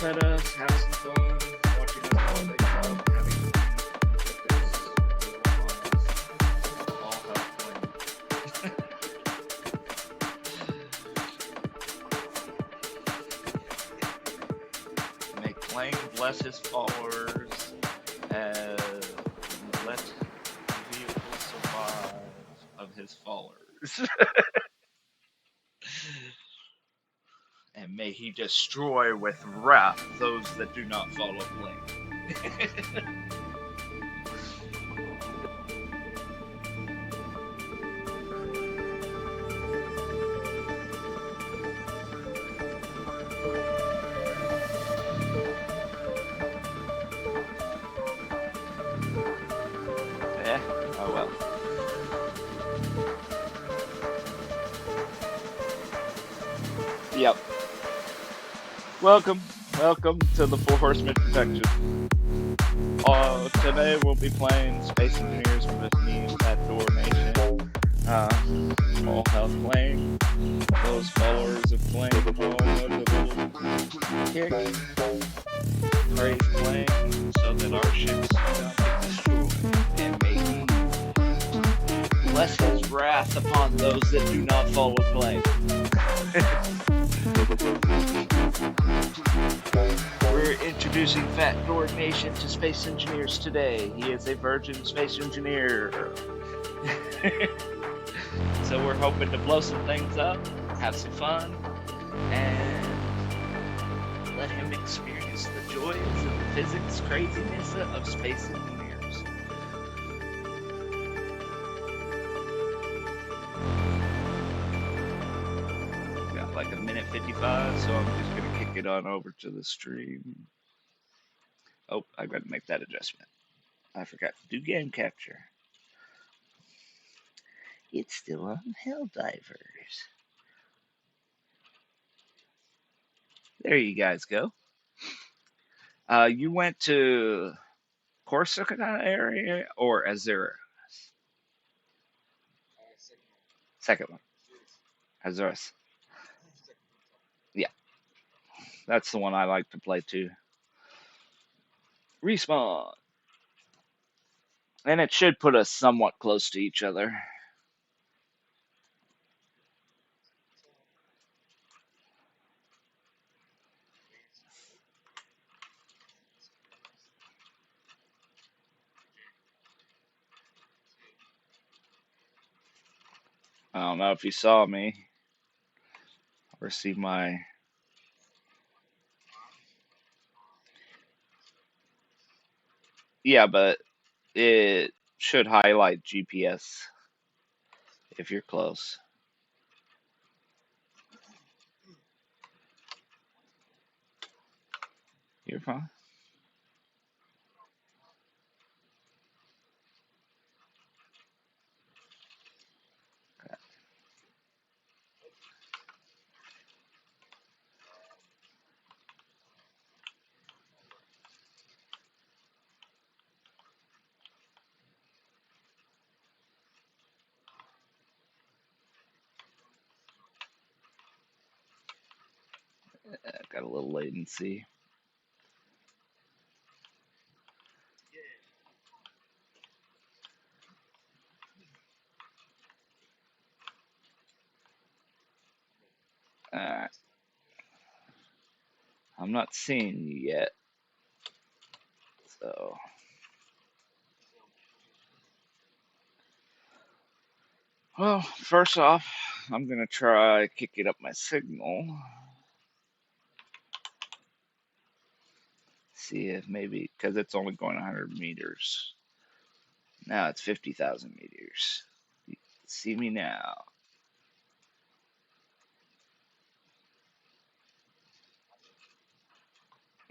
laugh at us, have some fun, watching us all day club, having fun with this little all help playing. May Plain bless his followers, and let the vehicle survive of his followers. And may he destroy with wrath those that do not follow Plain. Eh, oh well. Yep. Welcome to the Four Horsemen Protection. Today we'll be playing Space Engineers with me and Fat Door Nation. All health Plain. Those followers of Plain, all of the little kick. Praise Plain so that our ships do not get destroyed. And may he bless his wrath upon those that do not follow Plain. We're introducing Fat Door Nation to Space Engineers today. He is a virgin space engineer. So we're hoping to blow some things up, have some fun, and let him experience the joys and the physics craziness of space engineers. Got like a minute 55, so I'm just gonna kick it on over to the stream. Oh, I gotta make that adjustment. I forgot to do game capture. It's still on Helldivers. There you guys go. You went to Corsica area or Azura? Second one. Azores. Yeah, that's the one I like to play too. Respawn. And it should put us somewhat close to each other. I don't know if you saw me or see my. Yeah, but it should highlight GPS if you're close. You're fine. Got a little latency. Alright. I'm not seeing you yet. So. Well, first off, I'm going to try kicking up my signal. See if maybe, because it's only going 100 meters. Now it's 50,000 meters. See me now.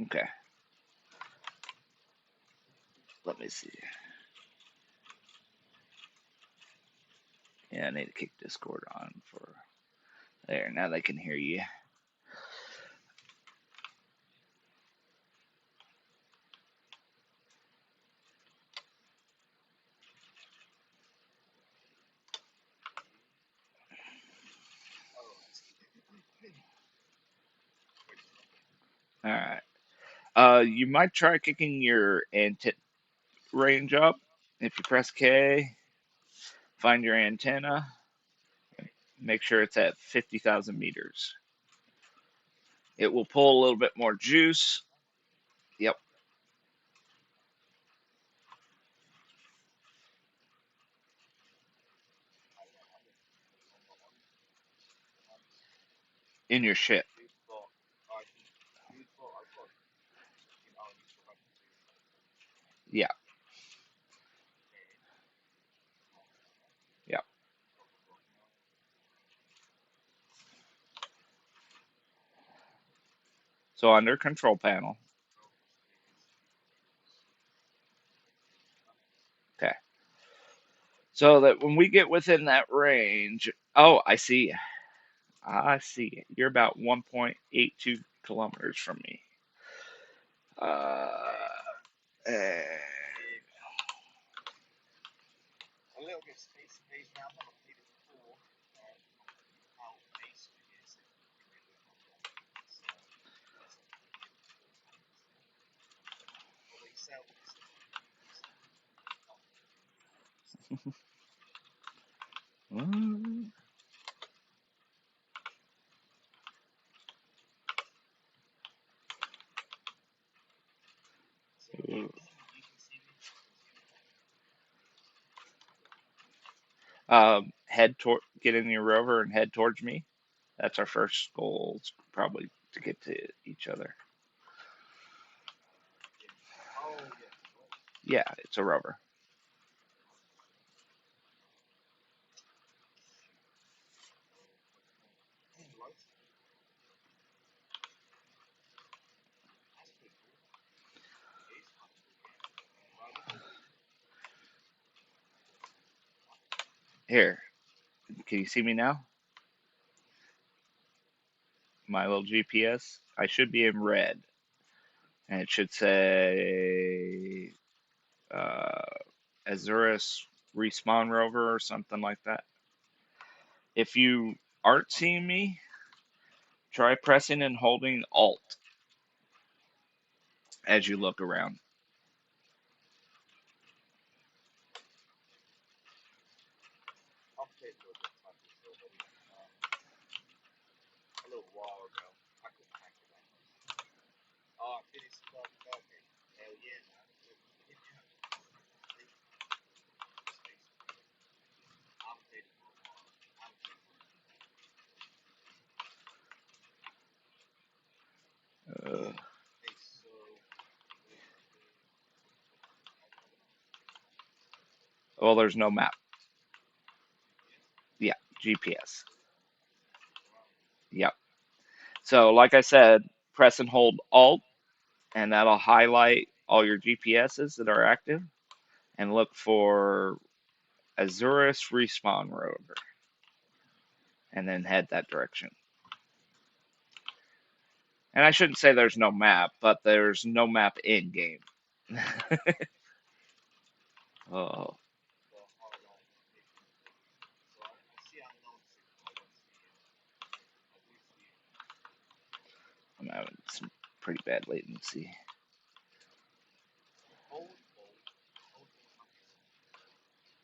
Okay. Let me see. Yeah, I need to kick Discord on for there. Now they can hear you. All right. You might try kicking your antenna range up. If you press K, find your antenna, make sure it's at 50,000 meters. It will pull a little bit more juice. Yep, in your ship. Yeah, yeah. So under control panel. Okay. So that when we get within that range, oh, I see. I see. You're about 1.82 kilometers from me. Uh, eh, mm, head toward, get in your rover and head towards me. That's our first goal, probably to get to each other. Yeah, it's a rover. Here, can you see me now? My little GPS. I should be in red, and it should say uh, Azurus respawn rover or something like that. If you aren't seeing me, try pressing and holding Alt as you look around. Uh, well, there's no map. Yeah, GPS. Yep. So, like I said, press and hold Alt, and that'll highlight all your GPSs that are active, and look for Azurus respawn rover, and then head that direction. And I shouldn't say there's no map, but there's no map in game. Oh, I'm having some pretty bad latency.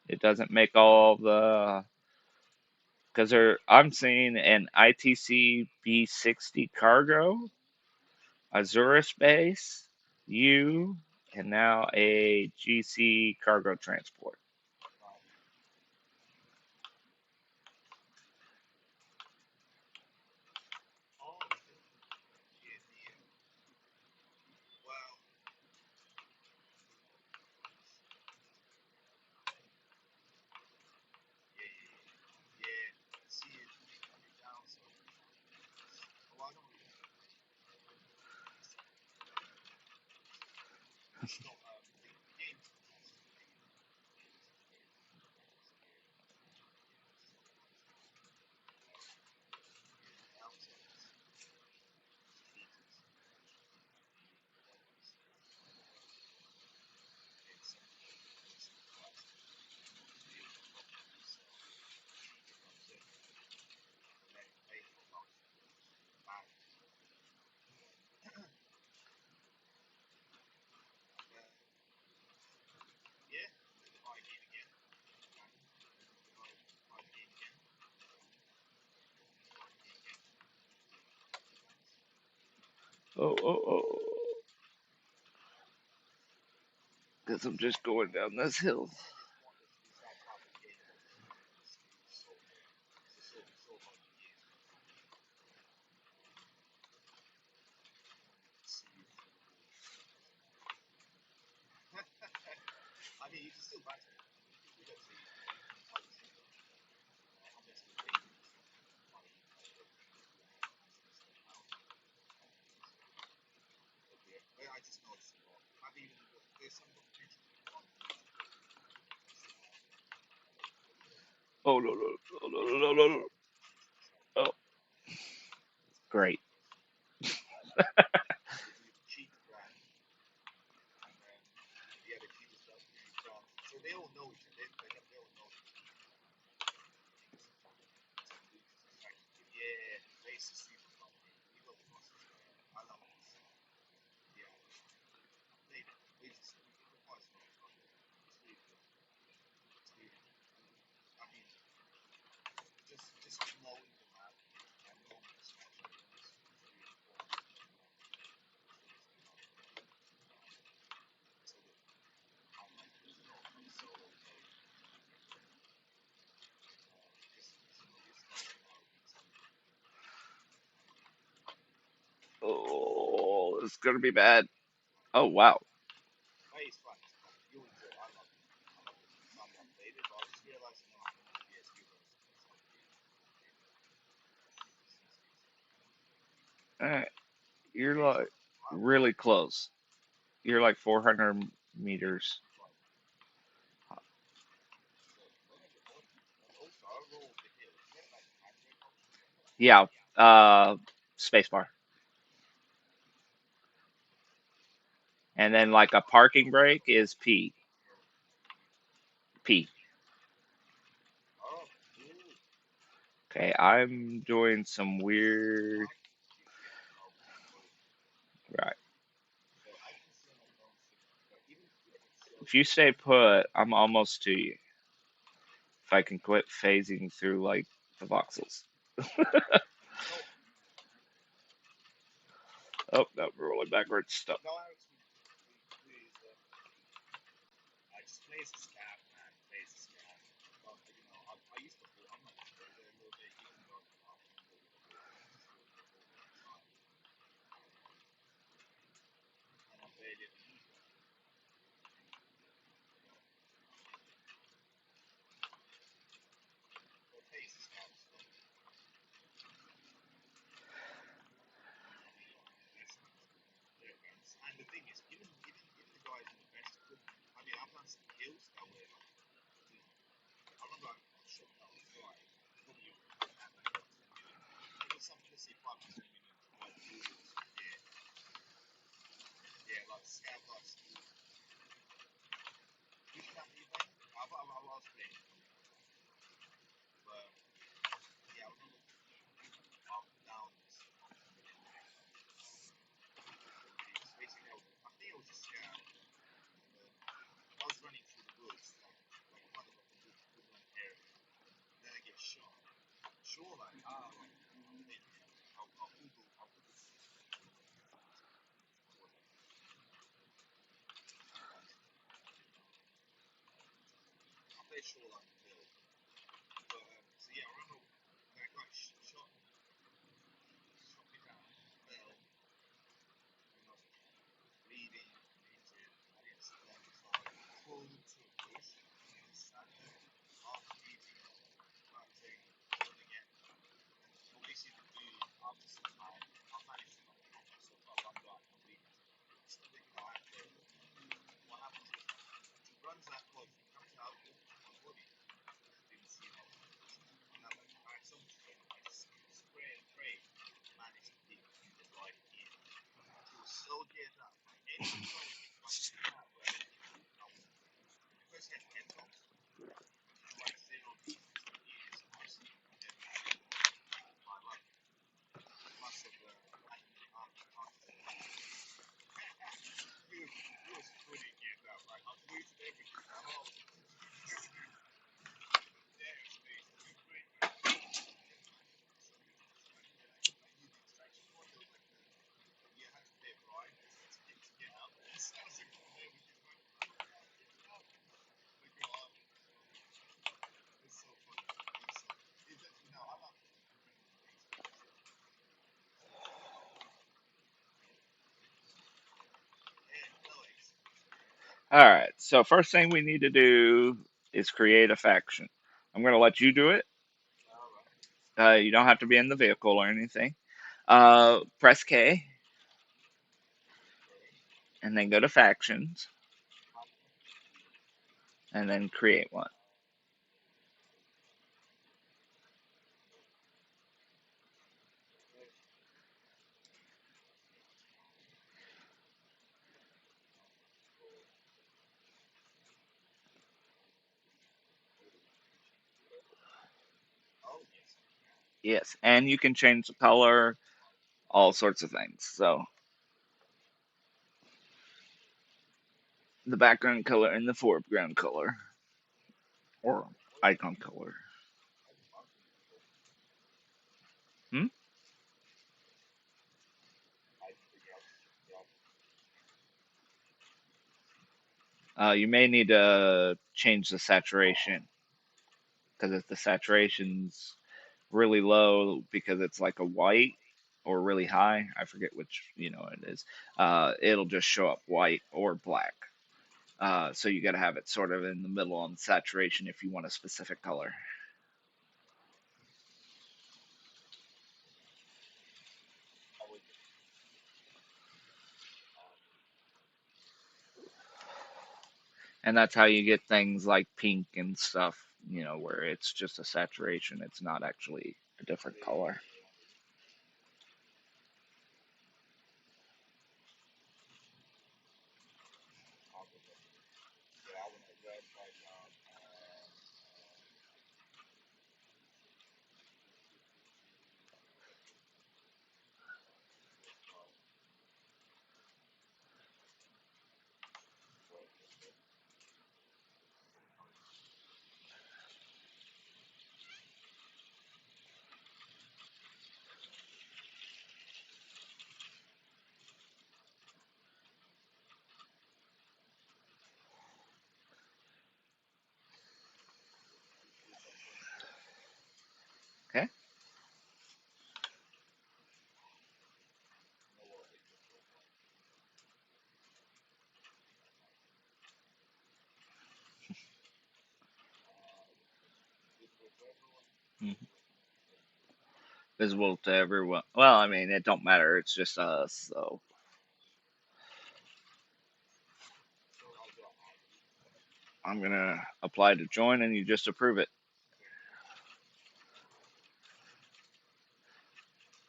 It doesn't make all the because I'm seeing an ITC B60 cargo, Azurus base, U, and now a GC cargo transport. Oh, oh, oh. Because I'm just going down this hill. Oh, no, no, no, no, no, no, no. Oh, great. Oh, it's going to be bad. Oh, wow. Eh, you're like really close. You're like 400 meters. Yeah, spacebar. And then like a parking brake is P. P. Okay, I'm doing some weird. Right. If you stay put, I'm almost to you. If I can quit phasing through like the voxels. Oh, no, we're rolling backwards. Stop. All right. So first thing we need to do is create a faction. I'm going to let you do it. You don't have to be in the vehicle or anything. Press K and then go to factions and then create one. Yes, and you can change the color, all sorts of things. So the background color and the foreground color or icon color. Hmm? You may need to change the saturation because if the saturation's really low because it's like a white or really high, I forget which it is. It'll just show up white or black. So you got to have it sort of in the middle on saturation if you want a specific color. And that's how you get things like pink and stuff, where it's just a saturation. It's not actually a different color. Okay. Mhm. Visible to everyone. Well, I mean, it don't matter. It's just us. So I'm gonna apply to join, and you just approve it,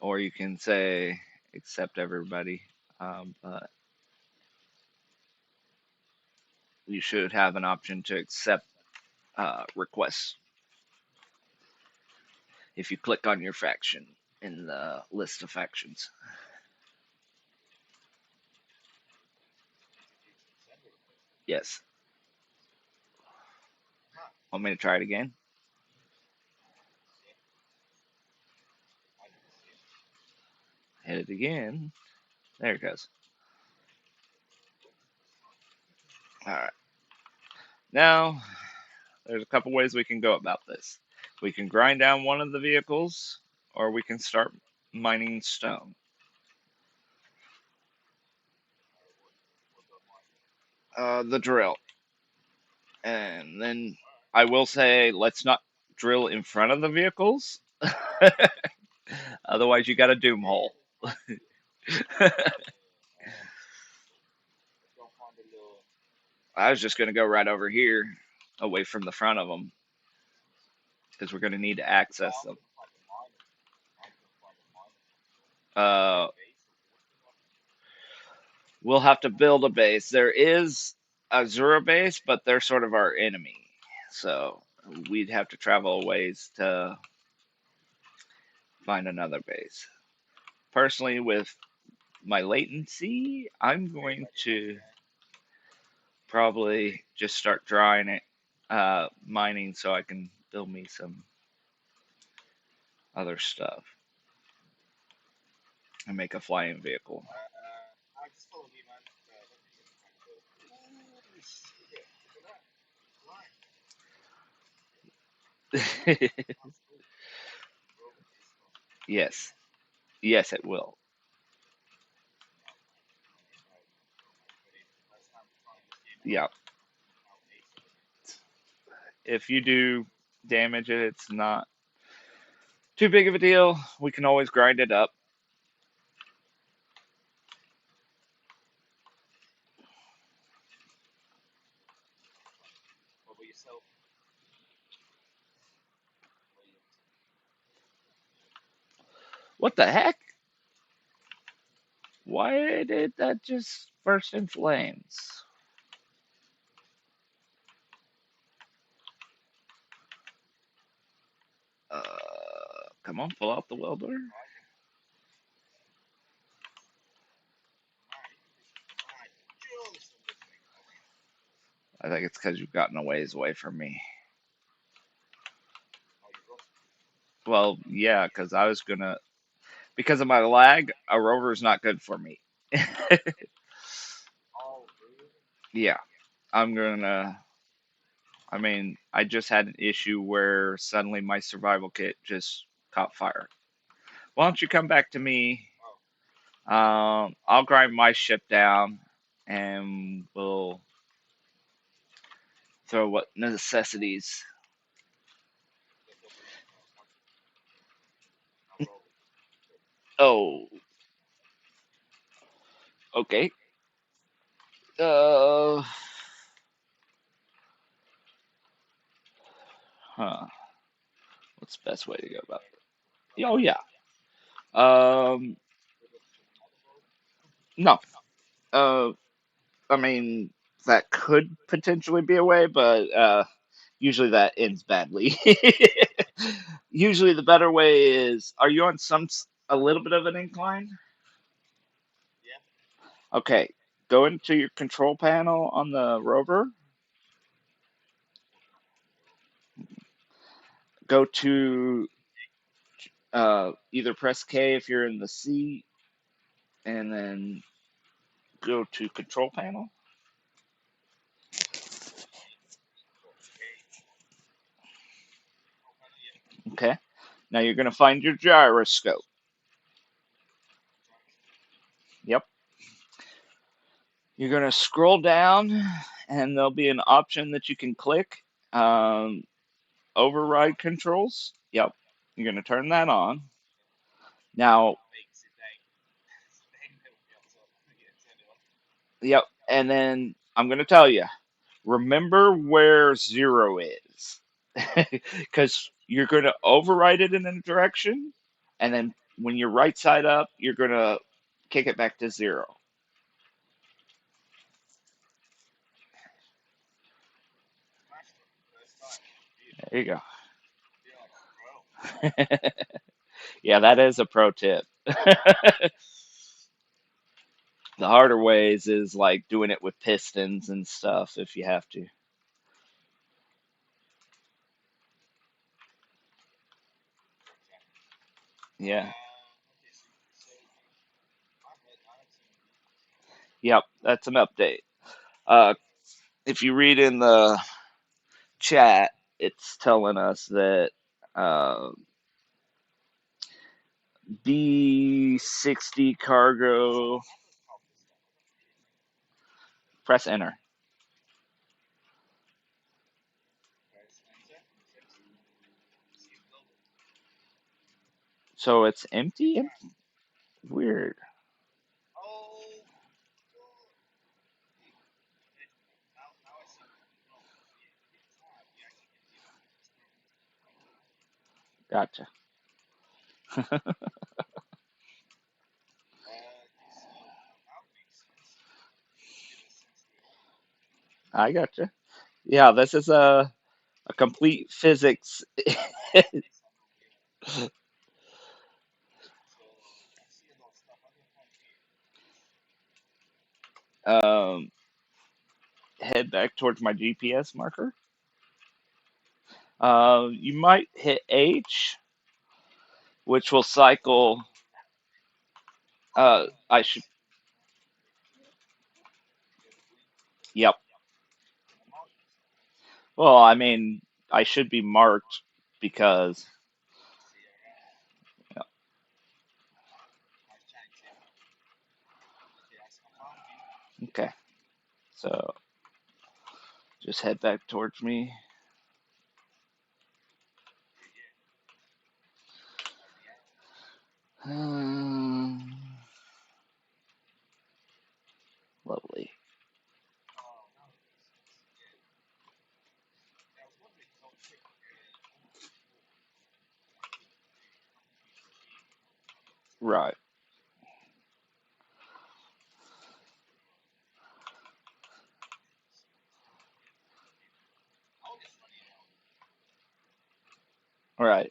or you can say accept everybody. But you should have an option to accept requests if you click on your faction in the list of factions. Yes. Want me to try it again? Hit it again. There it goes. All right. Now, there's a couple ways we can go about this. We can grind down one of the vehicles, or we can start mining stone. The drill. And then I will say, let's not drill in front of the vehicles. Otherwise, you got a doom hole. I was just going to go right over here, away from the front of them, because we're going to need to access them. Uh, we'll have to build a base. There is a Zura base, but they're sort of our enemy. So we'd have to travel a ways to find another base. Personally, with my latency, I'm going to probably just start drying it, mining, so I can build me some other stuff and make a flying vehicle. Yes, yes, it will. Yeah. If you do damage it, it's not too big of a deal. We can always grind it up. What the heck? Why did that just burst in flames? Come on, pull out the welder. I think it's because you've gotten a ways away from me. Well, yeah, because I was gonna, because of my lag, a rover is not good for me. Yeah, I'm gonna. I mean, I just had an issue where suddenly my survival kit just caught fire. Why don't you come back to me? I'll grind my ship down, and we'll throw what necessities. Oh, okay. Uh, huh. What's the best way to go about it? Oh yeah. Um, no. Uh, I mean that could potentially be a way, but usually that ends badly. Usually the better way is: are you on a little bit of an incline? Okay, go into your control panel on the rover. Go to either press K if you're in the seat, and then go to control panel. Okay. Now you're going to find your gyroscope. Yep. You're going to scroll down, and there'll be an option that you can click. Um, Override controls. Yep. You're going to turn that on. Now, yep. And then I'm going to tell you, remember where zero is. Because you're going to override it in a direction, and then when you're right side up, you're going to kick it back to zero. There you go. Yeah, that is a pro tip. The harder ways is like doing it with pistons and stuff if you have to. Yeah. Yep, that's an update. Uh, if you read in the chat, it's telling us that uh, B60 cargo. Press enter. So it's empty? Weird. Gotcha. I gotcha. Yeah, this is a complete physics um, head back towards my GPS marker. You might hit H, which will cycle. I should. Yep. Well, I mean, I should be marked because. Okay. So Just head back towards me. Um, Lovely. Right. Right.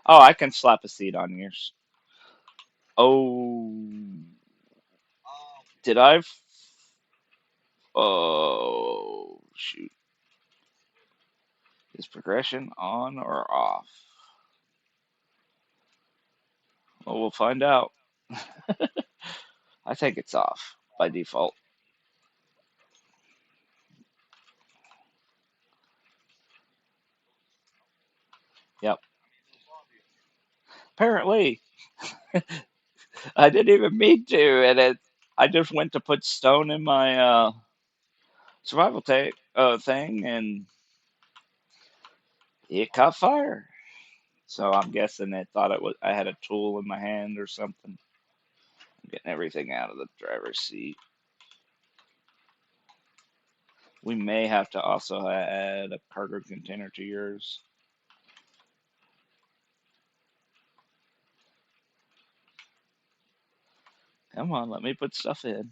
Oh, I can slap a seat on yours. Oh, did I? Oh, shoot. Is progression on or off? Well, we'll find out. I think it's off by default. Yep. Apparently, I didn't even mean to, and I just went to put stone in my survival thing, and it caught fire. So I'm guessing it thought it was I had a tool in my hand or something. I'm getting everything out of the driver's seat. We may have to also add a cargo container to yours. Come on, let me put stuff in.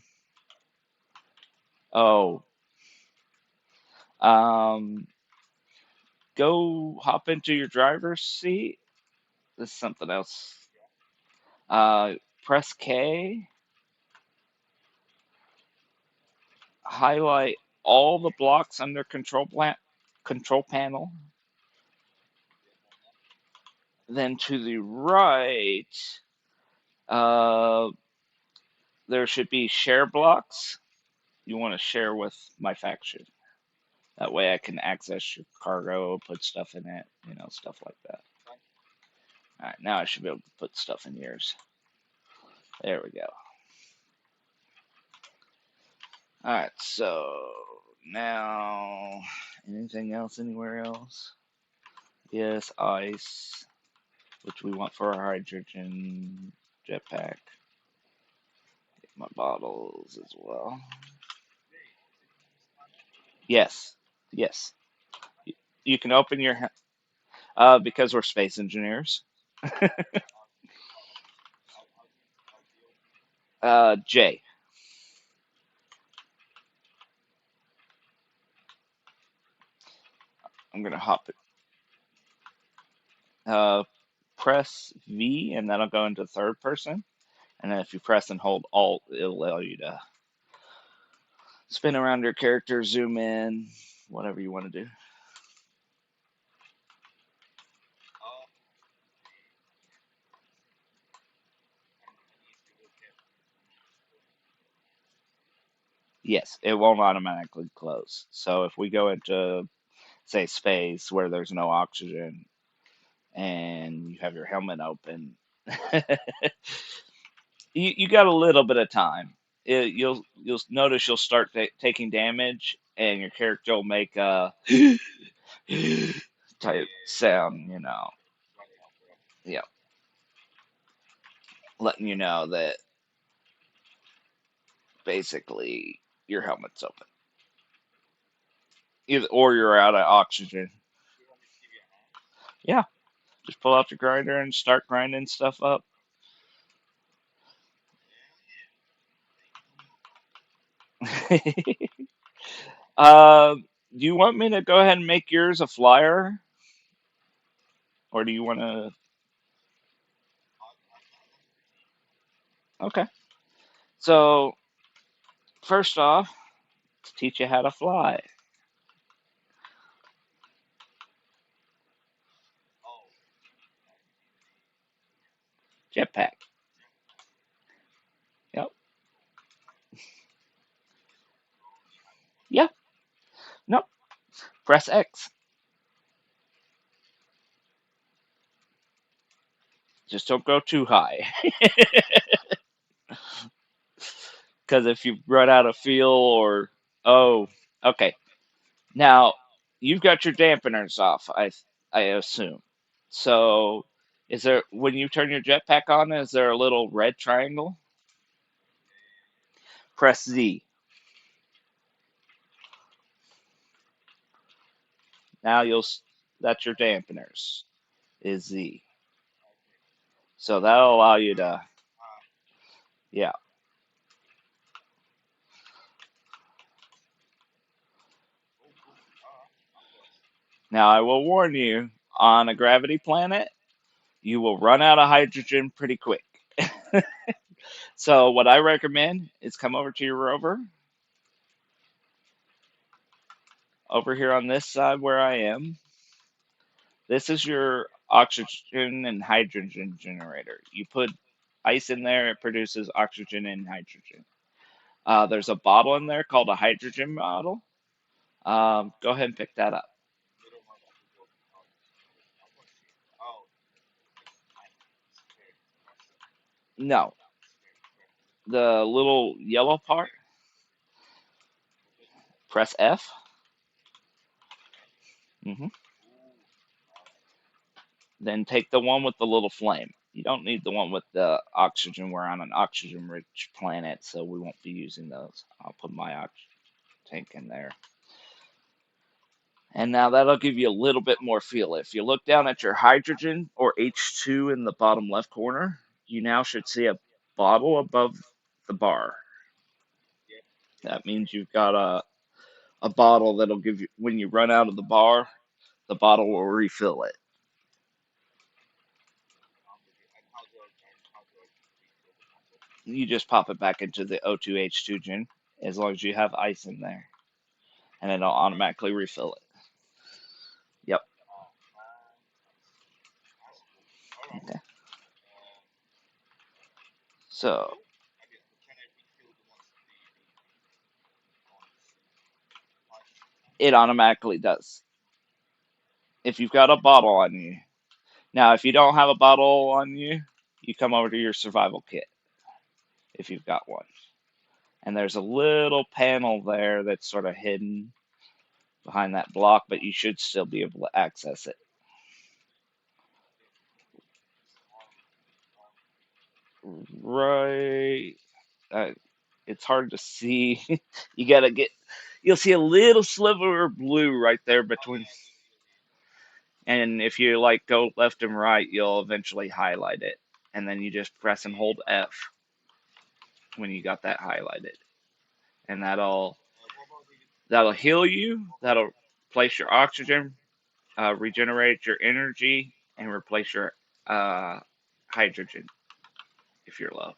Oh, um, go hop into your driver's seat. This is something else. Uh, Press K, highlight all the blocks under control panel. Then to the right, uh, there should be share blocks. You want to share with my faction. That way I can access your cargo, put stuff in it, stuff like that. All right, now I should be able to put stuff in yours. There we go. All right, so now anything else anywhere else? Yes, ice, which we want for our hydrogen jetpack. Get my bottles as well. Yes, yes. You can open your because we're space engineers. J. I'm gonna hop it. Uh, Press V, and that'll go into third person. And then if you press and hold Alt, it'll allow you to spin around your character, zoom in, whatever you want to do. Yes, it won't automatically close. So if we go into, say, space where there's no oxygen and you have your helmet open, you got a little bit of time. You'll notice you'll start taking damage, and your character will make a type sound. Yeah, letting you know that basically your helmet's open, either or you're out of oxygen. Yeah, just pull out the grinder and start grinding stuff up. Do you want me to go ahead and make yours a flyer, or do you want to? Okay. So first off, to teach you how to fly, jetpack. Yep. Yeah. Nope. Press X. Just don't go too high. Because if you run out of fuel or oh, okay. Now you've got your dampeners off, I assume. So is there when you turn your jetpack on, is there a little red triangle? Press Z. Now that's your dampeners is Z. So that'll allow you to yeah. Now I will warn you, on a gravity planet, you will run out of hydrogen pretty quick. So what I recommend is come over to your rover, over here on this side where I am. This is your oxygen and hydrogen generator. You put ice in there, it produces oxygen and hydrogen. There's a bottle in there called a hydrogen bottle. Go ahead and pick that up. No, the little yellow part, press F. hmm Then take the one with the little flame. You don't need the one with the oxygen. We're on an oxygen rich planet, so we won't be using those. I'll put my tank in there. And now that'll give you a little bit more feel. If you look down at your hydrogen or H2 in the bottom left corner, you now should see a bottle above the bar. That means you've got a bottle that'll give you, when you run out of the bar, the bottle will refill it. You just pop it back into the O2H2 gen as long as you have ice in there, and it'll automatically refill it. Yep. Okay. So it automatically does. If you've got a bottle on you. Now, if you don't have a bottle on you, you come over to your survival kit if you've got one. And there's a little panel there that's sort of hidden behind that block, but you should still be able to access it. Right. Uh, it's hard to see. You gotta get. You'll see a little sliver of blue right there between. And if you like go left and right, you'll eventually highlight it, and then you just press and hold F when you got that highlighted, and that'll heal you. That'll place your oxygen, regenerate your energy, and replace your uh, hydrogen if you're low.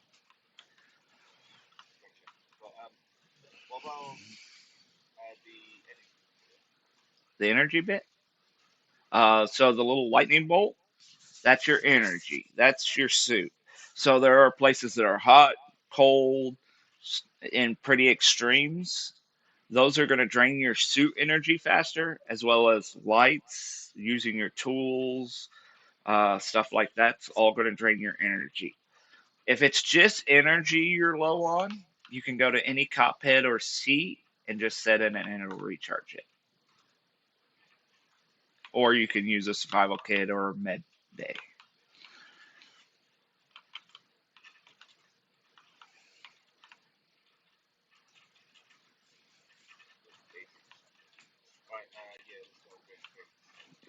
The energy bit. So the little lightning bolt, that's your energy. That's your suit. So there are places that are hot, cold, in pretty extremes. Those are going to drain your suit energy faster, as well as lights, using your tools, stuff like that's all going to drain your energy. If it's just energy you're low on, you can go to any cockpit or seat and just set it and it'll recharge it. Or you can use a survival kit or med bay.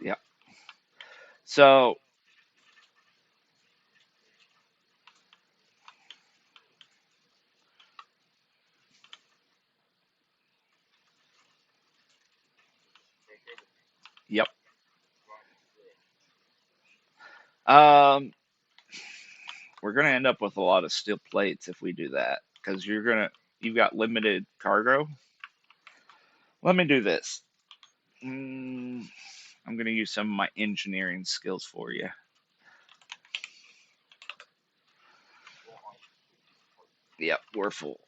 Yep. So, yep. Um, we're gonna end up with a lot of steel plates if we do that because you've got limited cargo. Let me do this. Mm, I'm gonna use some of my engineering skills for you. Yep, we're full.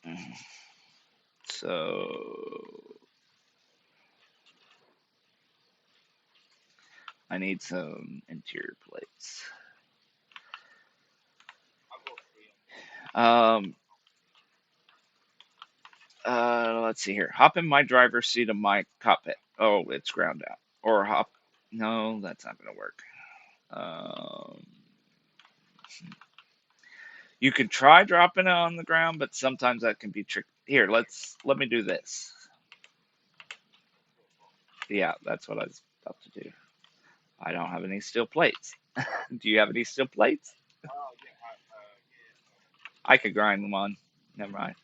Mhm. So I need some interior plates. Um, let's see here. Hop in my driver's seat of my cockpit. Oh, it's ground out. Or hop. No, that's not gonna work. Um, you can try dropping it on the ground, but sometimes that can be tricky. Here, let me do this. Yeah, that's what I was about to do. I don't have any steel plates. Do you have any steel plates? I could grind them on. Never mind.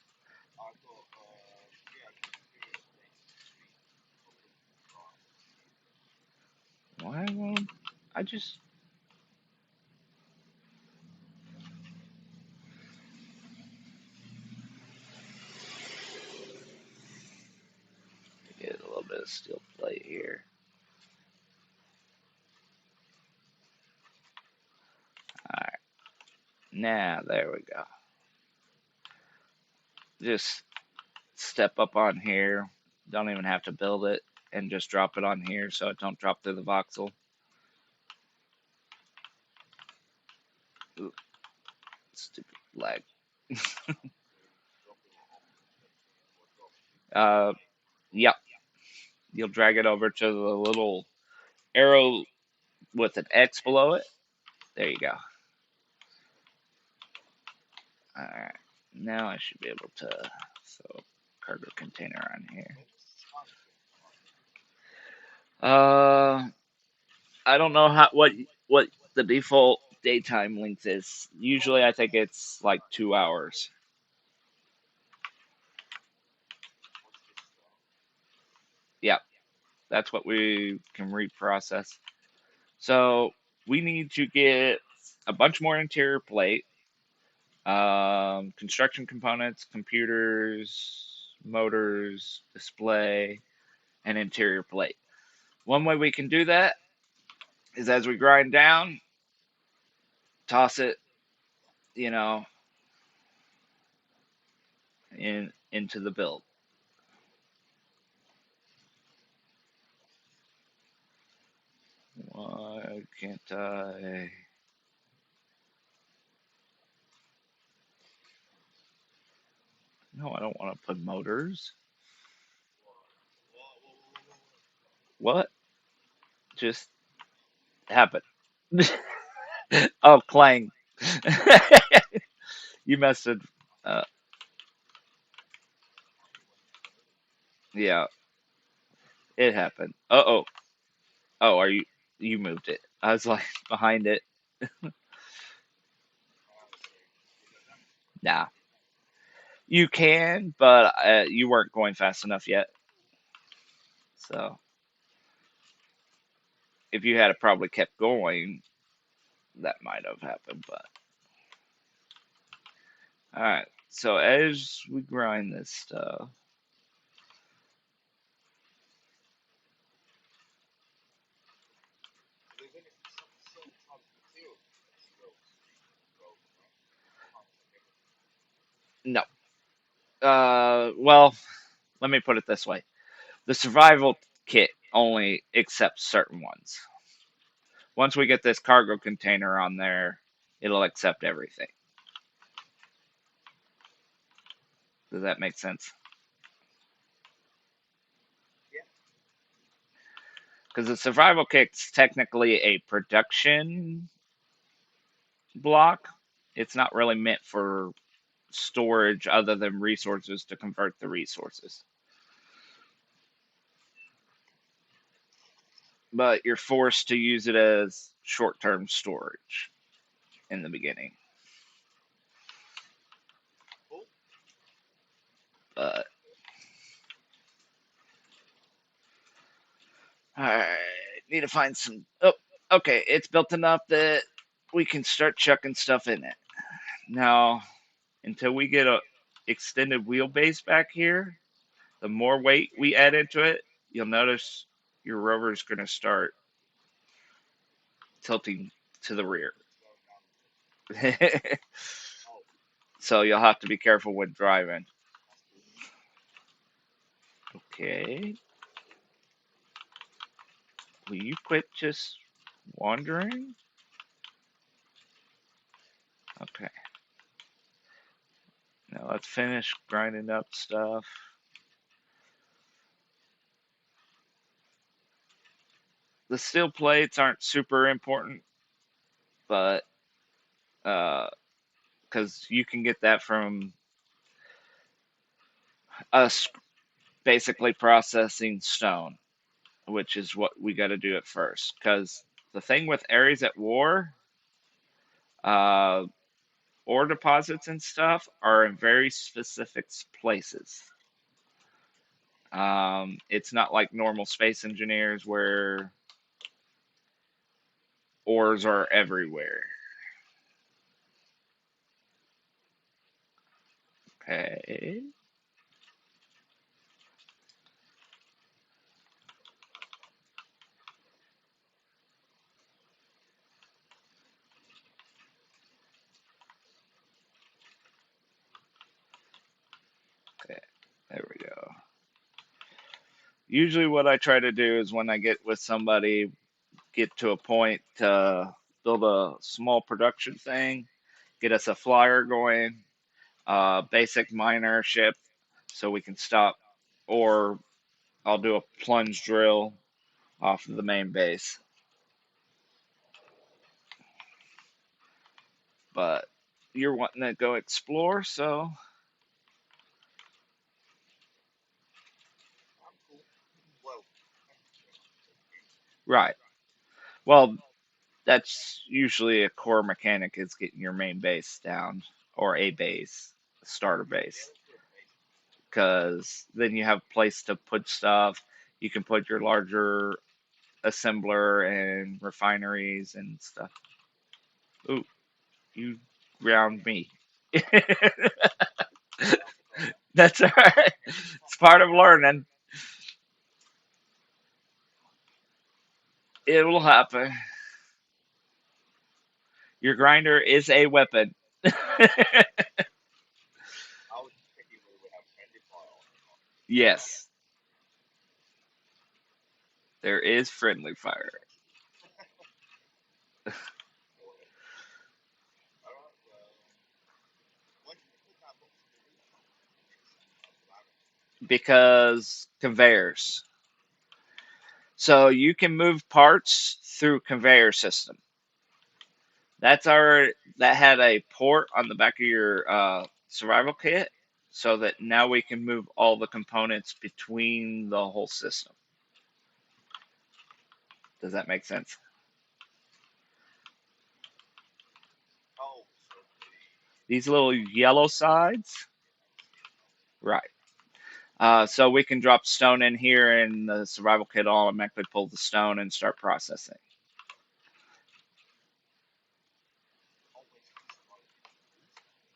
Why won't I just get a little bit of steel plate here? Alright. Now, there we go. Just step up on here. Don't even have to build it. And just drop it on here so it don't drop through the voxel. Ooh, stupid lag. Uh, yep. You'll drag it over to the little arrow with an X below it. There you go. Alright. Now I should be able to. So, cargo container on here. Uh, I don't know what the default daytime length is. Usually, I think it's like 2 hours. Yeah, that's what we can reprocess. So we need to get a bunch more interior plate, construction components, computers, motors, display, and interior plate. One way we can do that is as we grind down, toss it, you know, into the build. Why can't I? No, I don't want to put motors. What just happened? Oh, Clang. You messed it. Uh, yeah, it happened. Oh. Oh, are you? You moved it. I was like behind it. Nah, you can, but you weren't going fast enough yet. So if you had probably kept going, that might have happened. But all right. So as we grind this stuff, no. Well, let me put it this way: the survival kit only accepts certain ones. Once we get this cargo container on there, it'll accept everything. Does that make sense? Because the survival kit's technically a production block. It's not really meant for storage other than resources to convert the resources. But you're forced to use it as short term storage in the beginning. But, alright, need to find some. Oh, okay, it's built enough that we can start chucking stuff in it. Now, until we get a extended wheelbase back here, the more weight we add into it, you'll notice your rover is going to start tilting to the rear. So you'll have to be careful when driving. Okay. Will you quit just wandering? Okay. Now let's finish grinding up stuff. The steel plates aren't super important, but because you can get that from us basically processing stone, which is what we got to do at first. Because the thing with areas at war, uh, ore deposits and stuff are in very specific places. It's not like normal space engineers where ores are everywhere. Okay. Okay. There we go. Usually, what I try to do is when I get with somebody, get to a point to build a small production thing, get us a flyer going, basic miner ship, so we can stop, or I'll do a plunge drill off of the main base. But you're wanting to go explore, so right. Well, that's usually a core mechanic is getting your main base down or a base, a starter base, because then you have a place to put stuff. You can put your larger assembler and refineries and stuff. Ooh, you ground me. That's all right. It's part of learning. It will happen. Your grinder is a weapon. Yes, there is friendly fire because conveyors. So you can move parts through conveyor system. That had a port on the back of your survival kit, so that now we can move all the components between the whole system. Does that make sense? These little yellow sides, right? So we can drop stone in here, and the survival kit will automatically pull the stone and start processing.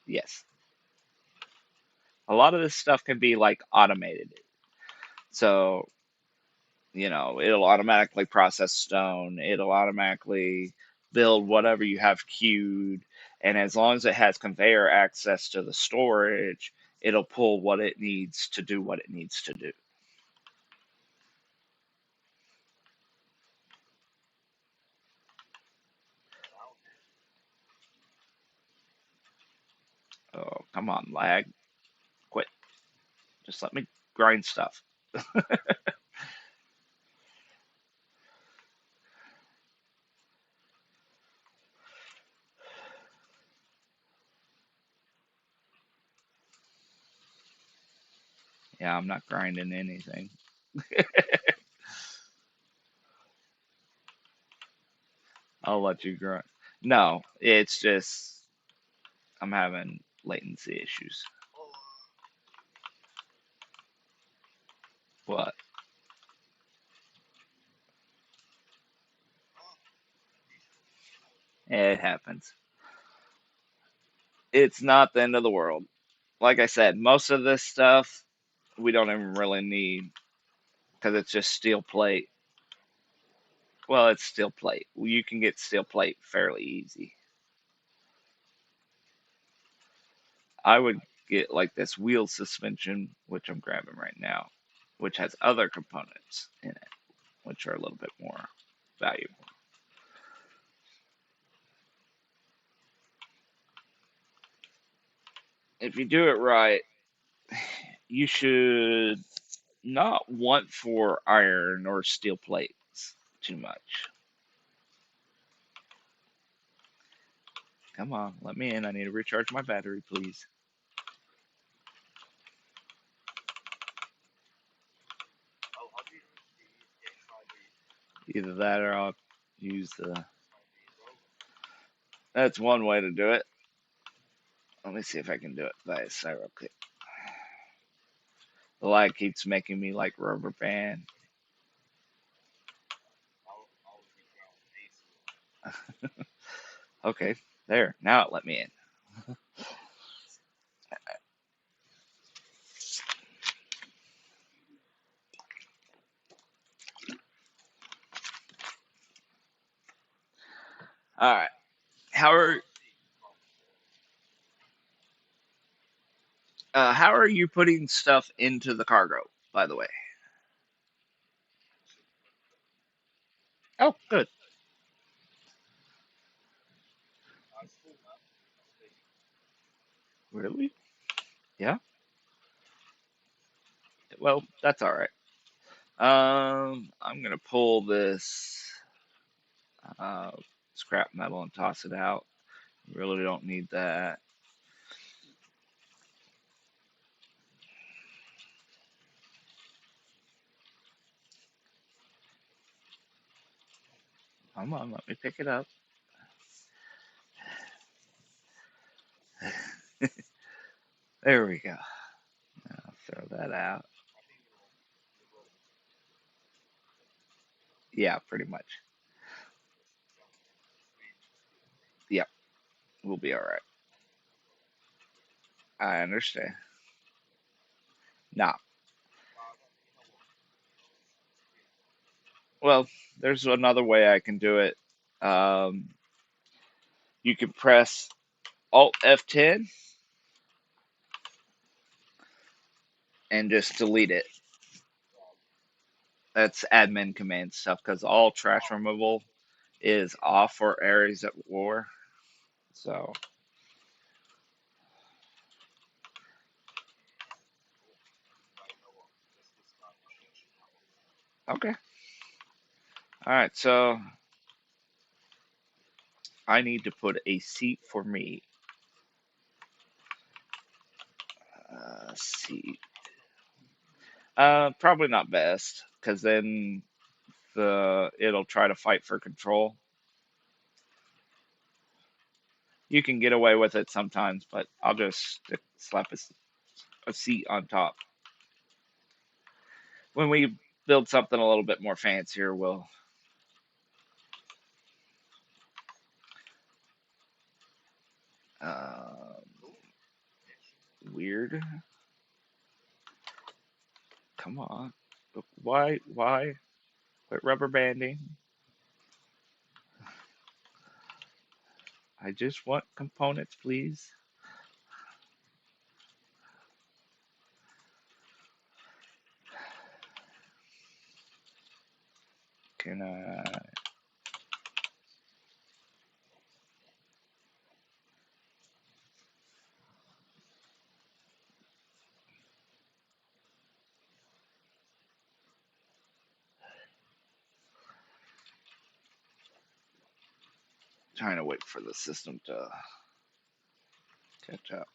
Yes, a lot of this stuff can be like automated. So it'll automatically process stone. It'll automatically build whatever you have queued, and as long as it has conveyor access to the storage, it'll pull what it needs to do what it needs to do. Oh, come on, lag. Quit. Just let me grind stuff. Yeah, I'm not grinding anything. I'll let you grind. No, it's just I'm having latency issues. What? It happens. It's not the end of the world. Like I said, most of this stuff we don't even really need because it's just steel plate. Well, it's steel plate. You can get steel plate fairly easy. I would get like this wheel suspension, which I'm grabbing right now, which has other components in it, which are a little bit more valuable. if you do it right, you should not want for iron or steel plates too much. Come on, let me in. I need to recharge my battery, please. Either that or I'll use the. That's one way to do it. Let me see if I can do it by a cyro clip. The light keeps making me like rubber band. Okay, there. Now it let me in. All right. How are you putting stuff into the cargo? By the way. Oh, good. Really? Yeah. Well, that's all right. I'm gonna pull this uh, scrap metal and toss it out. Really don't need that. Come on, let me pick it up. There we go. I'll throw that out. Yeah, pretty much. Yep, we'll be all right. I understand. Nah. Well, there's another way I can do it. Um, you can press Alt F10 and just delete it. That's admin command stuff because all trash removal is off for areas at war. So, okay. All right. So, I need to put a seat for me. Seat. Probably not best because then it'll try to fight for control. You can get away with it sometimes, but I'll just slap a seat on top. When we build something a little bit more fancier, we'll. Uh, Weird. Come on. Why? Why? Quit rubber banding. I just want components, please. Can I? Trying to wait for the system to catch up.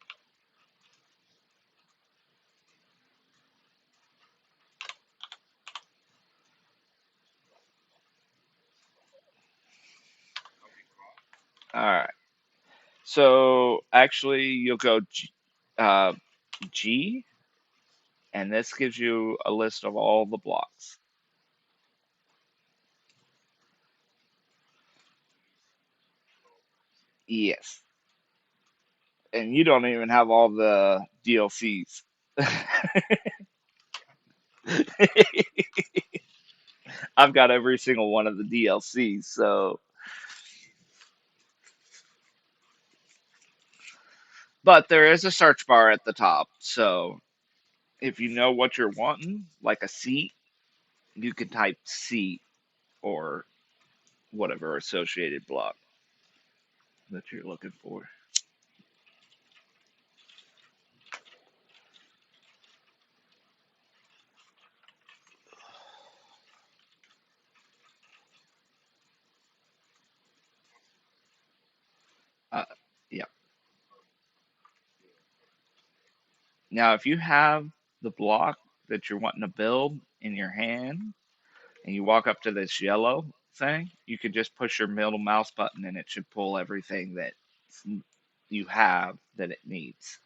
All right. So actually, you'll go uh, G, and this gives you a list of all the blocks. Yes. And you don't even have all the DLCs. I've got every single one of the DLCs, so but there is a search bar at the top. So if you know what you're wanting, like a seat, you can type seat or whatever associated block that you're looking for. Now, if you have the block that you're wanting to build in your hand and you walk up to this yellow thing, you could just push your middle mouse button and it should pull everything that you have that it needs.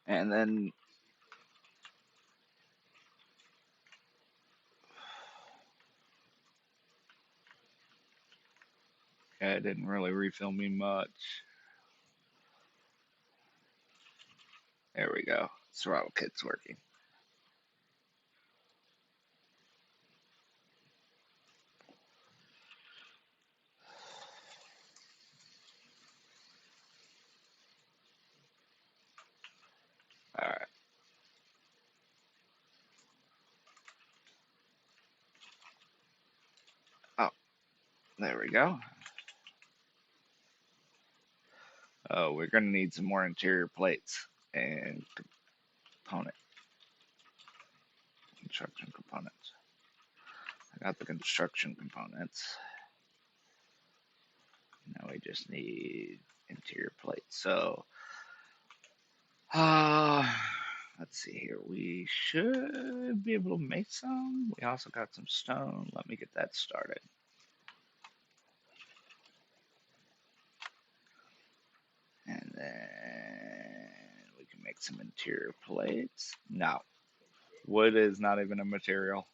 And then it didn't really refill me much. There we go. Throttle kit's working. All right. Oh, there we go. Oh, we're gonna need some more interior plates and component construction components. I got the construction components. Now we just need interior plates. So, uh, let's see here. We should be able to make some. We also got some stone. Let me get that started. And then we can make some interior plates. No, wood is not even a material.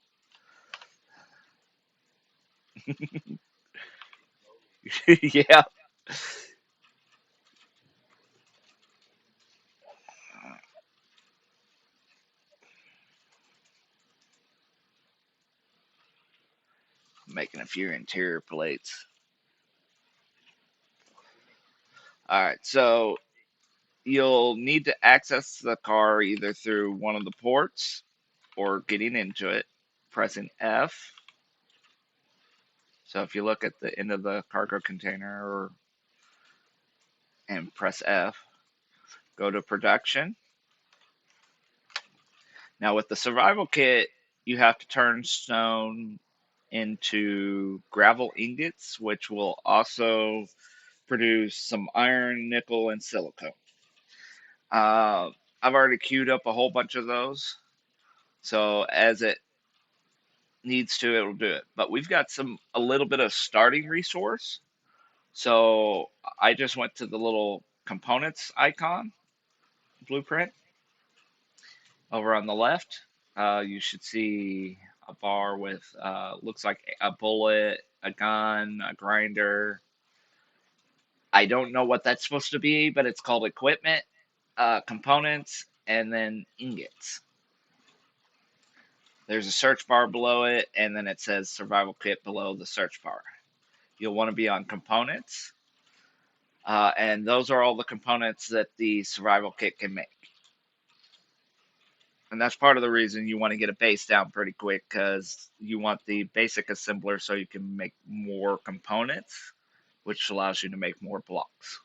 Yeah. Making a few interior plates. All right, so you'll need to access the car either through one of the ports or getting into it, pressing F. So if you look at the end of the cargo container and press F, go to production. Now with the survival kit, you have to turn stone into gravel ingots, which will also produce some iron, nickel, and silicone. Uh, I've already queued up a whole bunch of those. So as it needs to, it'll do it. But we've got a little bit of starting resource. So I just went to the little components icon blueprint over on the left. You should see a bar with looks like a bullet, a gun, a grinder. I don't know what that's supposed to be, but it's called equipment, components, and then ingots. There's a search bar below it, and then it says survival kit below the search bar. You'll want to be on components, and those are all the components that the survival kit can make. And that's part of the reason you want to get a base down pretty quick because you want the basic assembler so you can make more components, which allows you to make more blocks.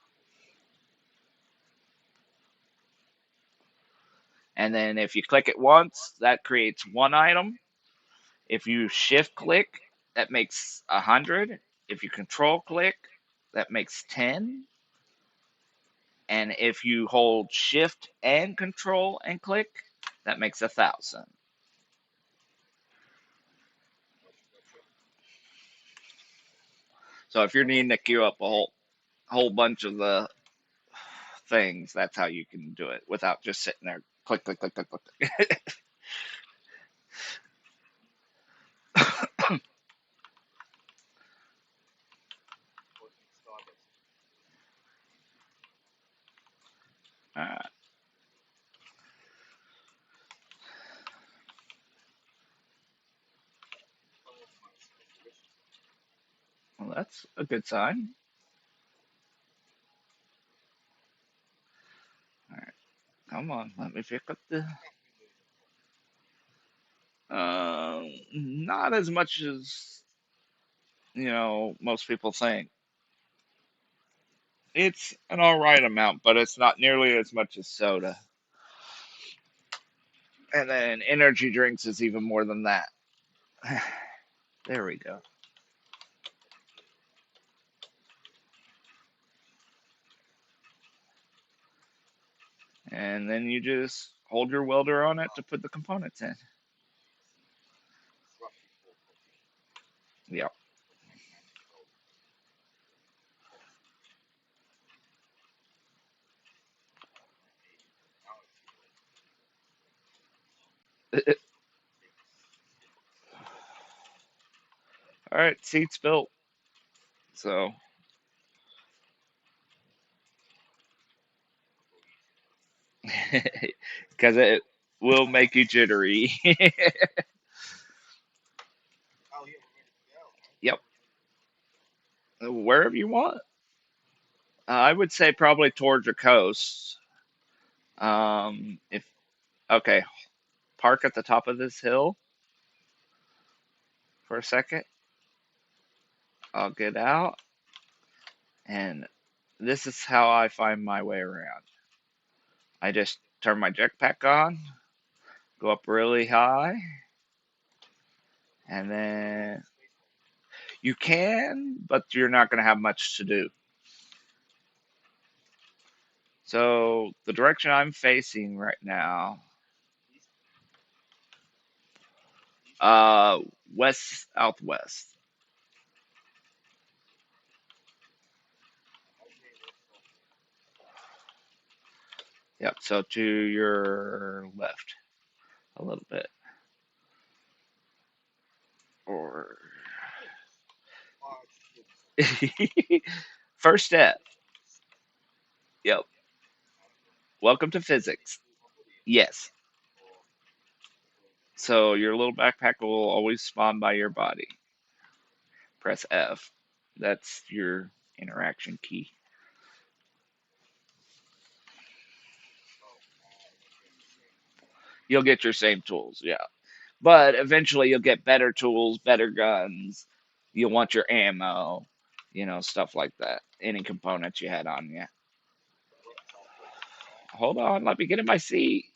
And then if you click it once, that creates one item. If you shift click, that makes 100. If you control click, that makes 10. And if you hold shift and control and click, that makes 1,000. So if you're needing to queue up a whole bunch of the things, that's how you can do it without just sitting there click click click click click. uh, well, that's a good sign. All right, come on, let me pick up the. Not as much as most people think. It's an all right amount, but it's not nearly as much as soda. And then energy drinks is even more than that. There we go. And then you just hold your welder on it to put the components in. Yep. All right, seat's built. So, because it will make you jittery. Yep. Wherever you want. I would say probably towards your coast. If okay, park at the top of this hill for a second. I'll get out, and this is how I find my way around. I just turn my jetpack on, go up really high, and then you can, but you're not going to have much to do. So the direction I'm facing right now, uh, west southwest. Yep. So to your left a little bit, or first step. Yep. Welcome to physics. Yes. So your little backpack will always spawn by your body. Press F. That's your interaction key. You'll get your same tools, yeah. But eventually you'll get better tools, better guns. You'll want your ammo, stuff like that. Any components you had on you. Hold on, let me get in my seat.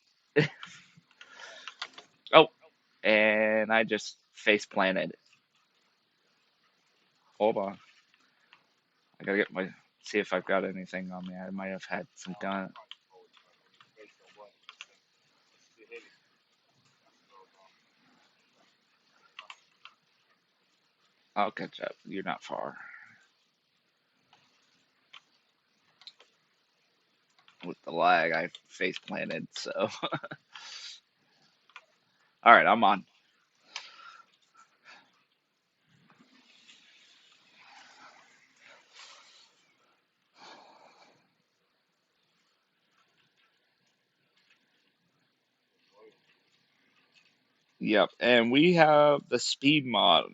Oh, and I just face planted. Hold on. I gotta get my see if I've got anything on me. I might have had some gun. I'll catch up. You're not far. With the lag, I face planted, so alright, I'm on. Yep, and we have the speed mod,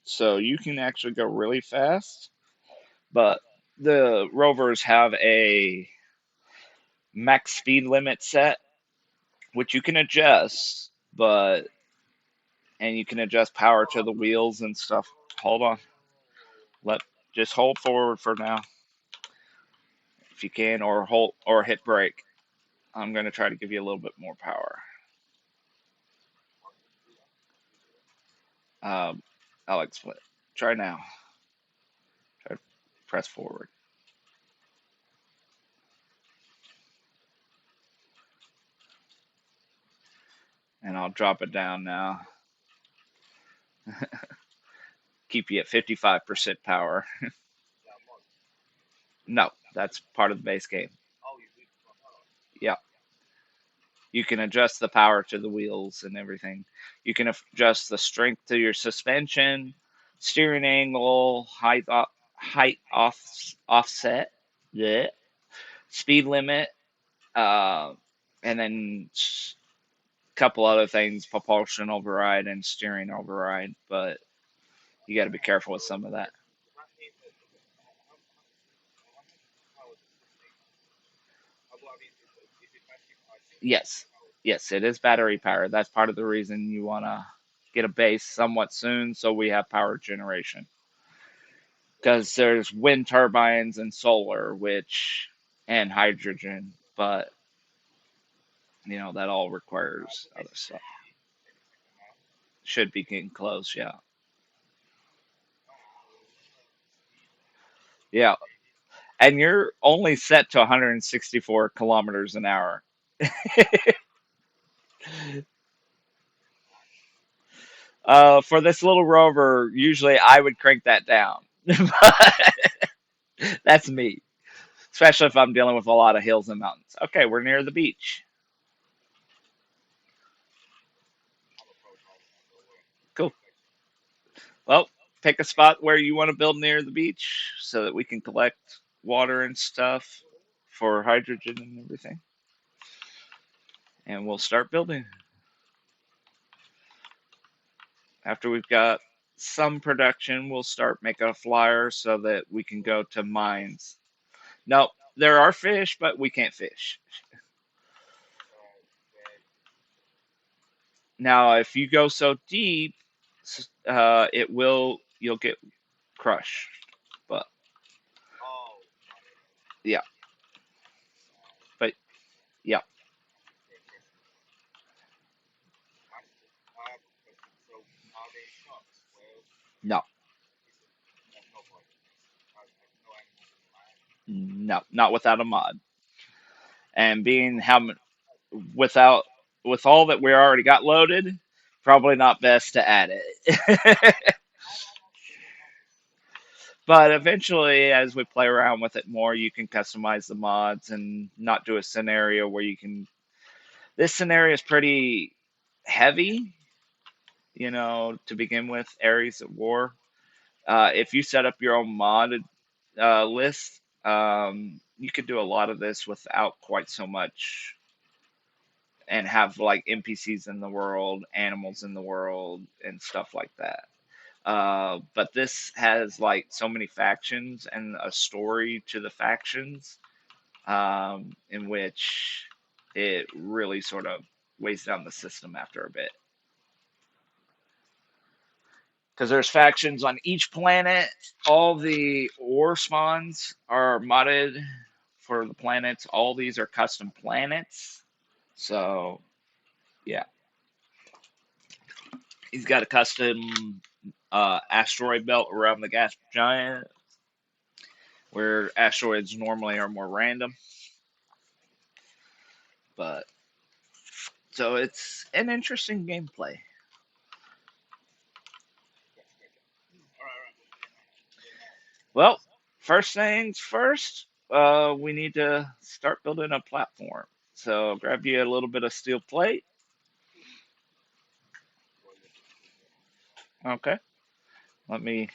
so you can actually go really fast, but the rovers have a max speed limit set, which you can adjust, but and you can adjust power to the wheels and stuff. Hold on, let just hold forward for now if you can, or hold or hit brake. I'm gonna try to give you a little bit more power. I'll explain. Try now. Try to press forward, and I'll drop it down now. Keep you at 55% power. No, that's part of the base game. Yeah, you can adjust the power to the wheels and everything. You can adjust the strength to your suspension, steering angle, height offset, yeah, speed limit, uh, and then a couple other things, propulsion override and steering override. But you got to be careful with some of that. Yes, yes, it is battery powered. That's part of the reason you want to get a base somewhat soon, so we have power generation. Because there's wind turbines and solar, which and hydrogen, but That all requires other stuff. Should be getting close, yeah. Yeah. And you're only set to 164 kilometers an hour. For this little rover, usually I would crank that down. But that's me, especially if I'm dealing with a lot of hills and mountains. Okay, we're near the beach. Cool. Well, pick a spot where you want to build near the beach so that we can collect water and stuff for hydrogen and everything. And we'll start building. After we've got some production, we'll start making a flyer so that we can go to mines. No, there are fish, but we can't fish. Now, if you go so deep, you'll get crushed. But yeah, but yeah, no, no, not without a mod. And being without with all that we already got loaded, probably not best to add it. But eventually, as we play around with it more, you can customize the mods and not do a scenario where you can. This scenario is pretty heavy, to begin with, Areas of War. If you set up your own modded list, you could do a lot of this without quite so much and have like NPCs in the world, animals in the world, and stuff like that. But this has like so many factions and a story to the factions, in which it really sort of weighs down the system after a bit. Because there's factions on each planet. All the ore spawns are modded for the planets. All these are custom planets. So yeah, he's got a custom asteroid belt around the gas giant, where asteroids normally are more random. But so it's an interesting gameplay. Well, first things first, we need to start building a platform. So grab you a little bit of steel plate. Okay. Let me.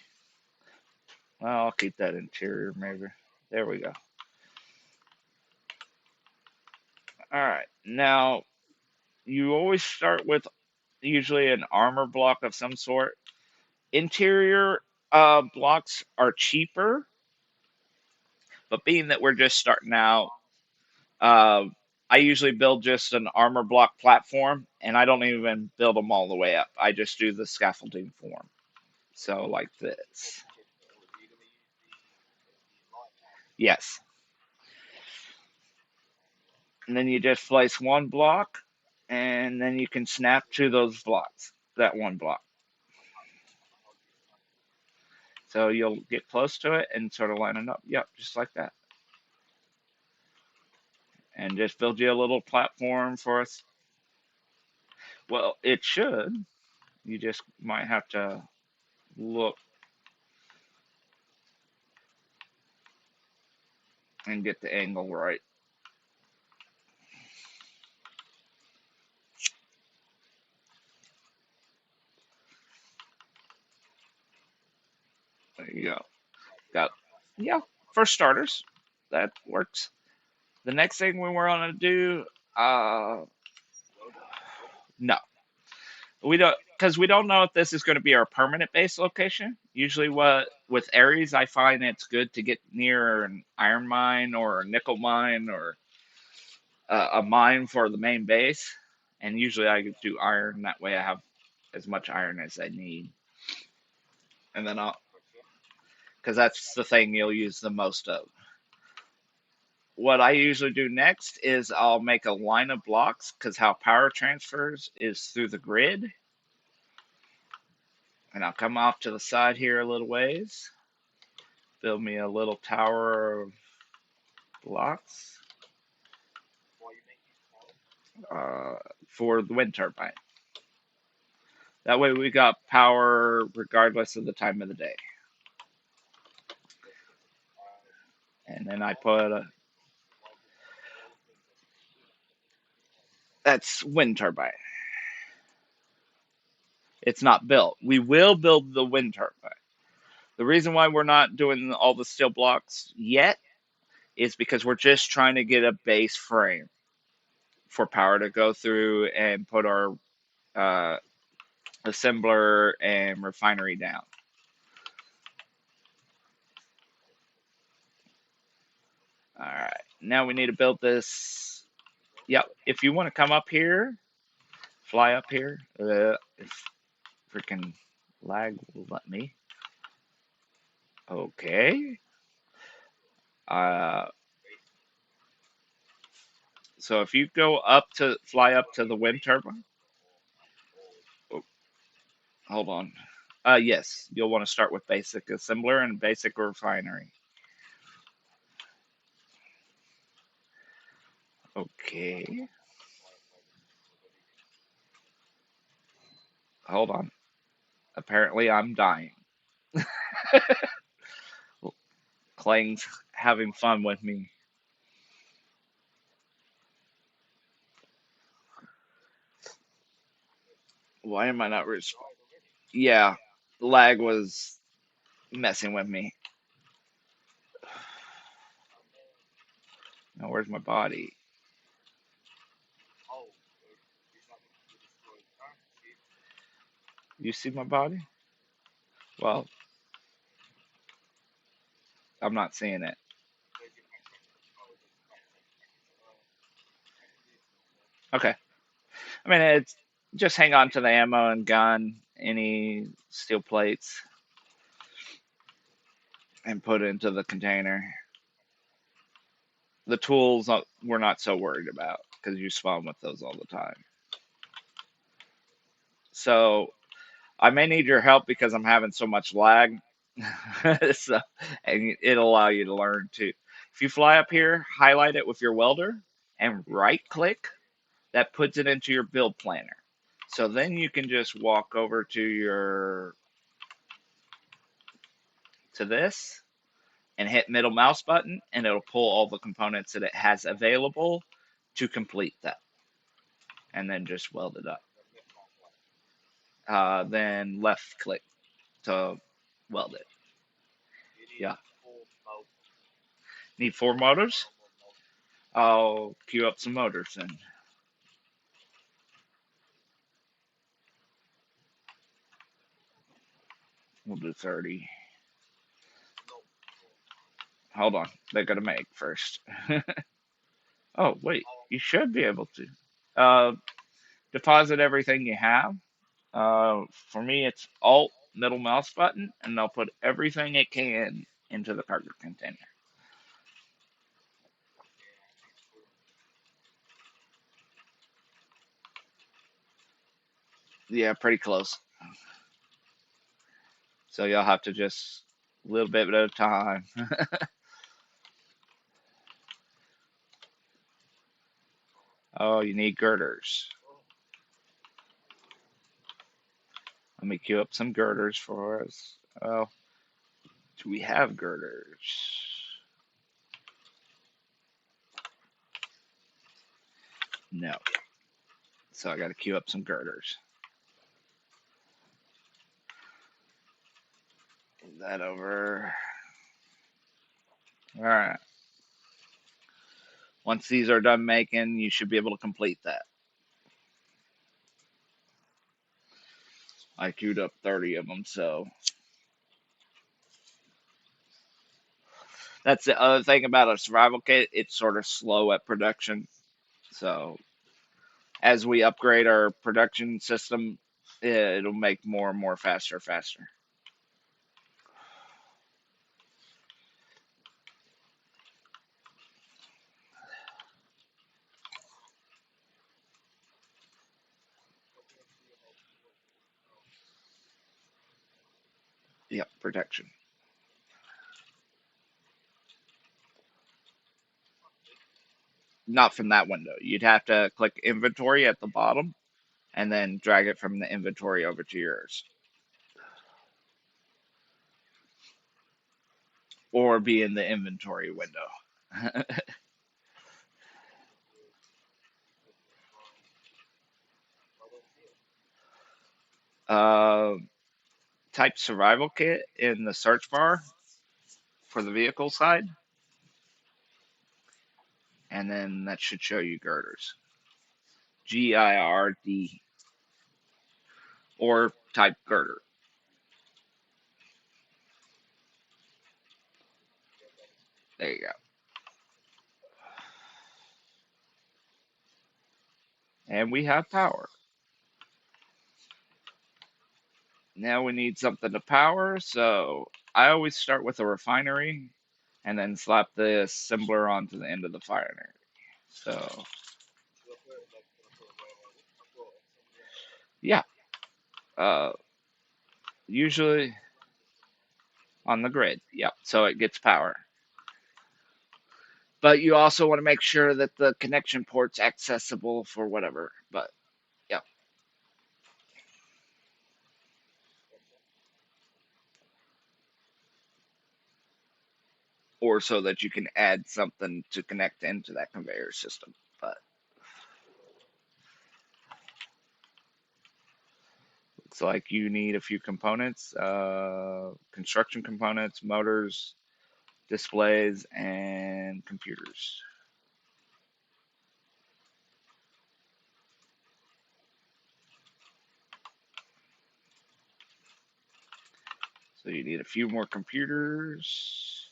Well, I'll keep that interior maybe. There we go. All right. Now you always start with usually an armor block of some sort. Interior blocks are cheaper, but being that we're just starting out, uh, I usually build just an armor block platform, and I don't even build them all the way up. I just do the scaffolding form. So like this. Yes. And then you just place one block, and then you can snap to those blocks, that one block. So you'll get close to it and sort of line it up. Yep, just like that. And just build you a little platform for us. Well, it should. You just might have to look and get the angle right. There you go. Got Yeah. For starters, that works. The next thing we were gonna do, no, we don't, because we don't know if this is going to be our permanent base location. Usually, what with Ares, I find it's good to get near an iron mine or a nickel mine or a mine for the main base. And usually, I do iron. That way, I have as much iron as I need, and then because that's the thing you'll use the most of. what I usually do next is I'll make a line of blocks because how power transfers is through the grid. And I'll come off to the side here a little ways, build me a little tower of blocks uh, for the wind turbine. That way we got power regardless of the time of the day. And then I put that's wind turbine. It's not built. We will build the wind turbine. The reason why we're not doing all the steel blocks yet is because we're just trying to get a base frame for power to go through and put our uh, assembler and refinery down. All right, now we need to build this. Yep, if you want to come up here, fly up here. If freaking lag will let me. Okay. Uh, so if you go up to fly up to the wind turbine, oh, hold on. Yes, you'll want to start with basic assembler and basic refinery. Okay. Hold on. Apparently I'm dying. Klang's having fun with me. Why am I not Yeah, lag was messing with me. Now where's my body? You see my body? Well, I'm not seeing it. Okay. I mean, it's just hang on to the ammo and gun, any steel plates, and put it into the container. The tools we're not so worried about because you spawn with those all the time. So I may need your help because I'm having so much lag. So, and it'll allow you to learn too. If you fly up here, highlight it with your welder and right click, that puts it into your build planner. So then you can just walk over to this and hit middle mouse button and it'll pull all the components that it has available to complete that and then just weld it up. Then left click to weld it. Yeah. Need 4 motors? I'll queue up some motors then. We'll do 30. Hold on. They gotta make first. Oh, wait. You should be able to. Uh, deposit everything you have. For me, it's Alt middle mouse button, and they'll put everything it can into the cargo container. Yeah, pretty close. So you'll have to just a little bit at a time. Oh, you need girders. Let me queue up some girders for us. Oh, do we have girders? No. So I got to queue up some girders. Move that over. All right. Once these are done making, you should be able to complete that. I queued up 30 of them, so that's the other thing about a survival kit. It's sort of slow at production. So as we upgrade our production system, it'll make more and more faster. Yep, protection. Not from that window. You'd have to click inventory at the bottom and then drag it from the inventory over to yours. Or be in the inventory window. uh, Type survival kit in the search bar for the vehicle side, and then that should show you girders. GIRD, or type girder. There you go. And we have power. Now we need something to power, so I always start with a refinery and then slap the assembler onto the end of the refinery. So, yeah, uh, usually on the grid. Yep, so it gets power. But you also want to make sure that the connection port's accessible for whatever. But, yeah, or so that you can add something to connect into that conveyor system. But looks like you need a few components, construction components, motors, displays, and computers. So you need a few more computers.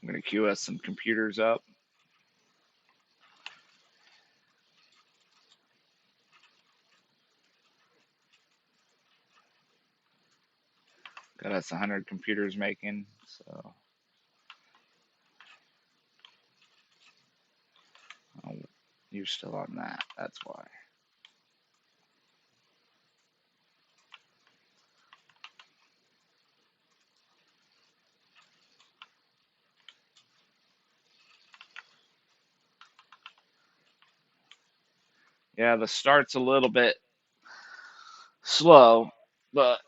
I'm going to queue us some computers up. Got us 100 computers making. So oh, you're still on that. That's why. Yeah, the start's a little bit slow, but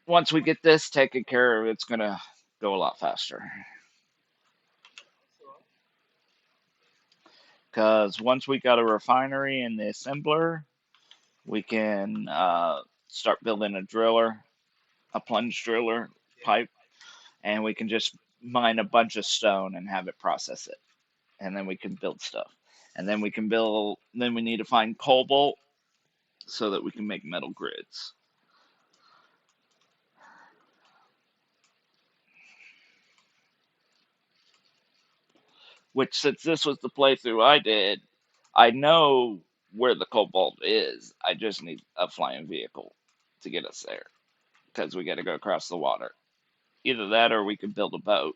once we get this taken care of, it's going to go a lot faster. Because once we got a refinery and the assembler, we can start building a driller, a plunge driller pipe, and we can just mine a bunch of stone and have it process it. And then we can build stuff. And then we can build, then we need to find cobalt so that we can make metal grids. Which, since this was the playthrough I did, I know where the cobalt is. I just need a flying vehicle to get us there because we got to go across the water. Either that or we could build a boat.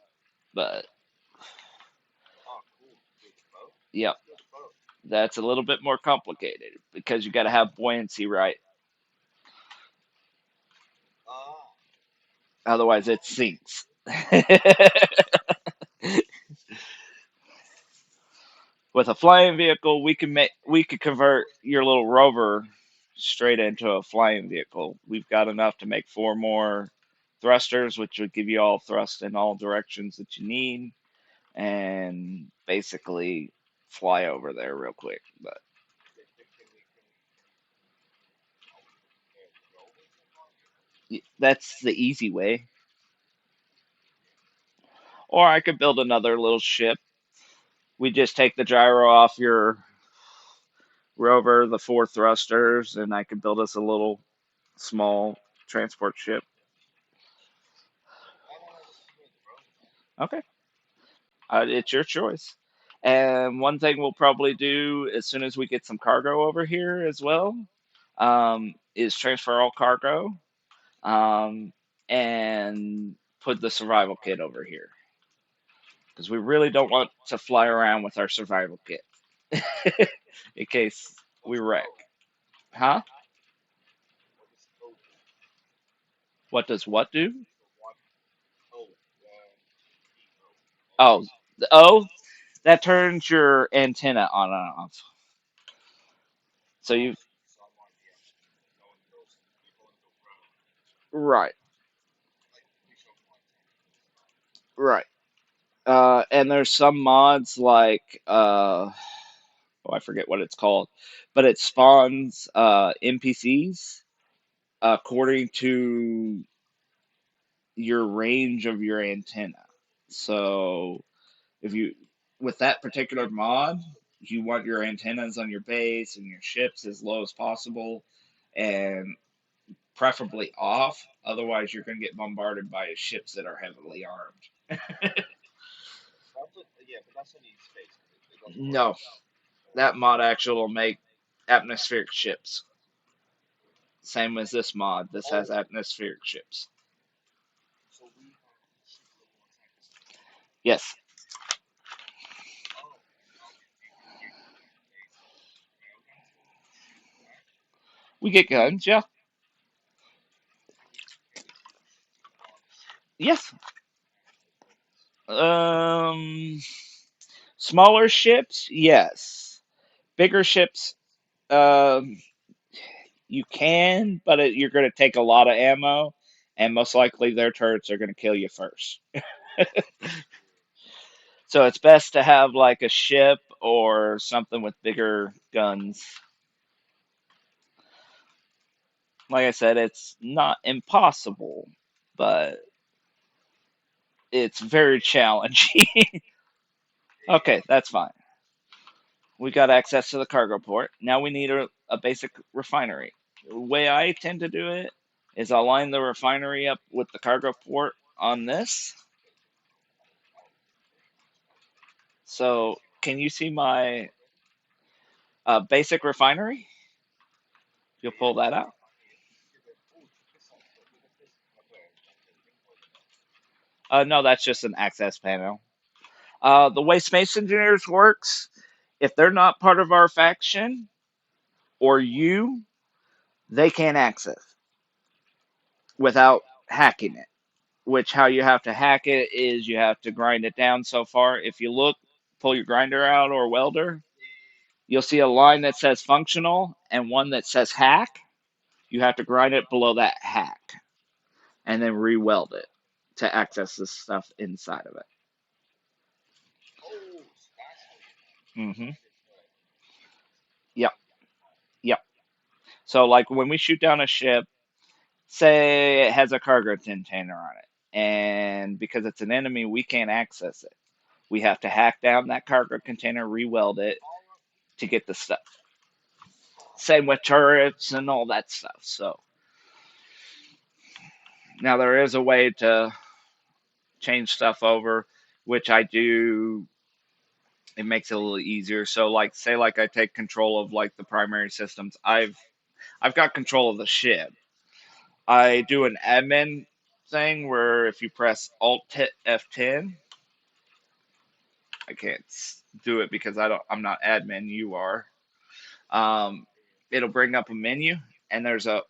But yep, that's a little bit more complicated because you got to have buoyancy right. Otherwise, it sinks. With a flying vehicle, we could convert your little rover straight into a flying vehicle. We've got enough to make 4 more thrusters, which would give you all thrust in all directions that you need, and basically fly over there real quick. But that's the easy way. Or I could build another little ship. We just take the gyro off your rover, the 4 thrusters, and I could build us a little small transport ship. Okay, it's your choice. And one thing we'll probably do as soon as we get some cargo over here as well is transfer all cargo um, and put the survival kit over here because we really don't want to fly around with our survival kit in case we wreck. Huh? What does what do? Oh, the O that turns your antenna on and off. So you right, right. And there's some mods like oh I forget what it's called, but it spawns NPCs according to your range of your antenna. So if you with that particular mod, you want your antennas on your base and your ships as low as possible and preferably off. Otherwise, you're going to get bombarded by ships that are heavily armed. No, that mod actually will make atmospheric ships. Same as this mod. This has atmospheric ships. Yes, we get guns. Yeah. Yes. Um, smaller ships. Yes. Bigger ships. Um, you can, but you're going to take a lot of ammo, and most likely their turrets are going to kill you first. So it's best to have like a ship or something with bigger guns. Like I said, it's not impossible, but it's very challenging. Okay, that's fine. We got access to the cargo port. Now we need a basic refinery. The way I tend to do it is I'll line the refinery up with the cargo port on this. So can you see my basic refinery? You'll pull that out. No, that's just an access panel. The way Space Engineers works, if they're not part of our faction or you, they can't access without hacking it. Which how you have to hack it is you have to grind it down so far. If you look, pull your grinder out or welder, you'll see a line that says functional and one that says hack. You have to grind it below that hack and then re-weld it to access the stuff inside of it. Mm-hmm. Yep. Yep. So like when we shoot down a ship, say it has a cargo container on it, and because it's an enemy, we can't access it. We have to hack down that cargo container, re-weld it to get the stuff. Same with turrets and all that stuff. So now there is a way to change stuff over, which I do. It makes it a little easier. So like say like I take control of like the primary systems. I've got control of the ship. I do an admin thing where if you press Alt F10, I can't do it because I'm not admin. You are. Um, it'll bring up a menu, and there's a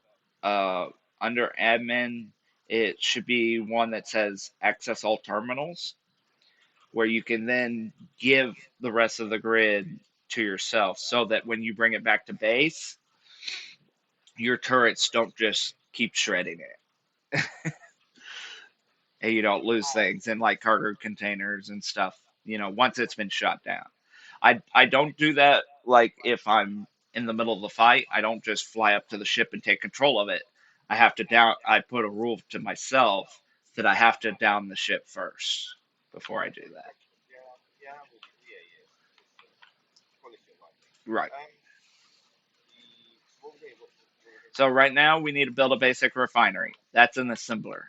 uh, under admin. It should be one that says access all terminals, where you can then give the rest of the grid to yourself, so that when you bring it back to base, your turrets don't just keep shredding it, and you don't lose things in like cargo containers and stuff. Once it's been shot down. I don't do that like if I'm in the middle of the fight. I don't just fly up to the ship and take control of it. I have to down. I put a rule to myself that I have to down the ship first before I do that. Right. So right now we need to build a basic refinery. That's an assembler.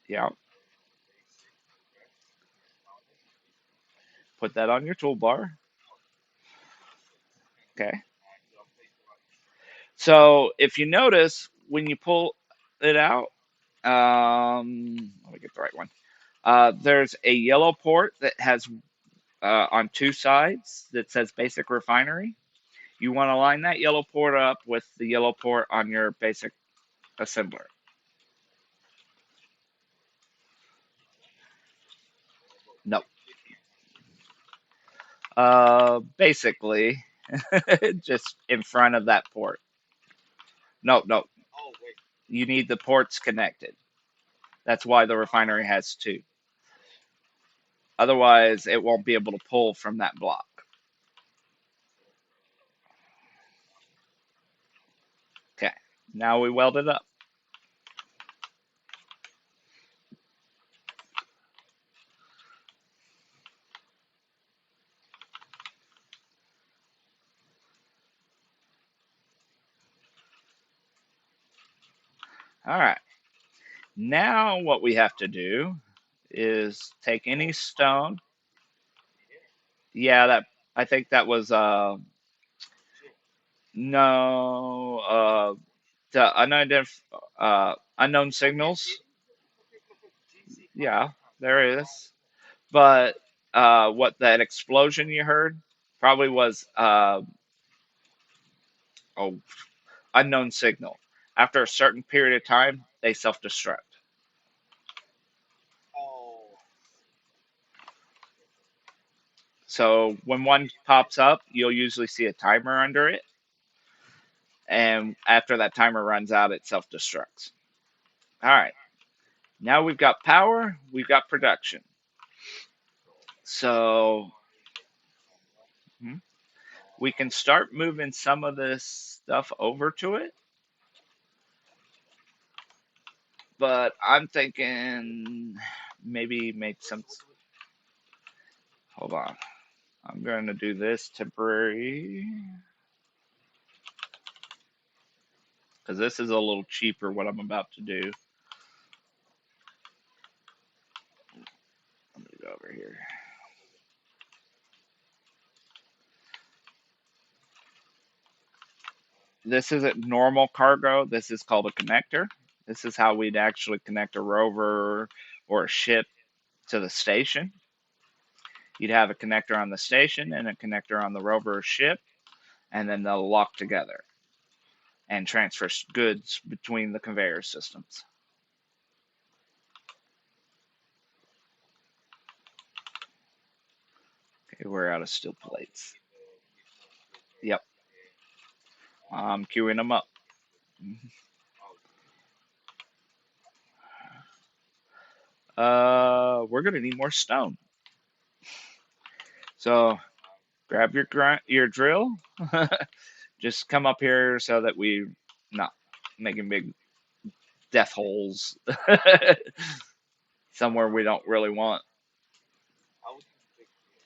Yeah. Put that on your toolbar. Okay. So if you notice when you pull it out, let me get the right one. There's a yellow port that has on two sides that says basic refinery. You want to line that yellow port up with the yellow port on your basic assembler. No. Basically, just in front of that port. No, no. You need the ports connected. That's why the refinery has two. Otherwise, it won't be able to pull from that block. Okay. Now we weld it up. All right. Now what we have to do is take any stone. Yeah, that I think that was no the unknown signals. Yeah, there is. But what that explosion you heard probably was oh unknown signal. After a certain period of time, they self-destruct. So when one pops up, you'll usually see a timer under it, and after that timer runs out, it self-destructs. All right. Now we've got power, we've got production. So hmm, we can start moving some of this stuff over to it, but I'm thinking maybe make some. Hold on. I'm going to do this temporary because this is a little cheaper what I'm about to do. Let me go over here. This isn't normal cargo. This is called a connector. This is how we'd actually connect a rover or a ship to the station. You'd have a connector on the station and a connector on the rover or ship, and then they'll lock together and transfer goods between the conveyor systems. Okay, we're out of steel plates. Yep, I'm queuing them up. We're gonna need more stone. So grab your drill. Just come up here so that we not making big death holes somewhere we don't really want.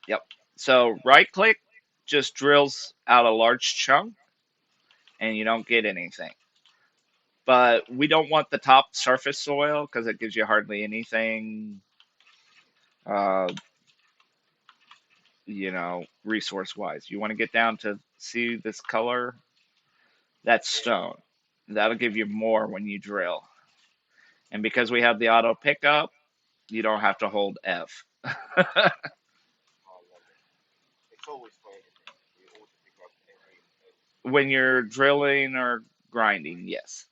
Yep. So right click just drills out a large chunk and you don't get anything. But we don't want the top surface soil because it gives you hardly anything, uh, resource wise. You want to get down to see this color? That's stone. That'll give you more when you drill. And because we have the auto pickup, you don't have to hold F. When you're drilling or grinding, yes.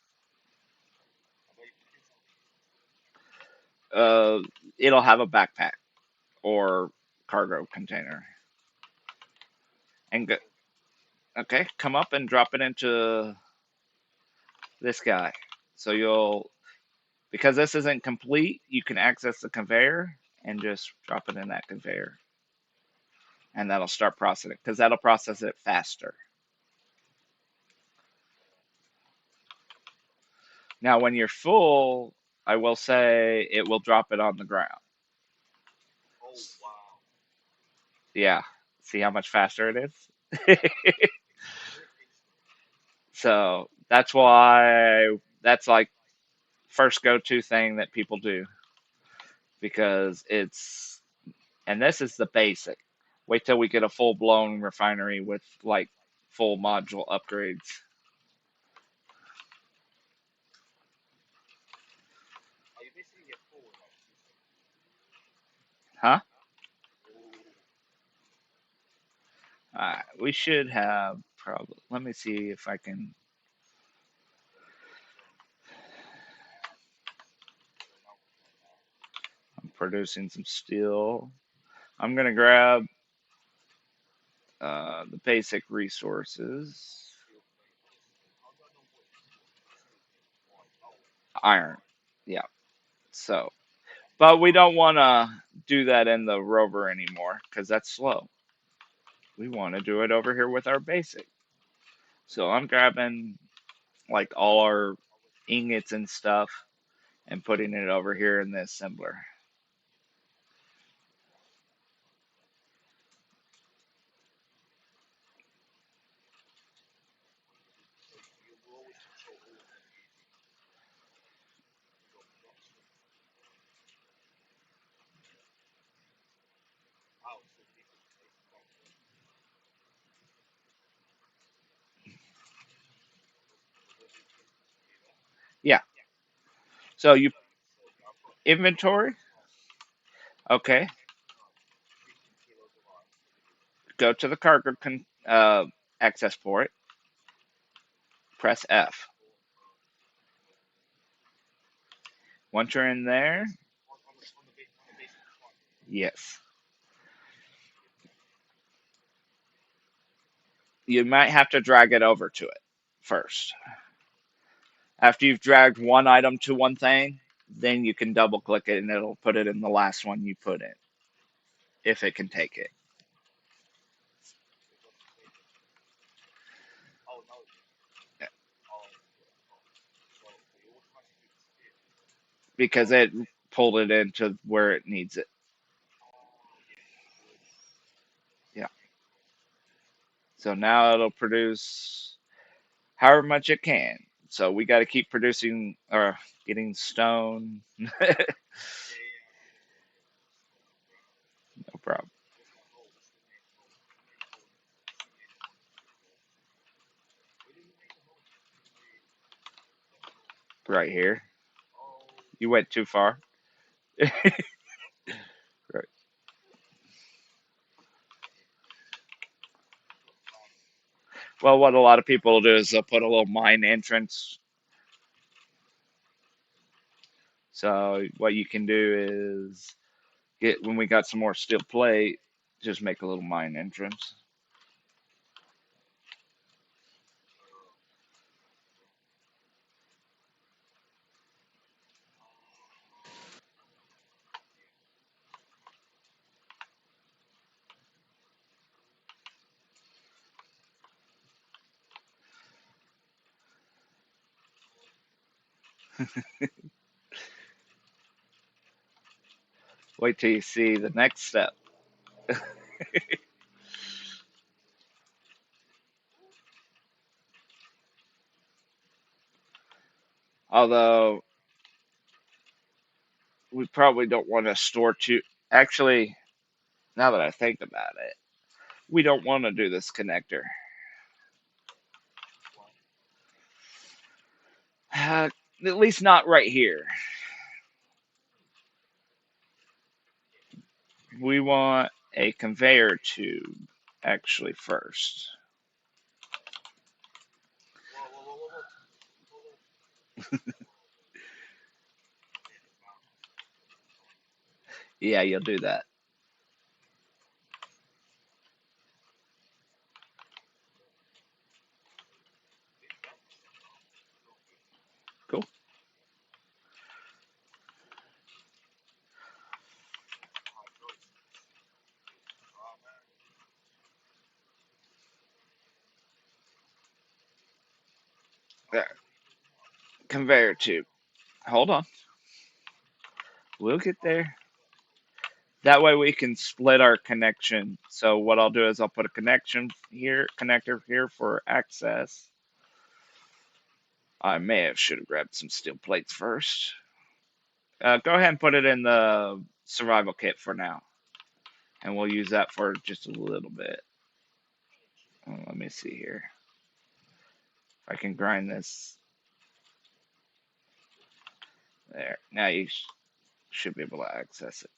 Uh, it'll have a backpack or cargo container. And go, okay, come up and drop it into this guy. So you'll, because this isn't complete, you can access the conveyor and just drop it in that conveyor. And that'll start processing it because that'll process it faster. Now, when you're full, I will say it will drop it on the ground. Yeah. See how much faster it is? So that's why that's like first go to thing that people do because it's, and this is the basic. Wait till we get a full blown refinery with like full module upgrades. Huh? Alright, we should have. Probably. Let me see if I can. I'm producing some steel. I'm gonna grab the basic resources. Iron. Yeah. So, but we don't want to do that in the rover anymore because that's slow. We want to do it over here with our basic. So I'm grabbing like all our ingots and stuff and putting it over here in the assembler. Yeah. So you inventory. Okay. Go to the cargo access port. Press F. Once you're in there, yes. You might have to drag it over to it first. After you've dragged one item to one thing, then you can double click it and it'll put it in the last one you put in, if it can take it. Because it pulled it into where it needs it. Yeah. So now it'll produce however much it can. So we got to keep producing or getting stone. No problem. Right here. You went too far. Right. Well, what a lot of people will do is they'll put a little mine entrance. So what you can do is get when we got some more steel plate, just make a little mine entrance. Wait till you see the next step. Although we probably don't want to store too. Actually, now that I think about it, we don't want to do this connector. At least not right here. We want a conveyor tube actually first. Yeah, you'll do that. Cool. There. Conveyor tube. Hold on. We'll get there. That way we can split our connection. So what I'll do is I'll put a connection here, connector here for access. I may have should have grabbed some steel plates first. Go ahead and put it in the survival kit for now, and we'll use that for just a little bit. Let me see here. If I can grind this. There. Now you should be able to access it.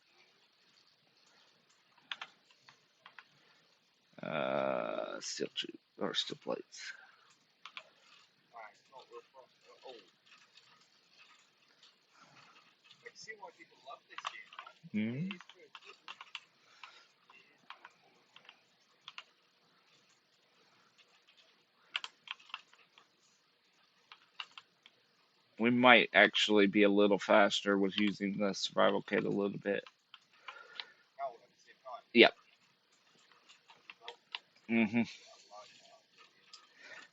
Steel tube. or steel plates. Hmm. We might actually be a little faster with using the survival kit a little bit. Yep. Hmm.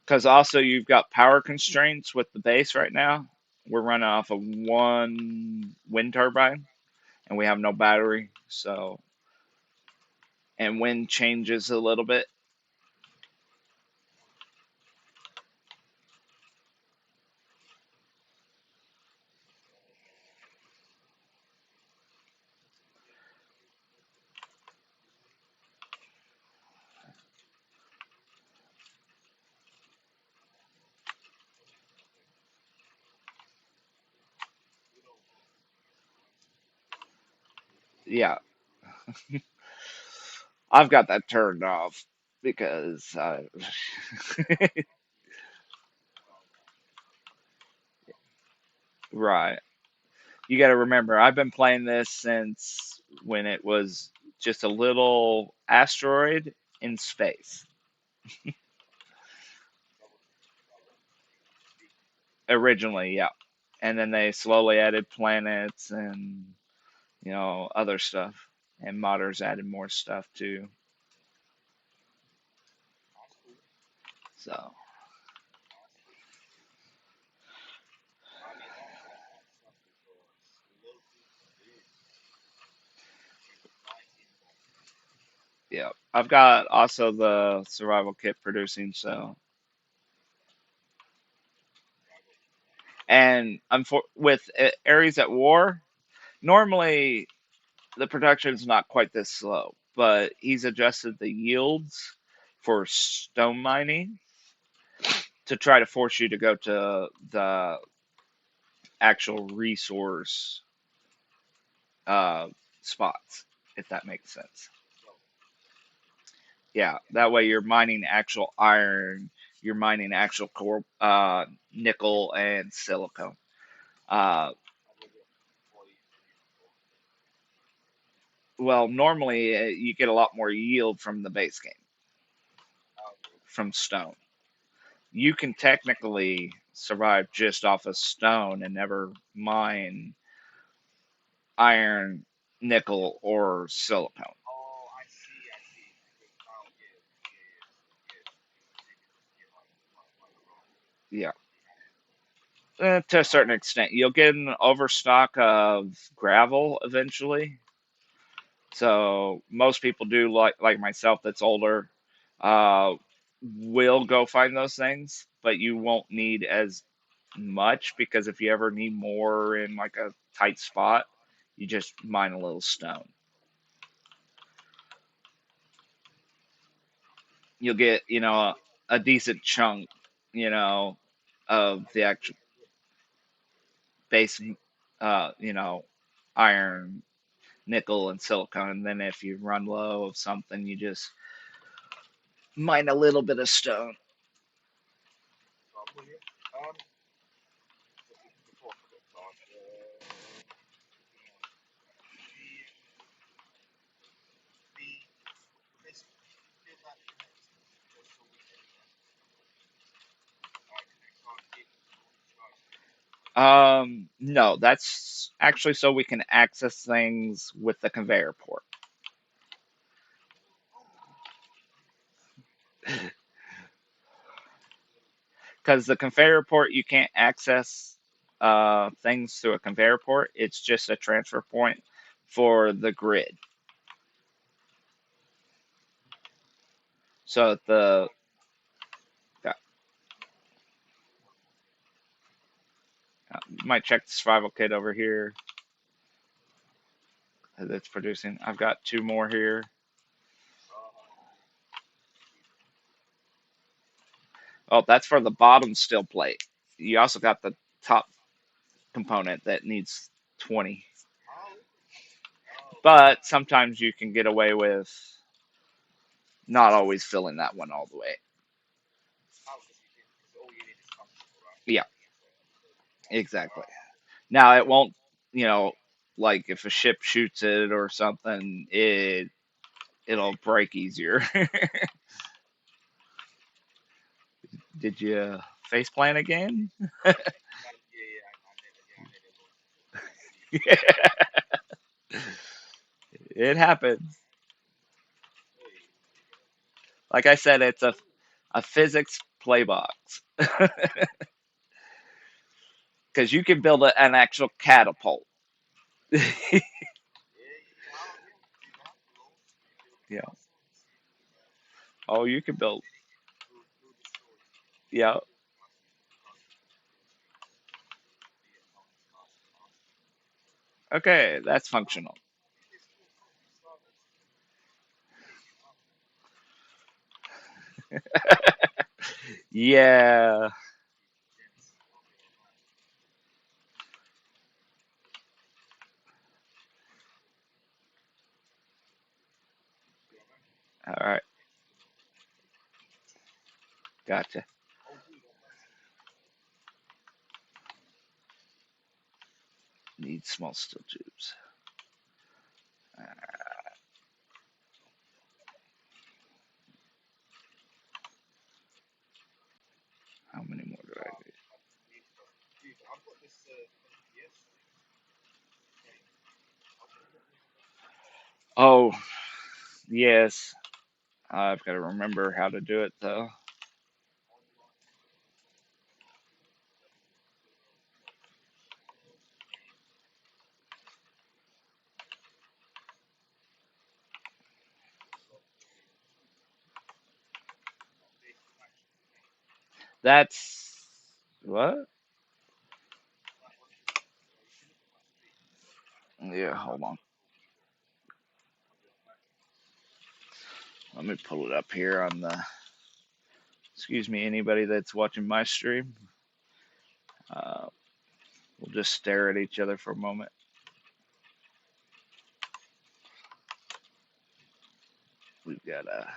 Because also you've got power constraints with the base right now. We're running off of one wind turbine, and we have no battery. So, and wind changes a little bit. Yeah, I've got that turned off because right. You got to remember, I've been playing this since when it was just a little asteroid in space. Originally, yeah. And then they slowly added planets and, other stuff. And modders added more stuff too. So, yeah. I've got also the survival kit producing, so. And with Ares at War, normally the production's not quite this slow, but he's adjusted the yields for stone mining to try to force you to go to the actual resource uh, spots, if that makes sense. Yeah, that way you're mining actual iron, you're mining actual nickel and silicon. Uh, well, normally you get a lot more yield from the base game, from stone. You can technically survive just off of stone and never mine iron, nickel, or silicone. Yeah, to a certain extent, you'll get an overstock of gravel eventually. So most people do, like myself, that's older, uh, will go find those things, but you won't need as much because if you ever need more in like a tight spot, you just mine a little stone. You'll get, a decent chunk, you know, of the actual base, iron, nickel, and silicon. And then if you run low of something, you just mine a little bit of stone. No, that's actually so we can access things with the conveyor port. Because the conveyor port, you can't access things through a conveyor port. It's just a transfer point for the grid. So you might check the survival kit over here that's producing. I've got two more here. Oh, that's for the bottom steel plate. You also got the top component that needs 20. But sometimes you can get away with not always filling that one all the way. Exactly. Now it won't, you know, like if a ship shoots it or something, it'll break easier. Did you face plant again? It happens. Like I said, it's a physics play box because you can build an actual catapult. Yeah. Oh, you can build. Yeah. Okay, that's functional. Yeah. All right. Gotcha. Need small steel tubes. How many more do I need? Oh, yes. I've got to remember how to do it though. That's what? Yeah, hold on. Let me pull it up here on the. Excuse me, anybody that's watching my stream. Uh, we'll just stare at each other for a moment. We've got a.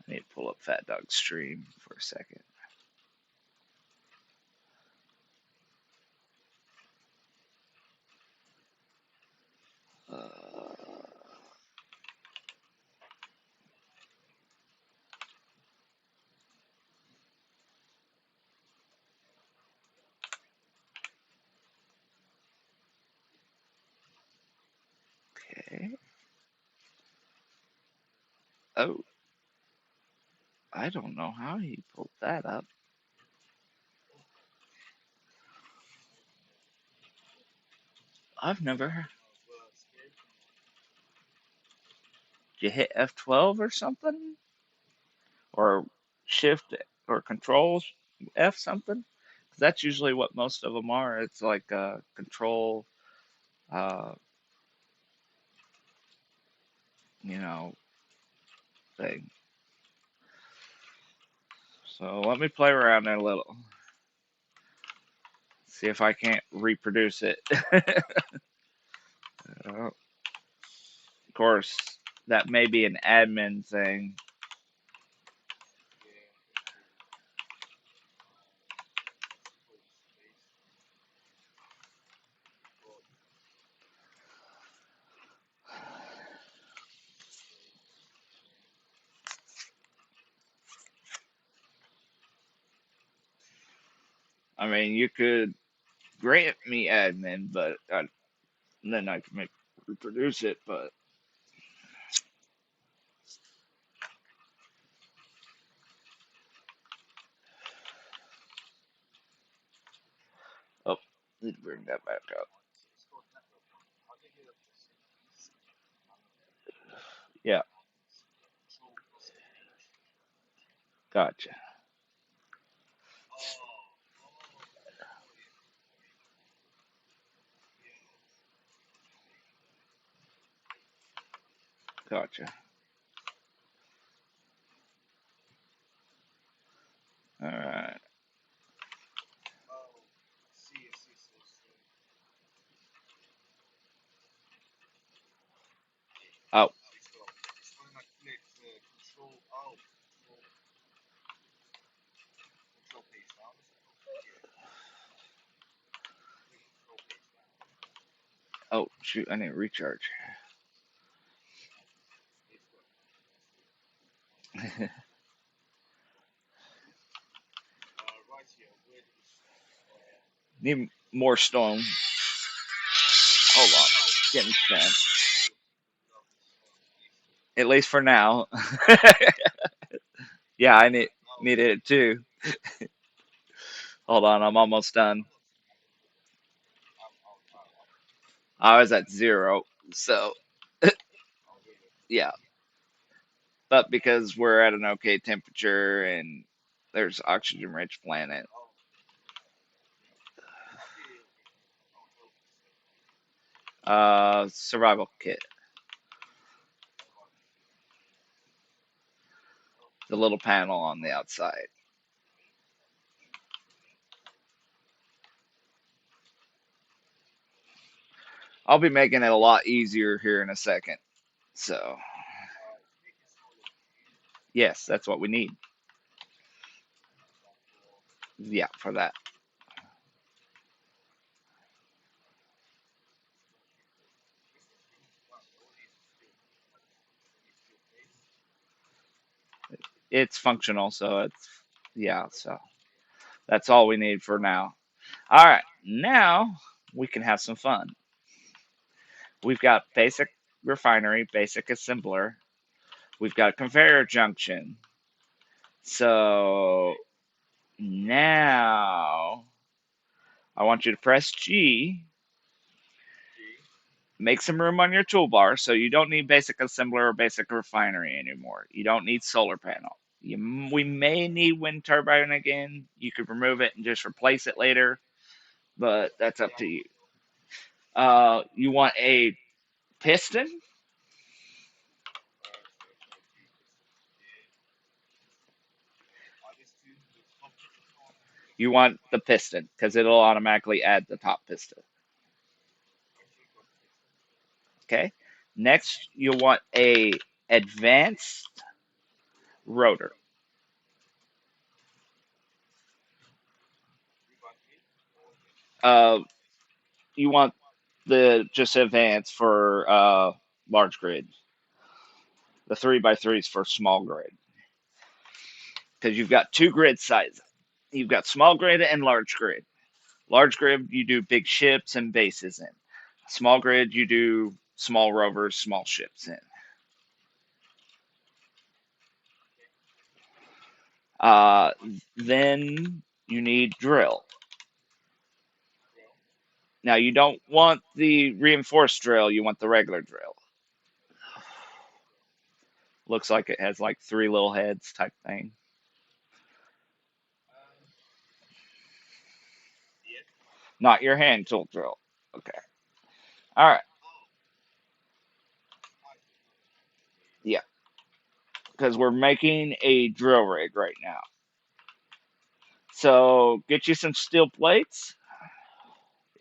I need to pull up Fat Dog stream for a second. Uh, okay. Oh, I don't know how he pulled that up. I've never. Did you hit F12 or something? Or Shift or Control F something? 'Cause that's usually what most of them are. It's like a control, uh, you know, thing. So let me play around there a little. See if I can't reproduce it. Of course, that may be an admin thing. I mean, you could grant me admin, but then I could make reproduce it. But oh, need to bring that back up. Yeah, gotcha, gotcha. All right. Oh, Oh, shoot, I need to recharge. Need more stone. Hold on. Getting spent. At least for now. Yeah, I needed it too. Hold on, I'm almost done. I was at 0, so yeah. But because we're at an okay temperature and there's oxygen-rich planet, survival kit, the little panel on the outside. I'll be making it a lot easier here in a second. So yes, that's what we need. Yeah, for that. It's functional, so it's yeah. So that's all we need for now. All right, now we can have some fun. We've got basic refinery, basic assembler. We've got conveyor junction. So now I want you to press G, make some room on your toolbar so you don't need basic assembler or basic refinery anymore. You don't need solar panel. We may need wind turbine again. You could remove it and just replace it later, but that's up to you. You want a piston? You want the piston because it'll automatically add the top piston. Okay. Next, you'll want a advanced rotor. Uh, you want the just advanced for large grid. The 3x3s for small grid because you've got two grid sizes. You've got small grid and large grid. Large grid, you do big ships and bases in. Small grid, you do small rovers, small ships in. Uh, then you need drill. Now you don't want the reinforced drill, you want the regular drill. Looks like it has like three little heads type thing. Not your hand tool drill. Okay. All right. Yeah. Because we're making a drill rig right now. So get you some steel plates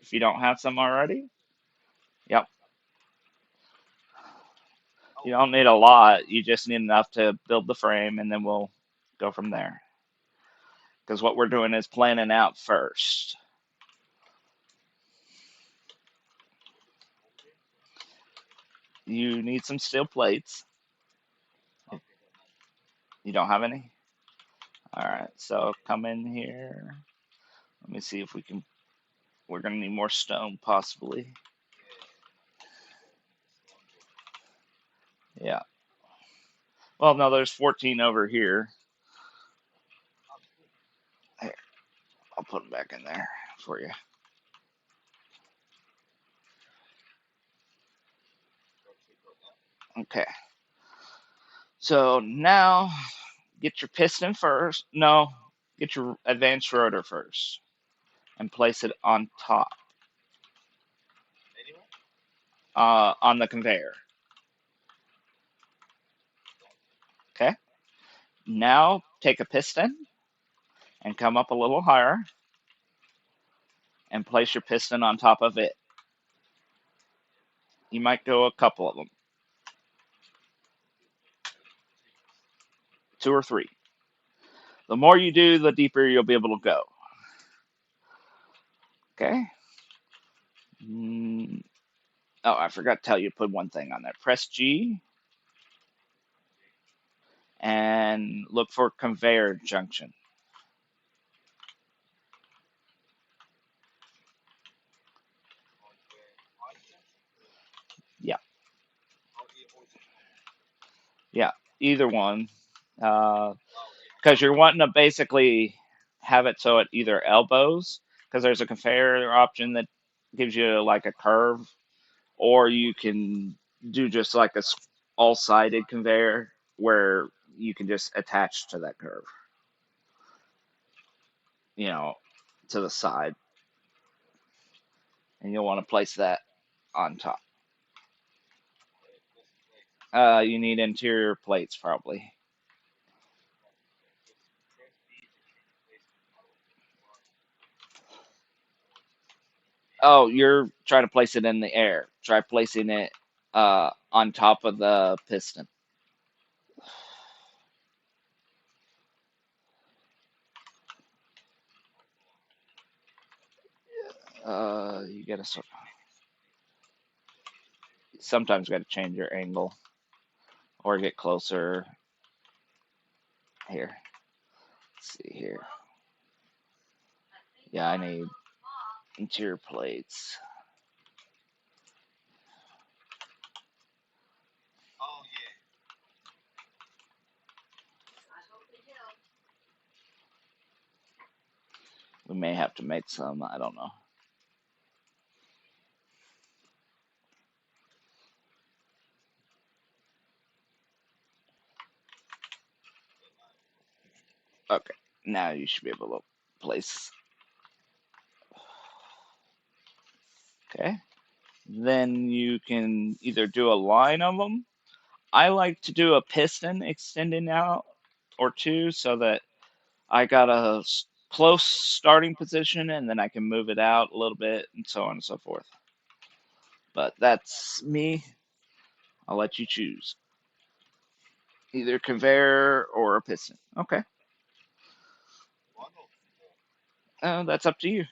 if you don't have some already. Yep. You don't need a lot. You just need enough to build the frame, and then we'll go from there. Because what we're doing is planning out first. You need some steel plates. You don't have any? All right. So come in here. Let me see if we can. We're going to need more stone, possibly. Yeah. Well, no, there's 14 over here. Here, I'll put them back in there for you. Okay. So now get your piston first. No, get your advanced rotor first and place it on top, on the conveyor. Okay. Now take a piston and come up a little higher and place your piston on top of it. You might go a couple of them, two or three. The more you do, the deeper you'll be able to go. Okay. Oh, I forgot to tell you, put one thing on there. Press G and look for conveyor junction. Yeah, yeah, either one. Because you're wanting to basically have it so it either elbows, because there's a conveyor option that gives you like a curve, or you can do just like a all-sided conveyor where you can just attach to that curve, you know, to the side, and you'll want to place that on top. You need interior plates probably. Oh, you're trying to place it in the air. Try placing it on top of the piston. You gotta sometimes got to change your angle or get closer. Here, let's see here. Yeah, I need interior plates. We may have to make some. I don't know. Okay, now you should be able to place. Okay, then you can either do a line of them. I like to do a piston extending out or two so that I got a close starting position and then I can move it out a little bit and so on and so forth. But that's me. I'll let you choose either conveyor or a piston. Okay, that's up to you.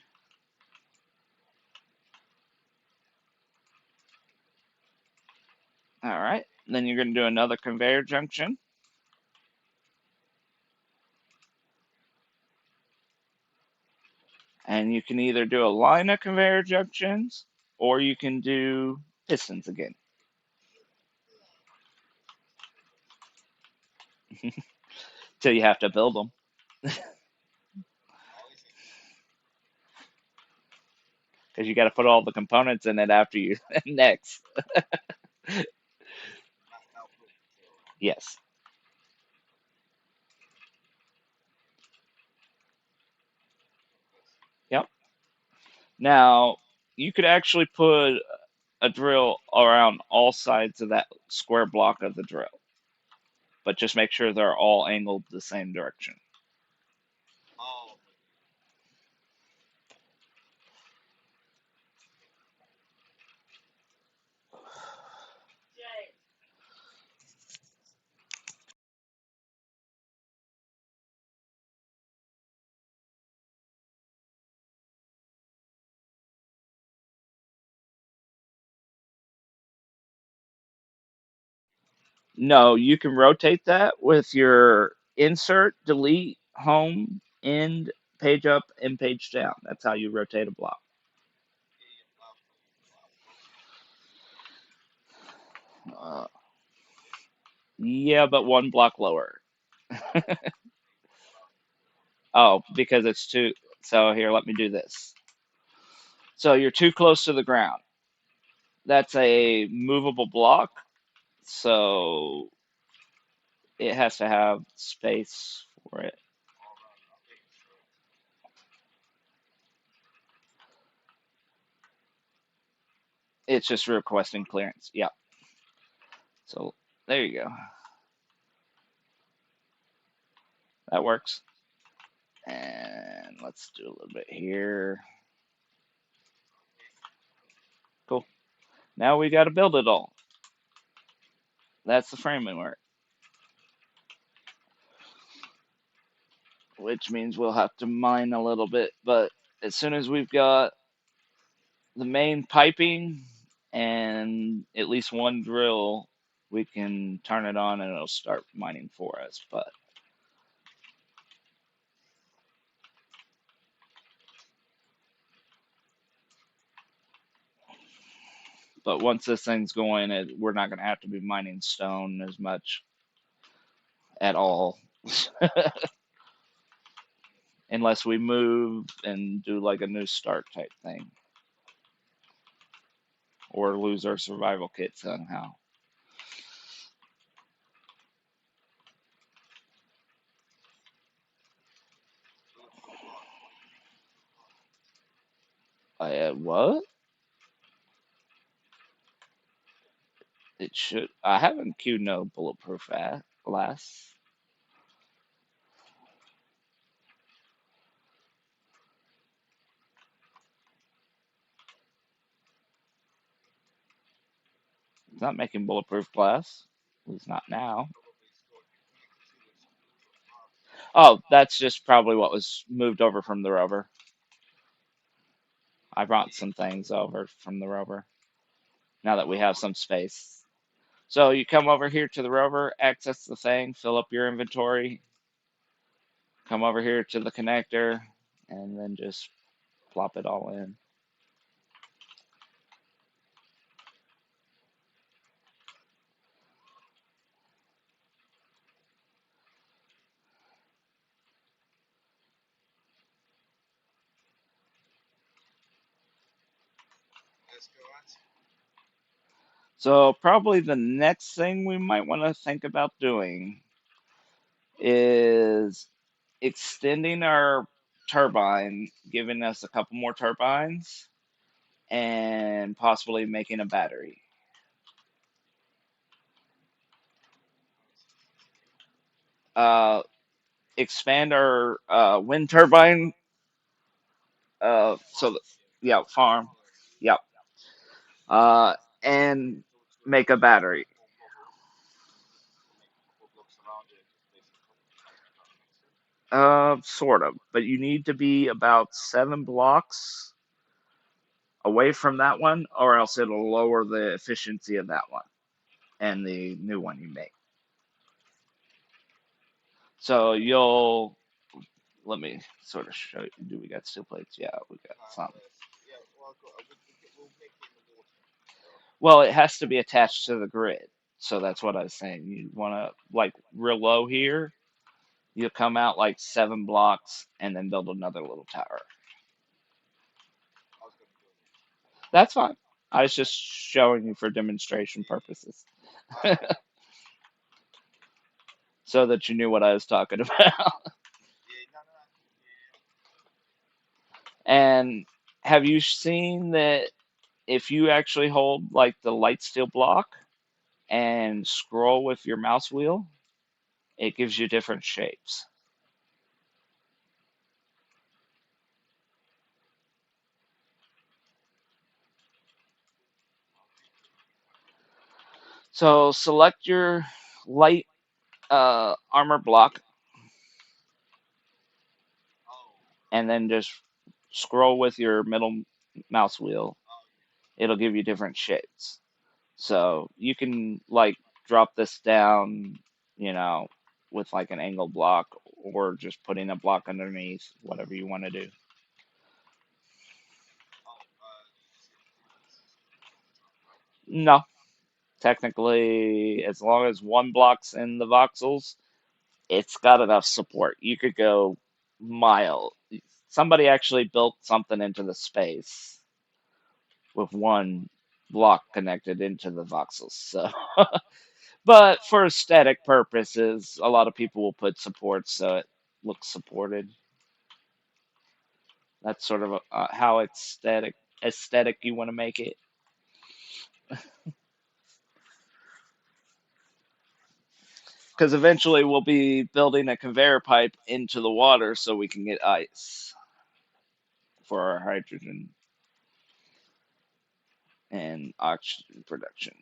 All right, then you're going to do another conveyor junction, and you can either do a line of conveyor junctions or you can do pistons again. Till you have to build them because you got to put all the components in it after you next. Yes. Yep. Now you could actually put a drill around all sides of that square block of the drill, but just make sure they're all angled the same direction. No, you can rotate that with your insert, delete, home, end, page up, and page down. That's how you rotate a block. Uh, yeah, but one block lower. Oh, because it's too. So here, let me do this. So you're too close to the ground. That's a movable block. So it has to have space for it. It's just requesting clearance. Yep. So there you go. That works. And let's do a little bit here. Cool. Now we got to build it all. That's the framing work, which means we'll have to mine a little bit. But as soon as we've got the main piping and at least one drill, we can turn it on and it'll start mining for us. But once this thing's going, we're not going to have to be mining stone as much at all, unless we move and do like a new start type thing, or lose our survival kit somehow. What? It should. I haven't queued no bulletproof last. It's not making bulletproof glass. At least not now. Oh, that's just probably what was moved over from the rover. I brought some things over from the rover now that we have some space. So you come over here to the rover, access the thing, fill up your inventory, come over here to the connector, and then just plop it all in. So probably the next thing we might want to think about doing is extending our turbine, giving us a couple more turbines, and possibly making a battery. Uh, expand our wind turbine. Yeah, farm. Yep. Uh, and make a battery. Sort of, but you need to be about 7 blocks away from that one, or else it'll lower the efficiency of that one and the new one you make. So you'll let me sort of show you. Do we got steel plates? Yeah, we got some. Well, it has to be attached to the grid. So that's what I was saying. You want to, like, real low here, you'll come out like 7 blocks and then build another little tower. That's fine. I was just showing you for demonstration purposes so that you knew what I was talking about. And have you seen that if you actually hold like the light steel block and scroll with your mouse wheel, it gives you different shapes. So select your light armor block and then just scroll with your middle mouse wheel. It'll give you different shapes. So you can like drop this down, you know, with like an angle block or just putting a block underneath, whatever you want to do. No, technically, as long as one block's in the voxels, it's got enough support. You could go mile. Somebody actually built something into the space with one block connected into the voxels. So, but for aesthetic purposes, a lot of people will put supports so it looks supported. That's sort of how aesthetic you want to make it. Because eventually we'll be building a conveyor pipe into the water so we can get ice for our hydrogen and oxygen production.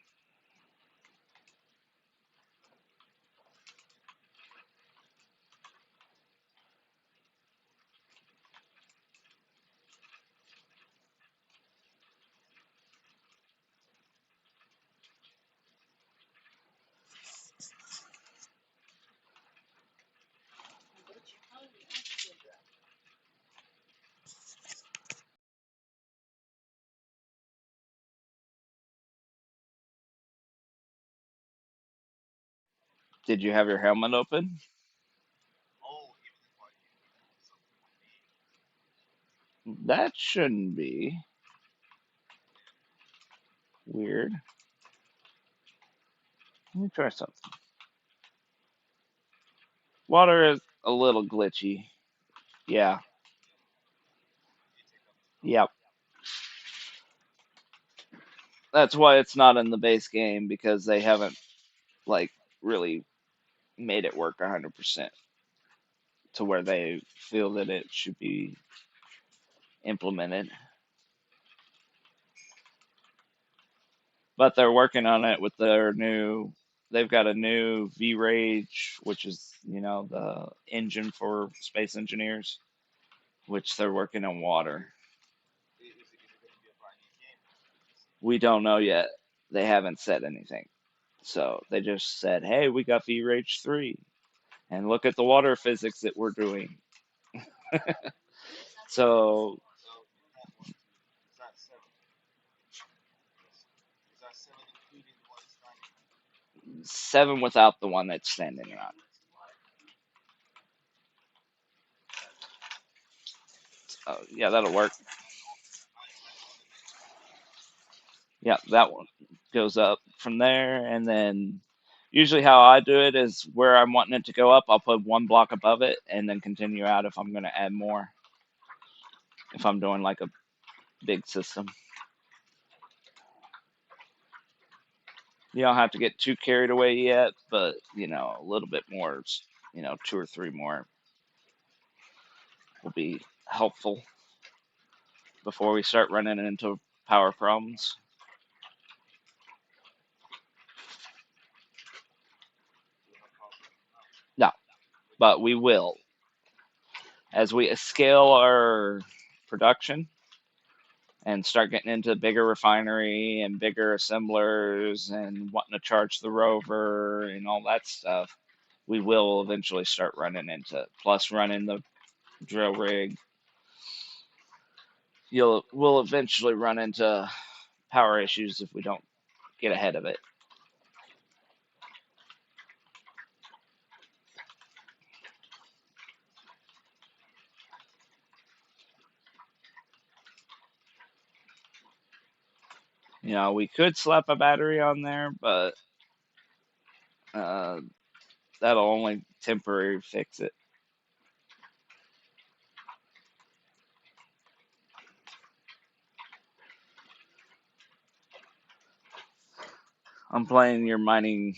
Did you have your helmet open? That shouldn't be weird. Let me try something. Water is a little glitchy. Yeah. Yep. That's why it's not in the base game because they haven't like really made it work 100% to where they feel that it should be implemented. But they're working on it with their new. They've got a new V Rage, which is the engine for space engineers, which they're working on water. We don't know yet. They haven't said anything. So they just said, "Hey, we got V Rage 3, and look at the water physics that we're doing." So 7 without the one that's standing around. Yeah, that'll work. Yeah, that one goes up from there, and then usually how I do it is where I'm wanting it to go up, I'll put one block above it and then continue out if I'm going to add more. If I'm doing like a big system, you don't have to get too carried away yet, but a little bit more, 2 or 3 more will be helpful before we start running into power problems. No, but we will as we scale our production and start getting into bigger refinery and bigger assemblers and wanting to charge the rover and all that stuff, we will eventually start running into plus running the drill rig. We'll eventually run into power issues if we don't get ahead of it. We could slap a battery on there, but uh, that'll only temporarily fix it. I'm playing your mining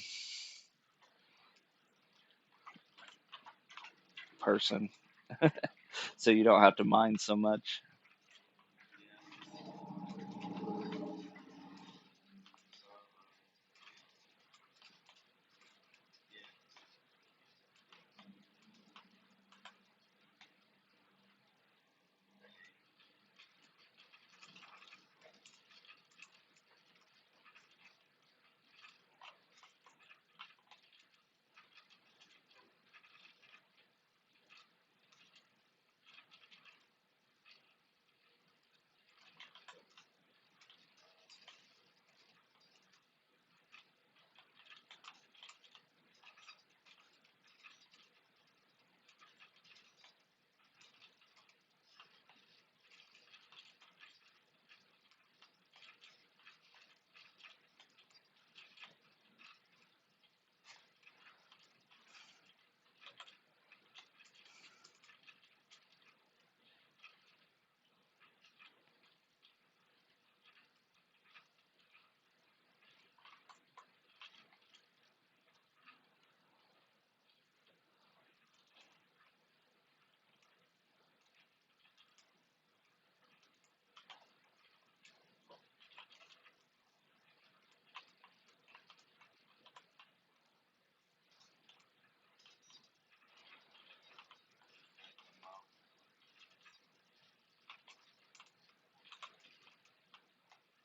person, so you don't have to mine so much.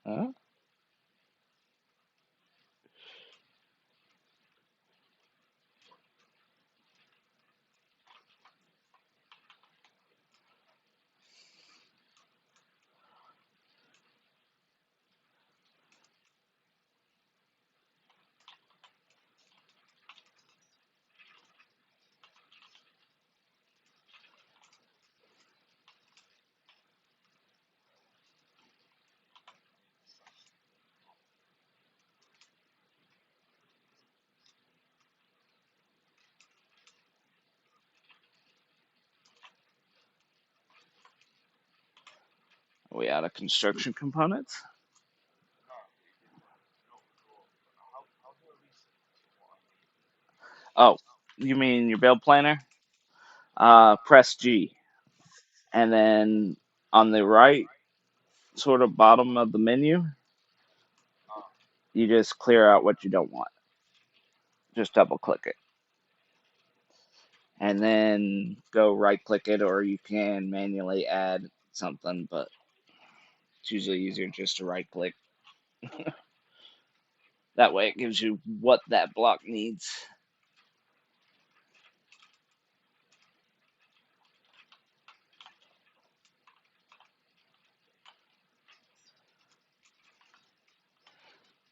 Huh? Are we out of construction components? Oh, you mean your build planner? Press G. And then on the right, sort of bottom of the menu, you just clear out what you don't want. Just double click it. And then go right click it, or you can manually add something, but it's usually easier just to right click. That way it gives you what that block needs.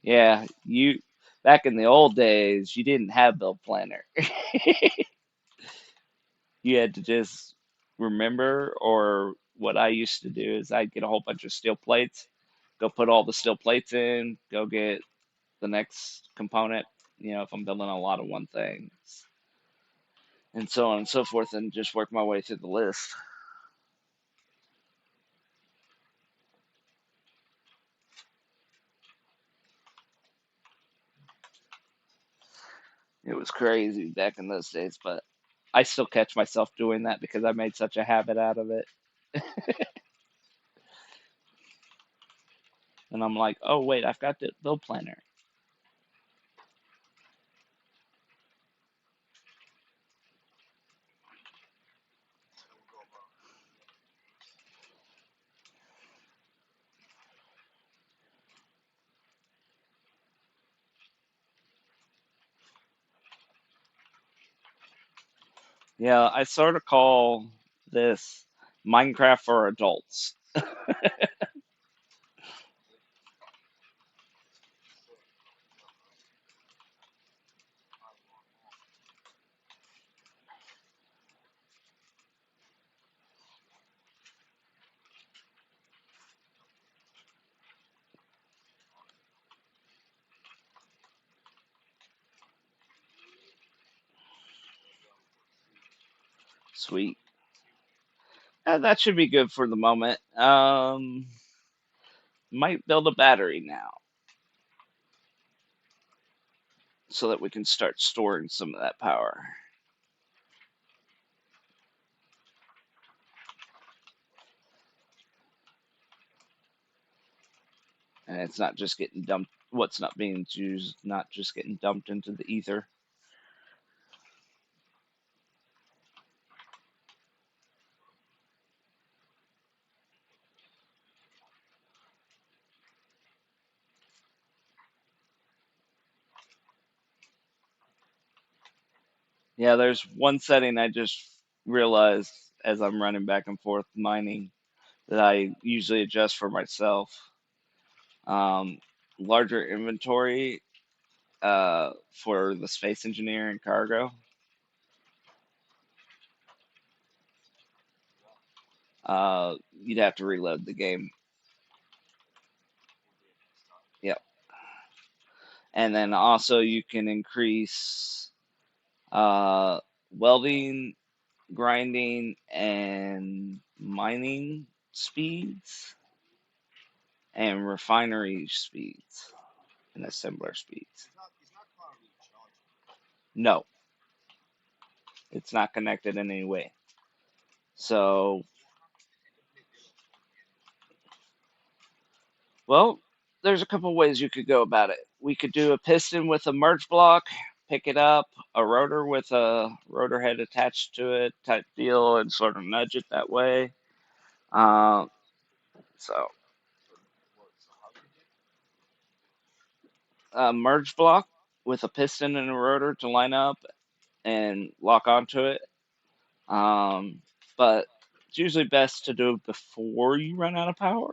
Yeah, you back in the old days, you didn't have build planner. You had to just remember, or what I used to do is I'd get a whole bunch of steel plates, go put all the steel plates in, go get the next component, if I'm building a lot of one thing, and so on and so forth, and just work my way through the list. It was crazy back in those days, but I still catch myself doing that because I made such a habit out of it. And I'm like, oh, wait, I've got the build planner. Yeah, I sort of call this Minecraft for adults. Sweet. That should be good for the moment. Might build a battery now so that we can start storing some of that power. And it's not just getting dumped, what's not being used, not just getting dumped into the ether. Yeah, there's one setting I just realized as I'm running back and forth mining that I usually adjust for myself. Um, Larger inventory for the space engineer and cargo. You'd have to reload the game. Yep. And then also you can increase uh, welding, grinding, and mining speeds, and refinery speeds, and assembler speeds. No, it's not connected in any way. So, well, there's a couple ways you could go about it. We could do a piston with a merge block, pick it up, a rotor with a rotor head attached to it type deal, and sort of nudge it that way. Uh, so, a merge block with a piston and a rotor to line up and lock onto it. Um, but it's usually best to do it before you run out of power.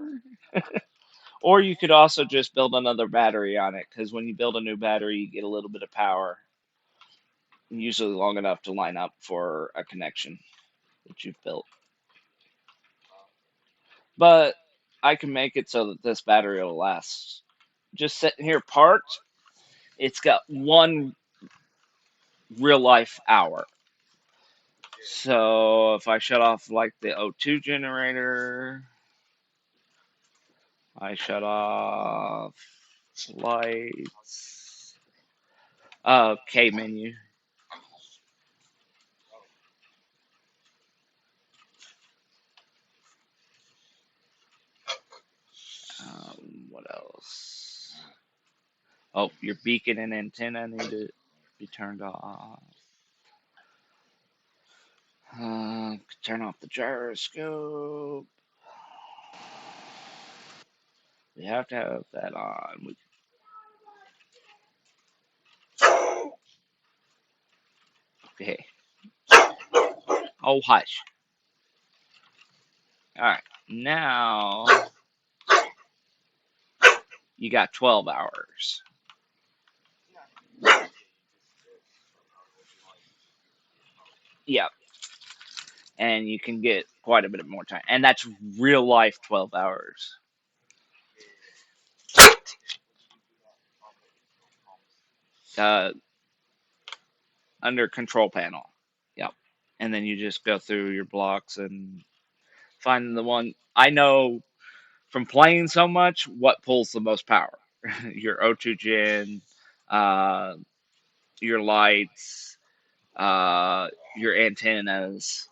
Or you could also just build another battery on it, because when you build a new battery, you get a little bit of power, usually long enough to line up for a connection that you've built. But I can make it so that this battery will last. Just sitting here parked, it's got one real life hour. So if I shut off like the O2 generator, I shut off lights. Okay, menu. What else? Oh, your beacon and antenna need to be turned off. Turn off the gyroscope. We have to have that on. Okay. Oh, hush. All right. Now you got 12 hours. Yep. And you can get quite a bit more time. And that's real life 12 hours. Uh, Under control panel. Yep. And then you just go through your blocks and find the one. I know from playing so much what pulls the most power. Your O2 gen, uh, your lights, your antennas.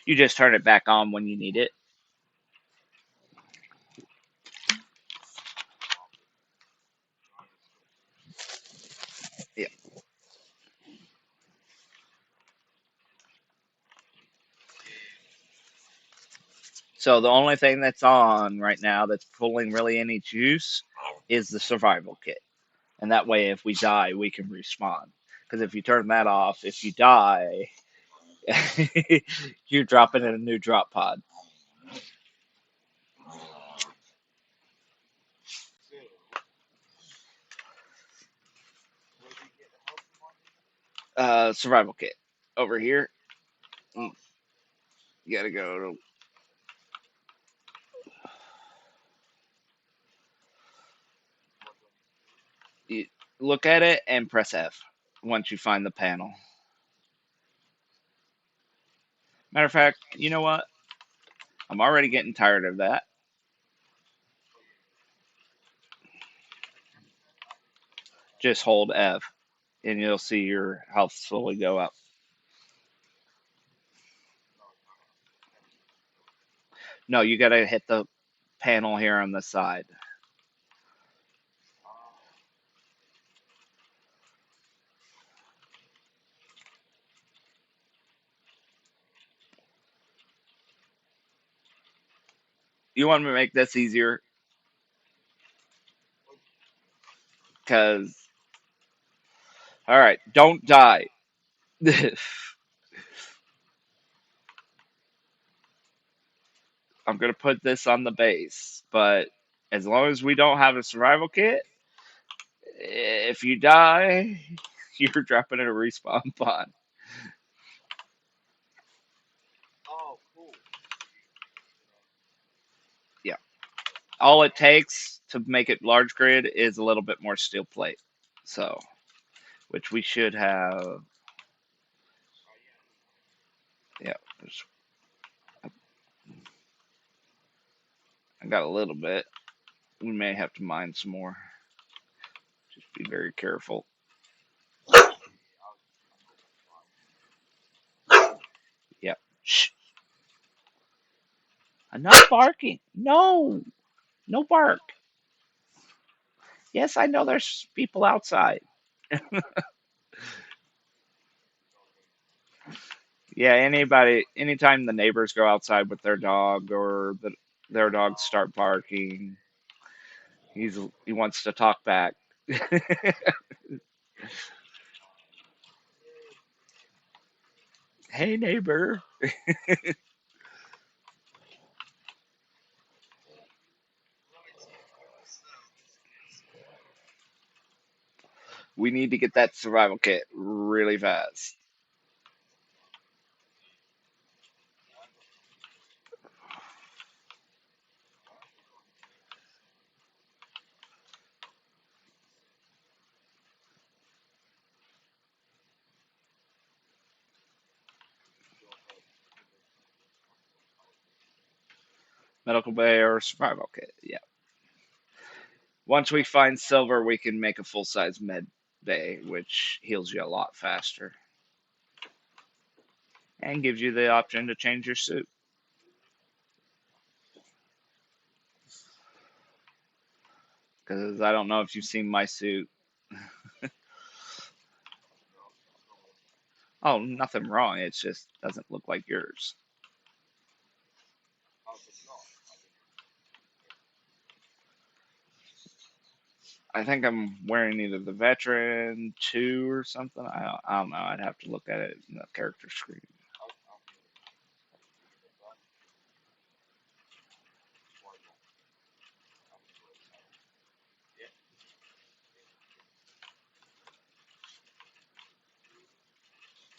You just turn it back on when you need it. Yeah. So the only thing that's on right now that's pulling really any juice is the survival kit. And that way, if we die, we can respawn. Because if you turn that off, if you die, you're dropping in a new drop pod. Survival kit over here. You gotta go to you look at it and press F once you find the panel. Matter of fact, you know what? I'm already getting tired of that. Just hold F, and you'll see your health slowly go up. No, you gotta hit the panel here on the side. You want me to make this easier? Because, all right, don't die. I'm gonna put this on the base, but as long as we don't have a survival kit, if you die, you're dropping in a respawn pod. Yeah. All it takes to make it large grid is a little bit more steel plate. So, which we should have. Yeah, I got a little bit. We may have to mine some more. Just be very careful. Yep. Shh. Enough barking. No, no bark. Yes, I know there's people outside. Yeah, anytime the neighbors go outside with their dog or their dogs start barking, he wants to talk back. Hey, neighbor. We need to get that survival kit really fast. Medical bay or survival kit. Yeah. Once we find silver, we can make a full size med bay, which heals you a lot faster and gives you the option to change your suit. Because I don't know if you've seen my suit. Oh, nothing wrong. It just doesn't look like yours. I think I'm wearing either the veteran 2 or something. I don't know. I'd have to look at it in the character screen.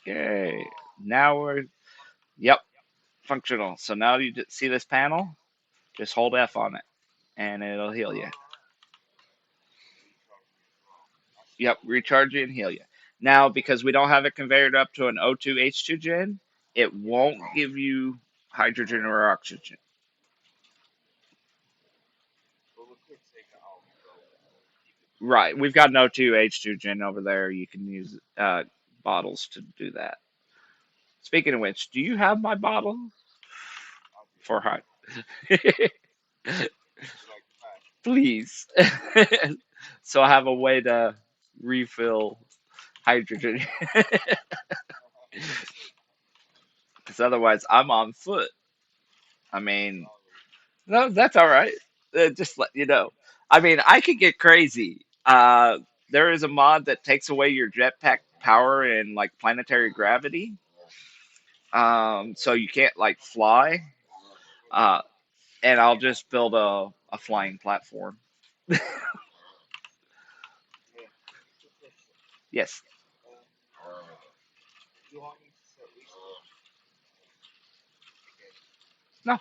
Yay. Now we're, yep, functional. So now you see this panel? Just hold F on it and it'll heal you. Yep, recharge you and heal you. Now, because we don't have it conveyored up to an O2 H2 gen, it won't give you hydrogen or oxygen. Right, we've got an O2 H2 gen over there. You can use bottles to do that. Speaking of which, do you have my bottle for hot? Please. So I have a way to refill hydrogen. Because otherwise, I'm on foot. I mean, no, that's all right. Just let you know. I mean, I could get crazy. There is a mod that takes away your jetpack power and like planetary gravity, so you can't like fly. Uh, and I'll just build a flying platform. Yes. No,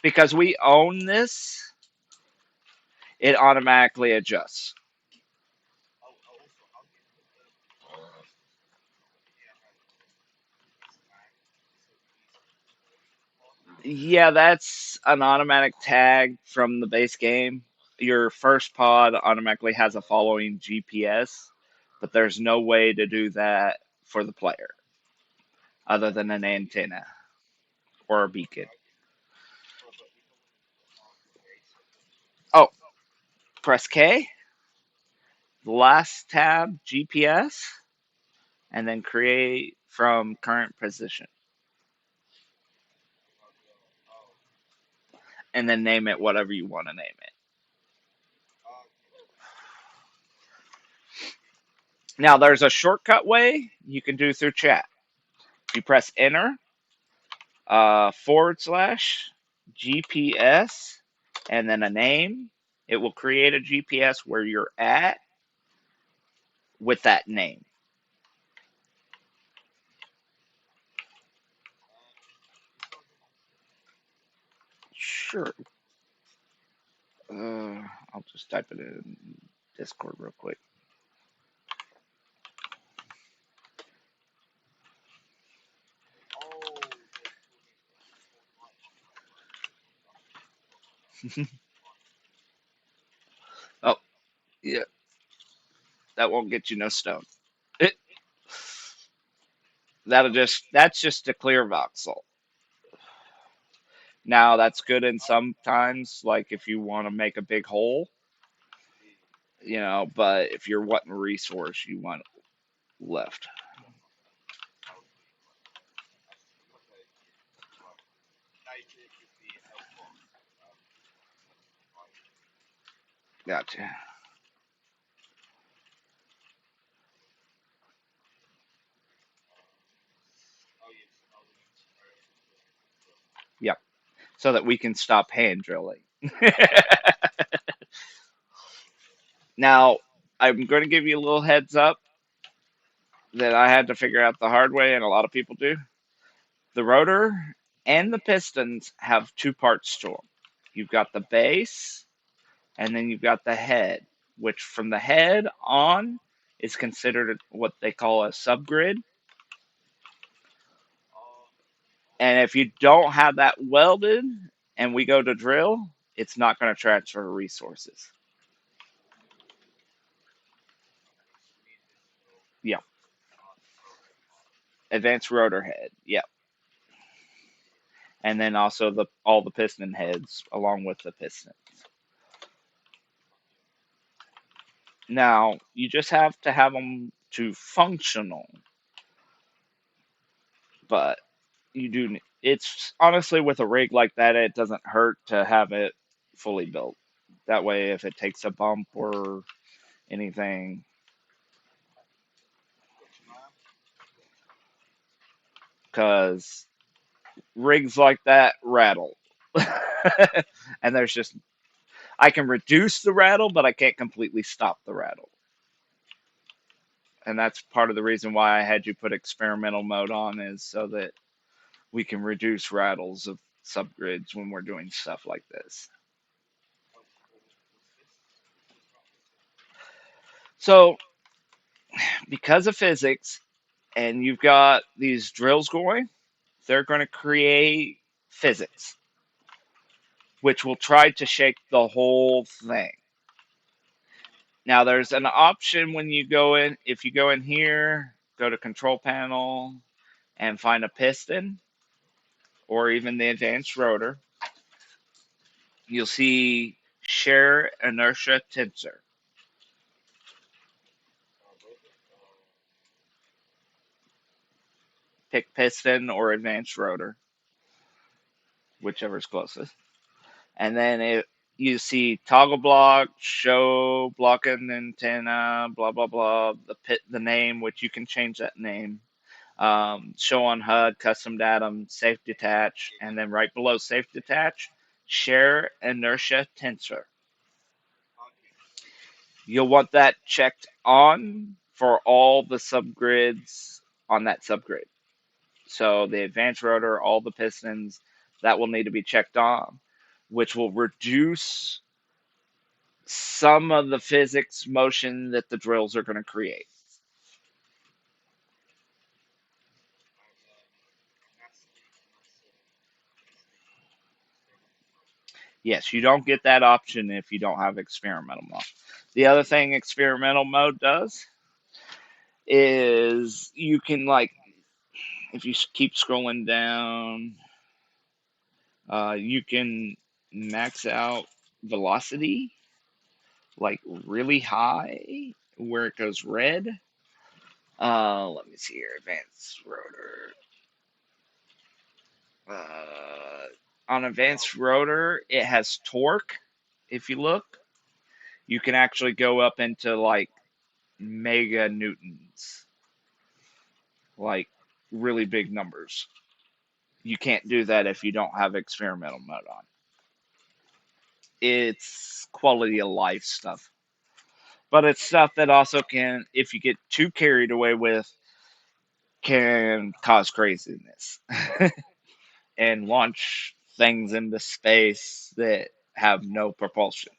because we own this, it automatically adjusts. Yeah, that's an automatic tag from the base game. Your first pod automatically has a following GPS, but there's no way to do that for the player other than an antenna or a beacon. Oh, press K, the last tab, GPS, and then create from current position. And then name it whatever you want to name it. Now, there's a shortcut way you can do through chat. You press enter, / GPS, and then a name. It will create a GPS where you're at with that name. Sure. I'll just type it in Discord real quick. Oh, yeah, that won't get you no stone. It, that's just a clear voxel. Now that's good in sometimes, like if you want to make a big hole, but if you're wanting resource, you want left. Gotcha. Yep. So that we can stop hand drilling. Now, I'm going to give you a little heads up that I had to figure out the hard way, and a lot of people do. The rotor and the pistons have two parts to them. You've got the base, and then you've got the head, which from the head on is considered what they call a subgrid. And if you don't have that welded and we go to drill, it's not going to transfer resources. Yeah. Advanced rotor head. Yeah. And then also the all the piston heads along with the piston. Now, you just have to have them to functional, but you do it's honestly with a rig like that it doesn't hurt to have it fully built. That way if it takes a bump or anything cuz rigs like that rattle. And there's just I can reduce the rattle, but I can't completely stop the rattle. And that's part of the reason why I had you put experimental mode on is so that we can reduce rattles of subgrids when we're doing stuff like this. So, because of physics, and you've got these drills going, they're going to create physics, which will try to shake the whole thing. Now, there's an option when you go in, if you go in here, go to control panel and find a piston or even the advanced rotor, you'll see share inertia tensor. Pick piston or advanced rotor, whichever's closest. And then you see toggle block, show block and antenna, blah blah blah. The name, which you can change that name. Show on HUD, custom datum, safe detach, and then right below safe detach, share inertia tensor. You'll want that checked on for all the subgrids on that subgrid. So the advanced rotor, all the pistons, that will need to be checked on, which will reduce some of the physics motion that the drills are going to create. Yes, you don't get that option if you don't have experimental mode. The other thing experimental mode does is you can like if you keep scrolling down, you can max out velocity like really high where it goes red. Let me see here, advanced rotor. Uh, on advanced rotor, it has torque. If you look, you can actually go up into like mega newtons, like really big numbers. You can't do that if you don't have experimental mode on. It's quality of life stuff. But it's stuff that also can, if you get too carried away with, can cause craziness and launch things into space that have no propulsion.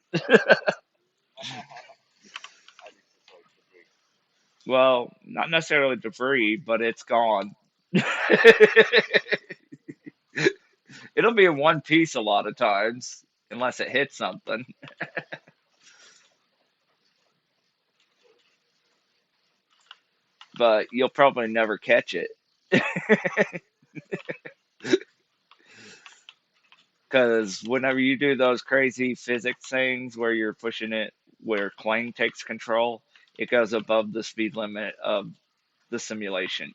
Well, not necessarily debris, but it's gone. It'll be in one piece a lot of times, unless it hits something. But you'll probably never catch it. Because whenever you do those crazy physics things where you're pushing it, where Clang takes control, it goes above the speed limit of the simulation.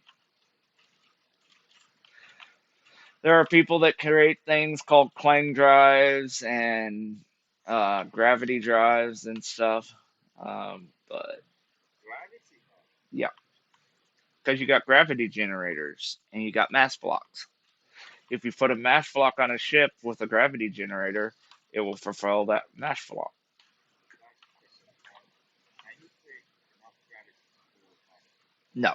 There are people that create things called Clang drives and gravity drives and stuff. But yeah, because you got gravity generators and you got mass blocks. If you put a mass block on a ship with a gravity generator, it will fulfill that mass block. No,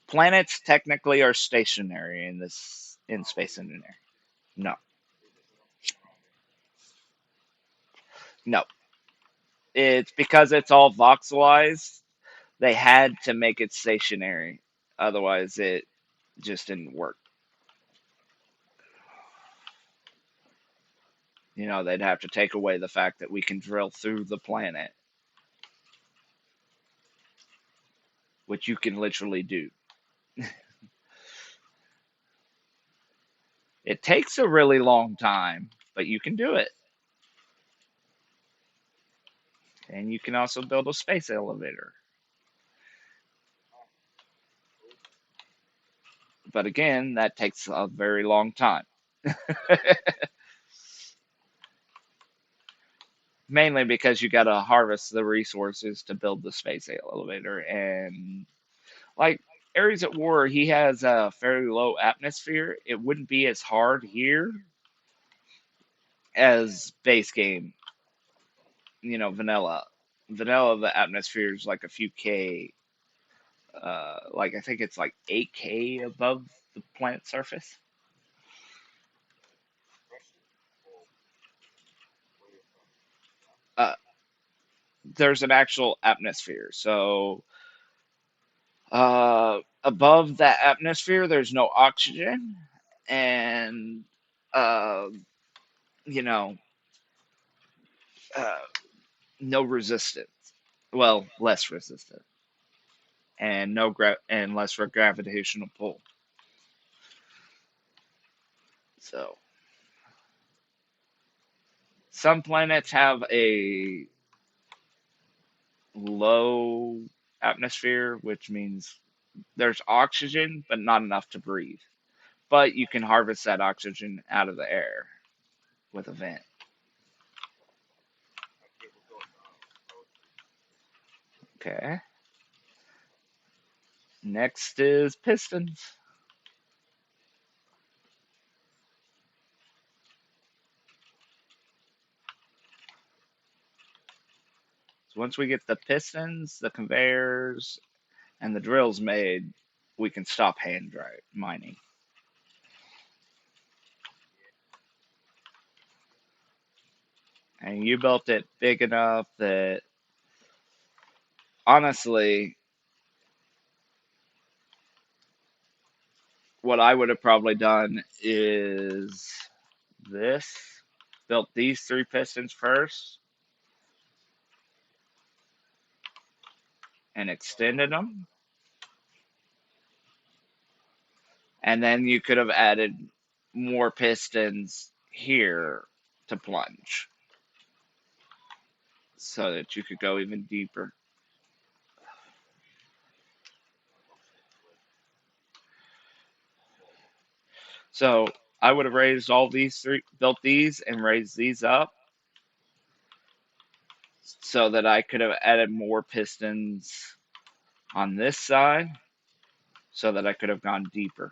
planets technically are stationary in this in space engineering. No, no, it's because it's all voxelized. They had to make it stationary, otherwise it just didn't work. They'd have to take away the fact that we can drill through the planet, which you can literally do. It takes a really long time, but you can do it. And you can also build a space elevator. But again, that takes a very long time. Mainly because you got to harvest the resources to build the space elevator. And like Ares at War, he has a fairly low atmosphere. It wouldn't be as hard here as base game, vanilla. Vanilla, the atmosphere is like a few K, like I think it's like 8K above the planet surface. Uh, there's an actual atmosphere. So above that atmosphere, there's no oxygen, and uh, you know, uh, no resistance. Well, less resistant, and and less for gravitational pull. So some planets have a low atmosphere, which means there's oxygen, but not enough to breathe. But you can harvest that oxygen out of the air with a vent. Okay. Next is pistons. So once we get the pistons, the conveyors, and the drills made, we can stop hand dry mining. And you built it big enough that honestly, what I would have probably done is this built these three pistons first and extended them. And then you could have added more pistons here to plunge so that you could go even deeper. So I would have raised all these three, built these and raised these up so that I could have added more pistons on this side so that I could have gone deeper.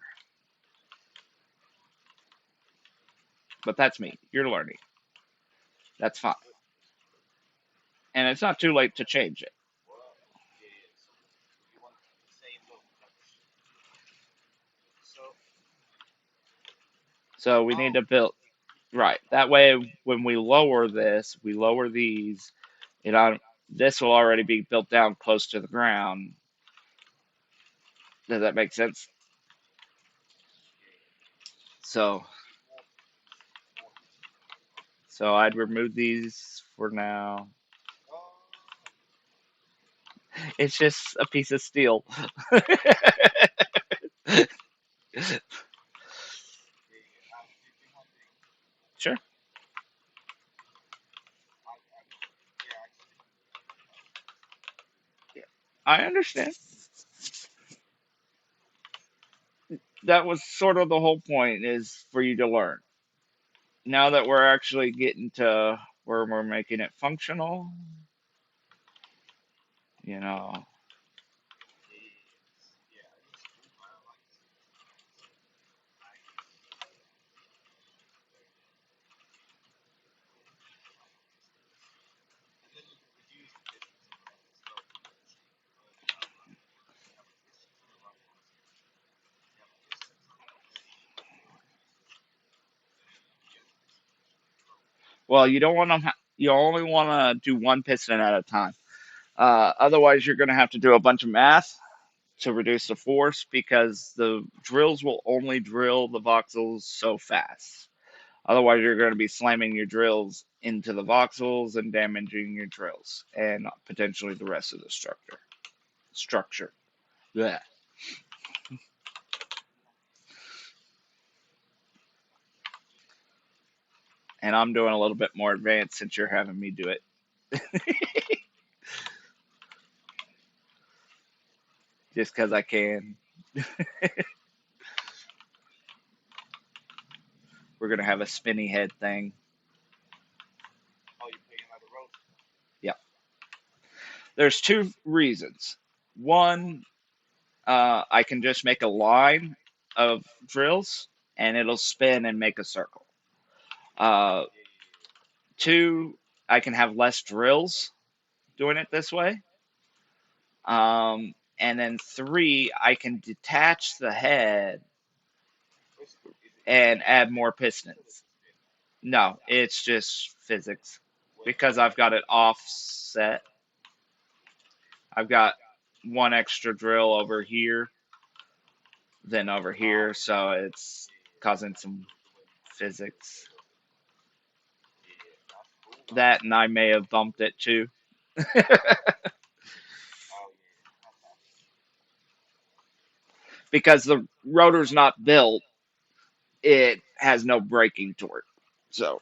But that's me. You're learning. That's fine. And it's not too late to change it. So we need to build right. That way when we lower this, we lower these, this will already be built down close to the ground. Does that make sense? So so I'd remove these for now. It's just a piece of steel. Sure. I understand. That was sort of the whole point is for you to learn. Now that we're actually getting to where we're making it functional, you know. Well, you don't want to. You only want to do one piston at a time. Otherwise, you're going to have to do a bunch of math to reduce the force because the drills will only drill the voxels so fast. Otherwise, you're going to be slamming your drills into the voxels and damaging your drills and potentially the rest of the structure. Yeah. And I'm doing a little bit more advanced since you're having me do it. Just because I can. We're going to have a spinny head thing. Yeah. There's two reasons. One, I can just make a line of drills and it'll spin and make a circle. Uh, Two, I can have less drills doing it this way. And then three, I can detach the head and add more pistons. No, it's just physics because I've got it offset. I've got one extra drill over here than over here, so it's causing some physics. That and I may have bumped it too. Because the rotor's not built, it has no braking torque. So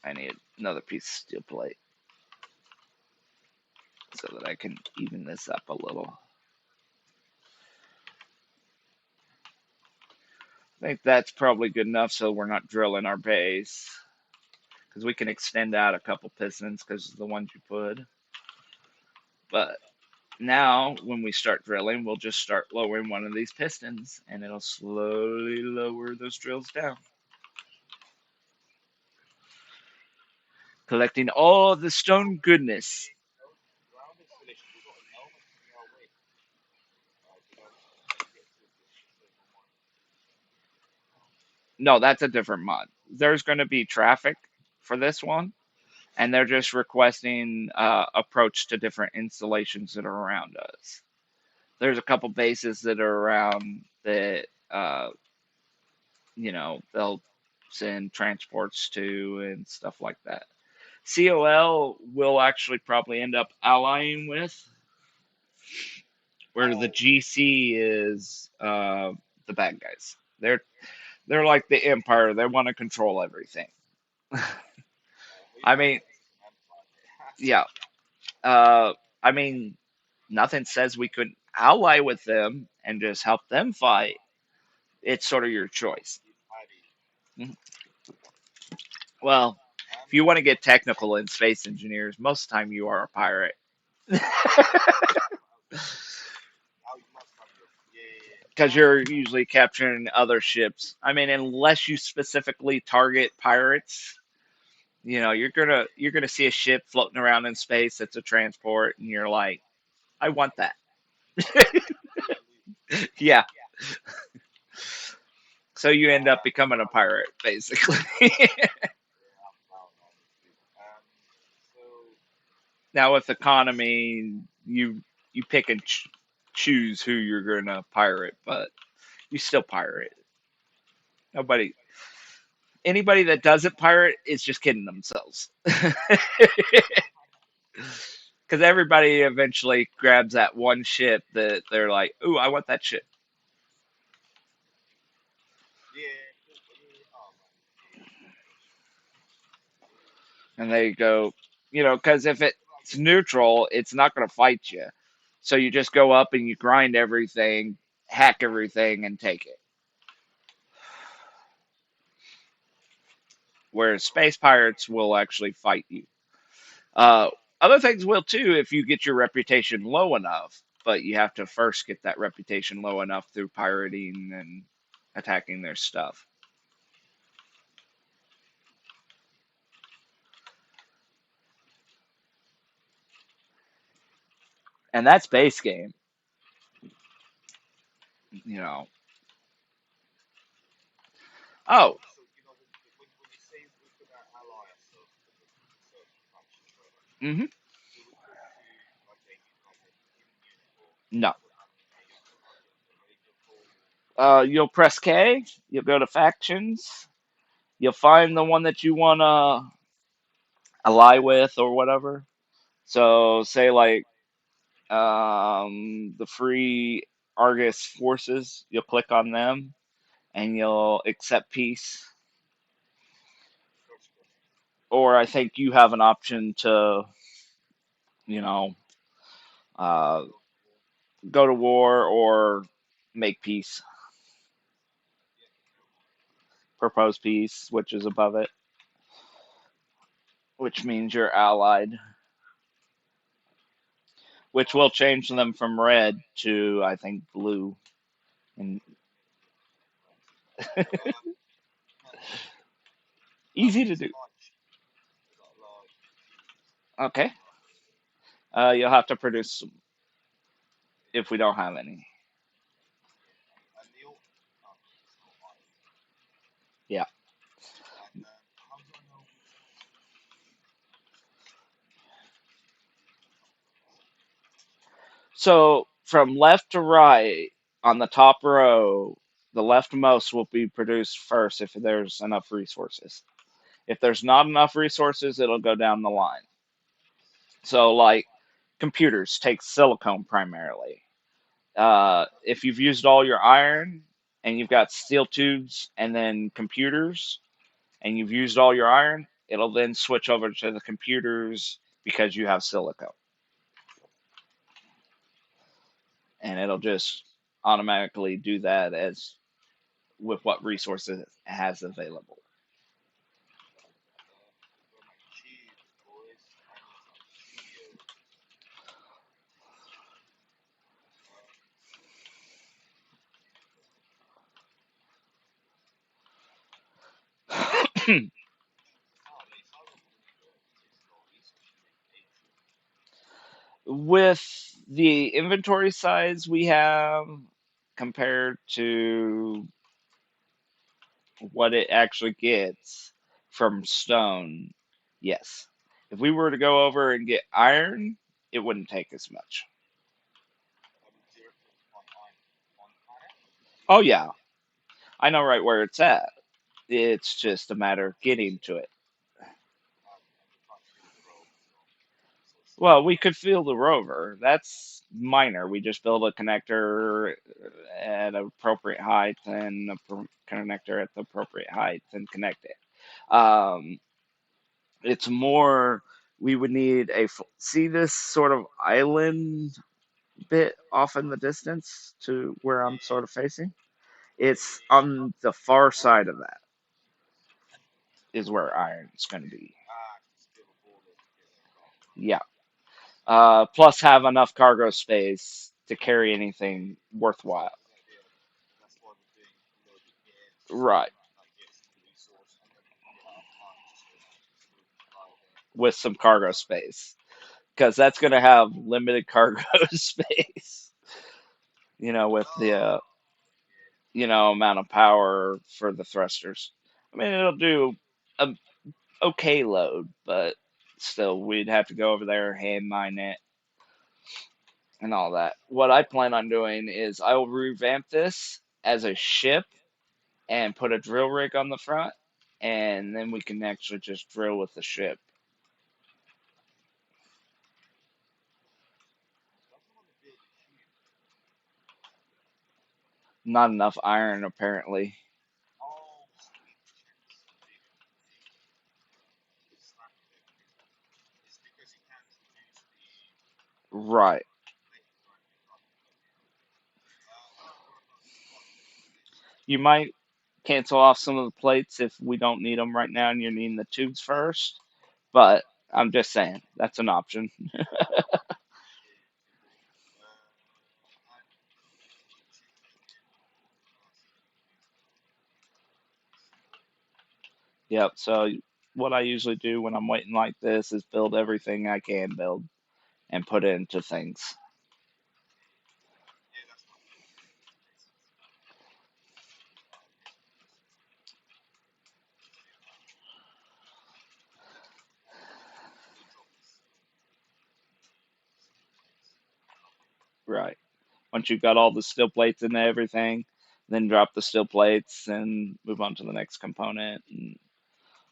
I need another piece of steel plate so that I can even this up a little. I think that's probably good enough so we're not drilling our base. Because we can extend out a couple pistons because of the ones you put. But now, when we start drilling, we'll just start lowering one of these pistons and it'll slowly lower those drills down. Collecting all the stone goodness. No, that's a different mod. There's going to be traffic for this one, and they're just requesting approach to different installations that are around us. There's a couple bases that are around that, they'll send transports to and stuff like that. COL will actually probably end up allying with, where the GC is the bad guys. They're like the Empire. They want to control everything. I mean, yeah. I mean, nothing says we couldn't ally with them and just help them fight. It's sort of your choice. Mhm. Well, if you want to get technical in space engineers, most of the time you are a pirate. Because you're usually capturing other ships. I mean, unless you specifically target pirates, you're gonna see a ship floating around in space that's a transport, and you're like, I want that. Yeah. So you end up becoming a pirate, basically. Now with economy, you pick and choose who you're gonna pirate, but you still pirate. Nobody, anybody that doesn't pirate is just kidding themselves. Because everybody eventually grabs that one ship that they're like, "Ooh, I want that ship," and they go, because if it's neutral, it's not going to fight you. So you just go up and you grind everything, hack everything, and take it. Whereas space pirates will actually fight you. Uh, Other things will too if you get your reputation low enough, but you have to first get that reputation low enough through pirating and attacking their stuff. And that's base game, you know. Oh, hmm no. You'll press K. You'll go to factions. You'll find the one that you want to ally with or whatever. So say like the Free Argus forces. You'll click on them and you'll accept peace. Or I think you have an option to, you know, uh, go to war or make peace, propose peace, which is above it, which means you're allied, which will change them from red to, I think, blue. And easy to do. Okay. You'll have to produce if we don't have any. Yeah. So from left to right on the top row, the leftmost will be produced first if there's enough resources. If there's not enough resources, it'll go down the line. So, like computers take silicone primarily. If you've used all your iron and you've got steel tubes and then computers and you've used all your iron, it'll then switch over to the computers because you have silicone. And it'll just automatically do that as with what resources it has available. With the inventory size we have compared to what it actually gets from stone, yes. If we were to go over and get iron, it wouldn't take as much. Oh, yeah, I know right where it's at. It's just a matter of getting to it. Well, we could field the rover. That's minor. We just build a connector at an appropriate height and a connector at the appropriate height and connect it. Um, it's more, we would need see this sort of island bit off in the distance to where I'm sort of facing? It's on the far side of that is where iron's going to be. Yeah. Plus have enough cargo space to carry anything worthwhile. Right. With some cargo space. Because that's going to have limited cargo space, with the, amount of power for the thrusters. I mean, it'll do a okay load, but still, we'd have to go over there, hand mine it, and all that. What I plan on doing is I will revamp this as a ship and put a drill rig on the front, and then we can actually just drill with the ship. Not enough iron, apparently. Right. You might cancel off some of the plates if we don't need them right now and you're needing the tubes first, but I'm just saying that's an option. Yep. So what I usually do when I'm waiting like this is build everything I can build and put it into things. Right. Once you've got all the steel plates and everything, then drop the steel plates and move on to the next component, and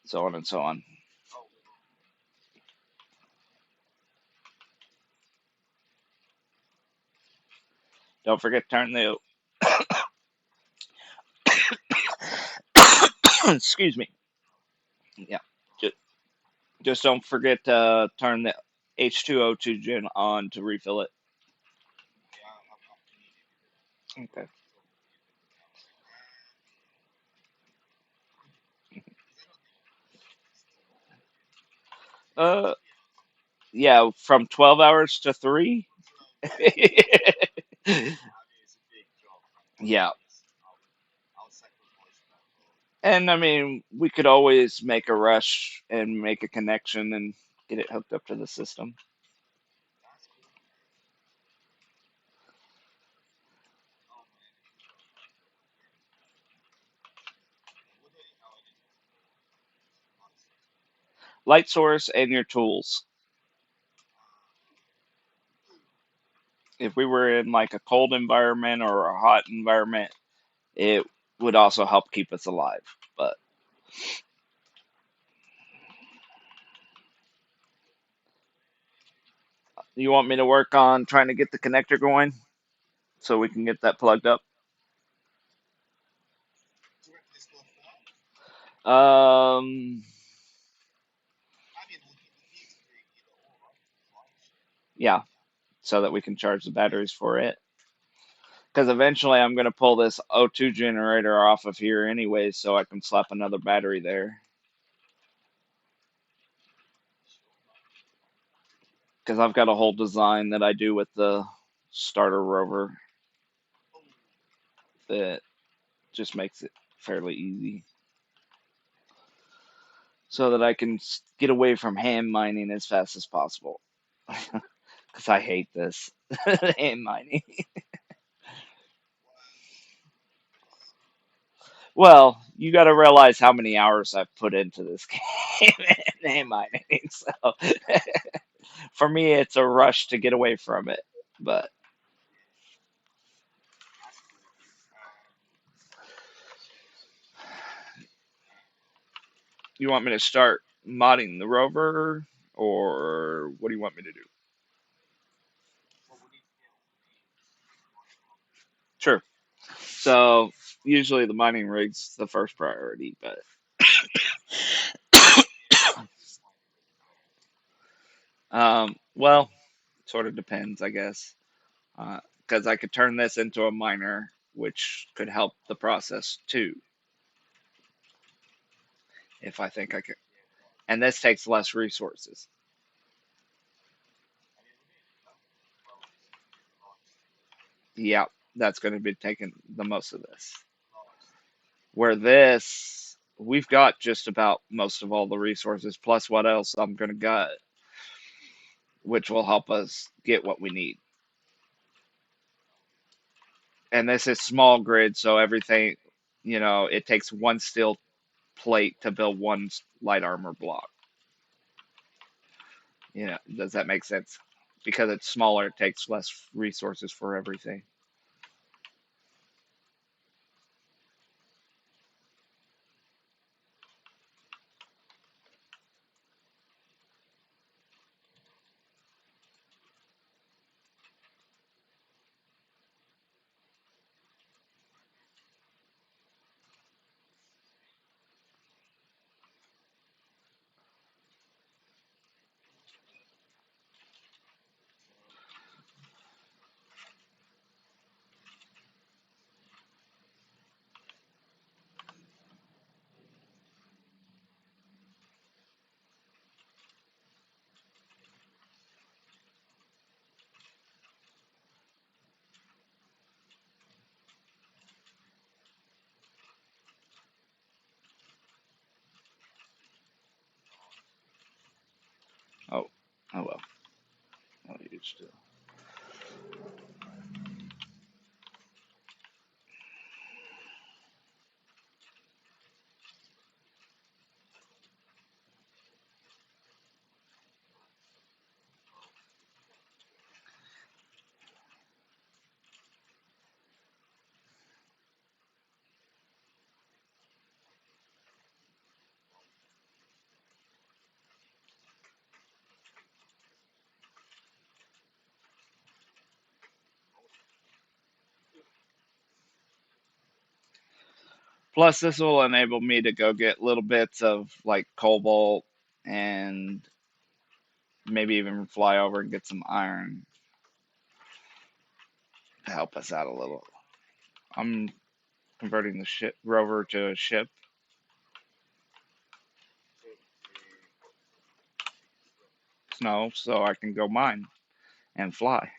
so on and so on. Don't forget to turn the excuse me. Yeah. Just, just don't forget to turn the H2O2 gen on to refill it. Okay. Uh, yeah, from 12 hours to 3. Yeah. And I mean, we could always make a rush and make a connection and get it hooked up to the system. Light source and your tools. If we were in like a cold environment or a hot environment, it would also help keep us alive. But you want me to work on trying to get the connector going so we can get that plugged up? Um, yeah, so that we can charge the batteries for it. Because eventually I'm going to pull this O2 generator off of here anyway, so I can slap another battery there. Because I've got a whole design that I do with the starter rover that just makes it fairly easy. So that I can get away from hand mining as fast as possible. Because I hate this hand mining. Well, you got to realize how many hours I've put into this game and hand mining. So for me, it's a rush to get away from it. But you want me to start modding the rover, or what do you want me to do? Sure. So usually the mining rig's the first priority, but well, sort of depends, I guess. Because I could turn this into a miner, which could help the process too, if I think I could. And this takes less resources. Yeah, that's going to be taking the most of this. Where this, we've got just about most of all the resources, plus what else I'm going to get, which will help us get what we need. And this is small grid, so everything, it takes one steel plate to build one light armor block. Does that make sense? Because it's smaller, it takes less resources for everything. Oh, oh well. Oh, you still. Plus, this will enable me to go get little bits of like cobalt and maybe even fly over and get some iron to help us out a little. I'm converting the ship rover to a ship. Snow, so I can go mine and fly.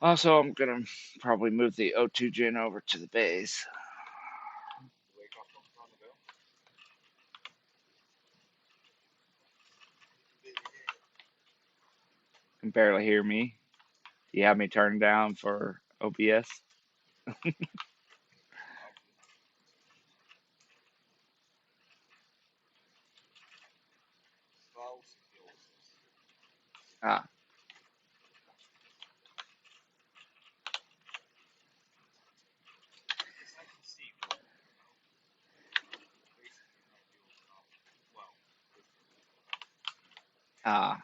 Also, I'm gonna probably move the O2 gen over to the base. You can barely hear me. You have me turned down for OBS. Ah, ah,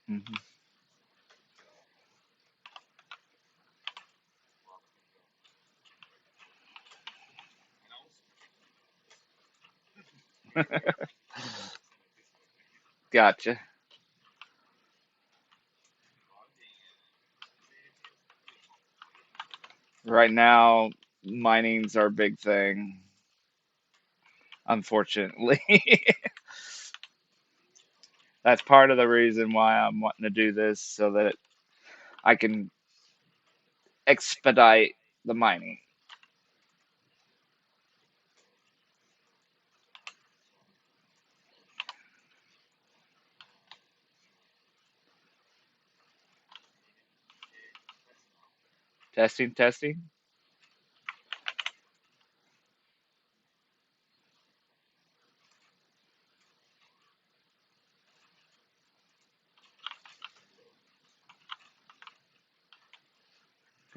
mhm. Gotcha. Right now, mining's our big thing, unfortunately. That's part of the reason why I'm wanting to do this so that I can expedite the mining. Testing, testing.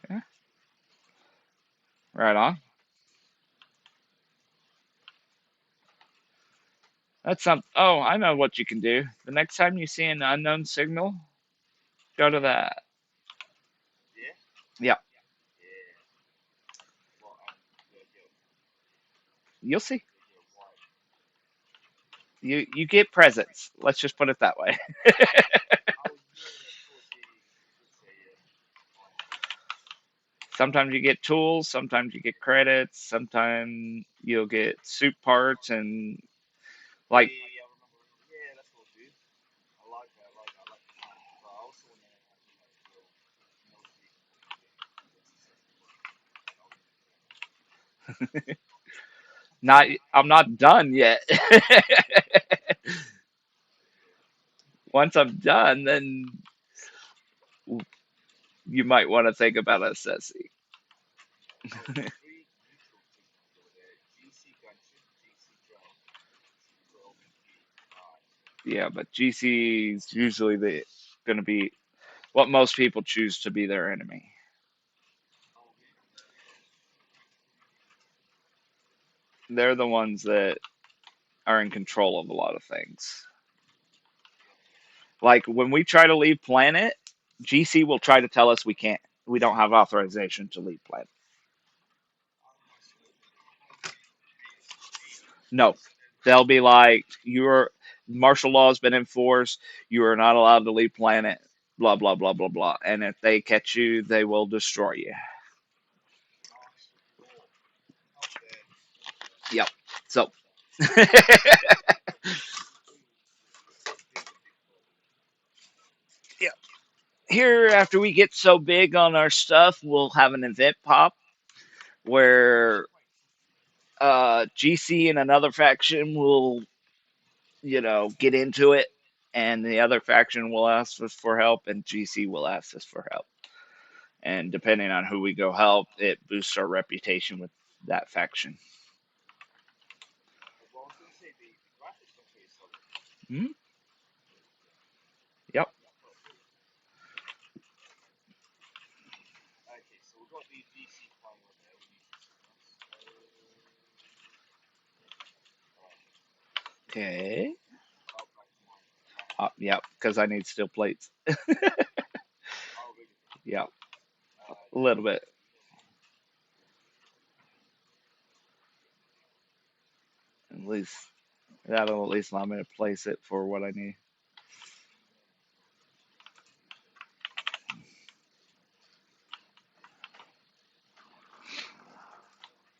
Yeah, right on. That's some. Oh, I know what you can do. The next time you see an unknown signal, go to that. Yeah, you'll see. You get presents. Let's just put it that way. Sometimes you get tools, sometimes you get credits, sometimes you'll get suit parts and like not I'm not done yet. Once I'm done, then you might want to think about assessing. Yeah, but GC is usually the going to be what most people choose to be their enemy. They're the ones that are in control of a lot of things. Like when we try to leave planet, GC will try to tell us we don't have authorization to leave planet. No, they'll be like, "Your martial law has been enforced. You are not allowed to leave planet." Blah blah blah blah blah. And if they catch you, they will destroy you. Yep. So, yeah. here after we get so big on our stuff, we'll have an event pop where GC and another faction will, get into it, and the other faction will ask us for help, and GC will ask us for help. And depending on who we go help, it boosts our reputation with that faction. Hmm. Yep. Okay. Yep. Because I need steel plates. Yep. A little bit. At least that'll at least allow me to place it for what I need.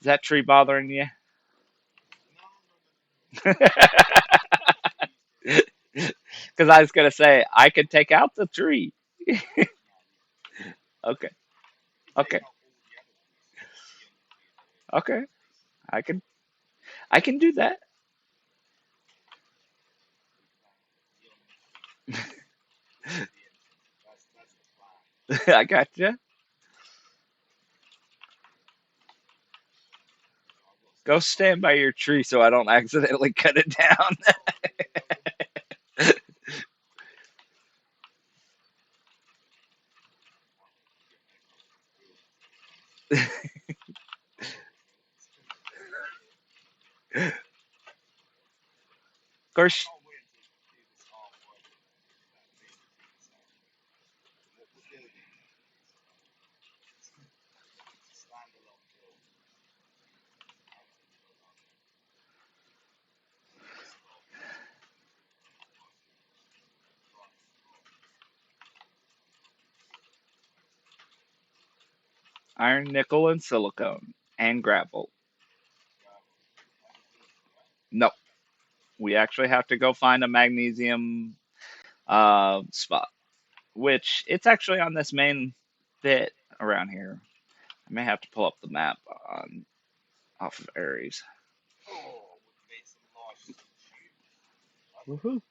Is that tree bothering you? Because I was gonna say I could take out the tree. Okay. Okay. Okay. I can. I can do that. I got you. Go stand by your tree so I don't accidentally cut it down. Of course. Iron, nickel, and silicone, and gravel. No, we actually have to go find a magnesium spot, which it's actually on this main bit around here. I may have to pull up the map on off of Ares. Woohoo!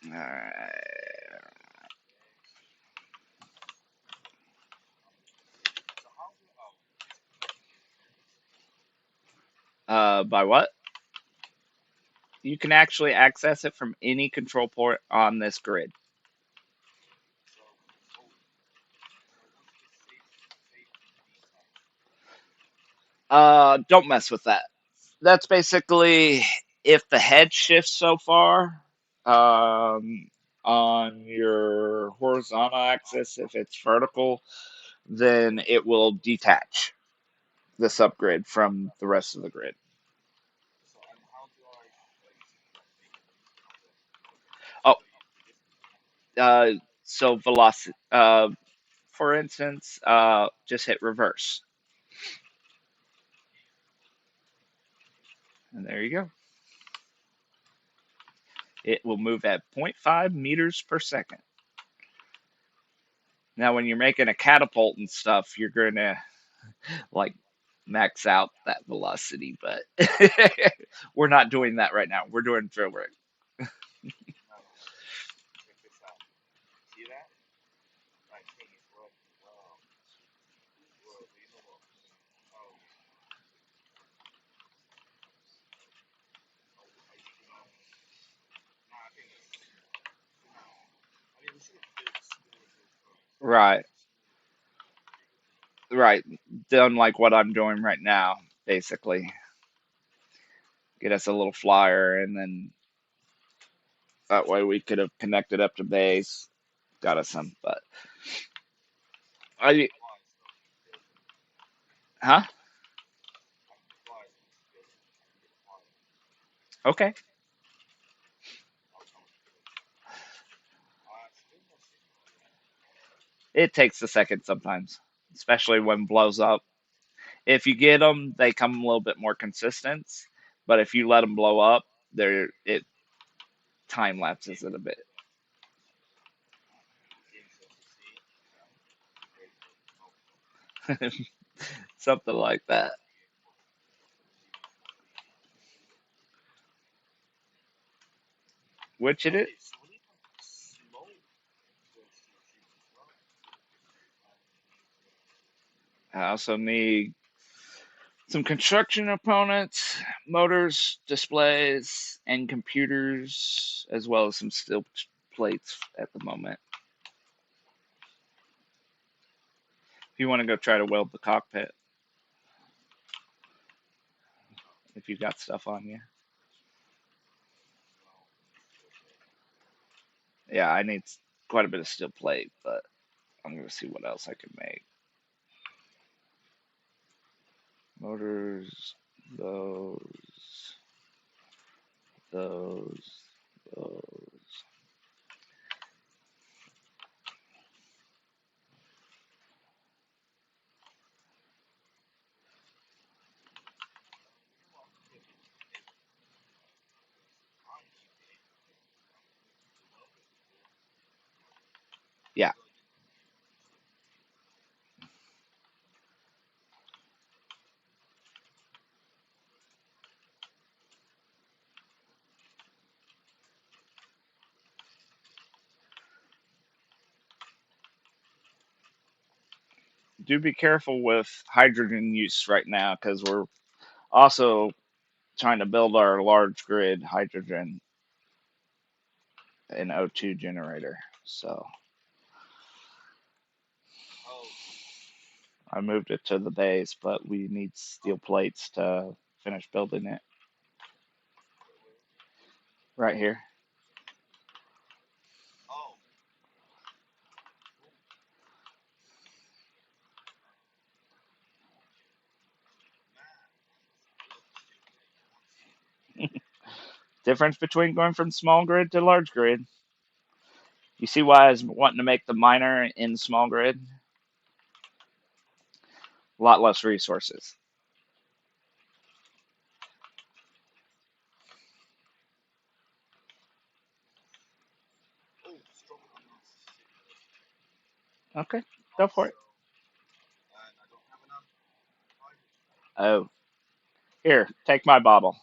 All right. By what? You can actually access it from any control port on this grid. Don't mess with that. That's basically if the head shifts so far on your horizontal axis, if it's vertical, then it will detach the subgrid from the rest of the grid. Oh, uh, so velocity. For instance, just hit reverse, and there you go. It will move at zero point 0.5 meters per second. Now, when you're making a catapult and stuff, you're gonna like max out that velocity, but we're not doing that right now. We're doing drill rig. Right, right. Done like what I'm doing right now, basically. Get us a little flyer, and then that way we could have connected up to base, got us some. But I, huh? Okay. It takes a second sometimes, especially when blows up. If you get them, they come a little bit more consistent. But if you let them blow up, there it time lapses it a bit. Something like that. Which it is. I also need some construction components, motors, displays, and computers, as well as some steel plates at the moment. If you want to go try to weld the cockpit, if you got stuff on you. Yeah, I need quite a bit of steel plate, but I'm going to see what else I can make. Motors, those, those, those. Yeah, do be careful with hydrogen use right now because we're also trying to build our large grid hydrogen and O2 generator. So I moved it to the base, but we need steel plates to finish building it right here. Difference between going from small grid to large grid. You see why I was wanting to make the miner in small grid? A lot less resources. Okay, go for it. Oh, here, take my bottle.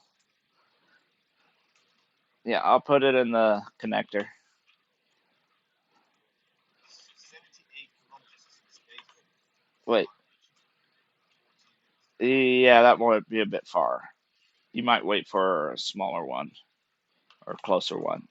Yeah, I'll put it in the connector. Wait, yeah, that might be a bit far. You might wait for a smaller one or closer one.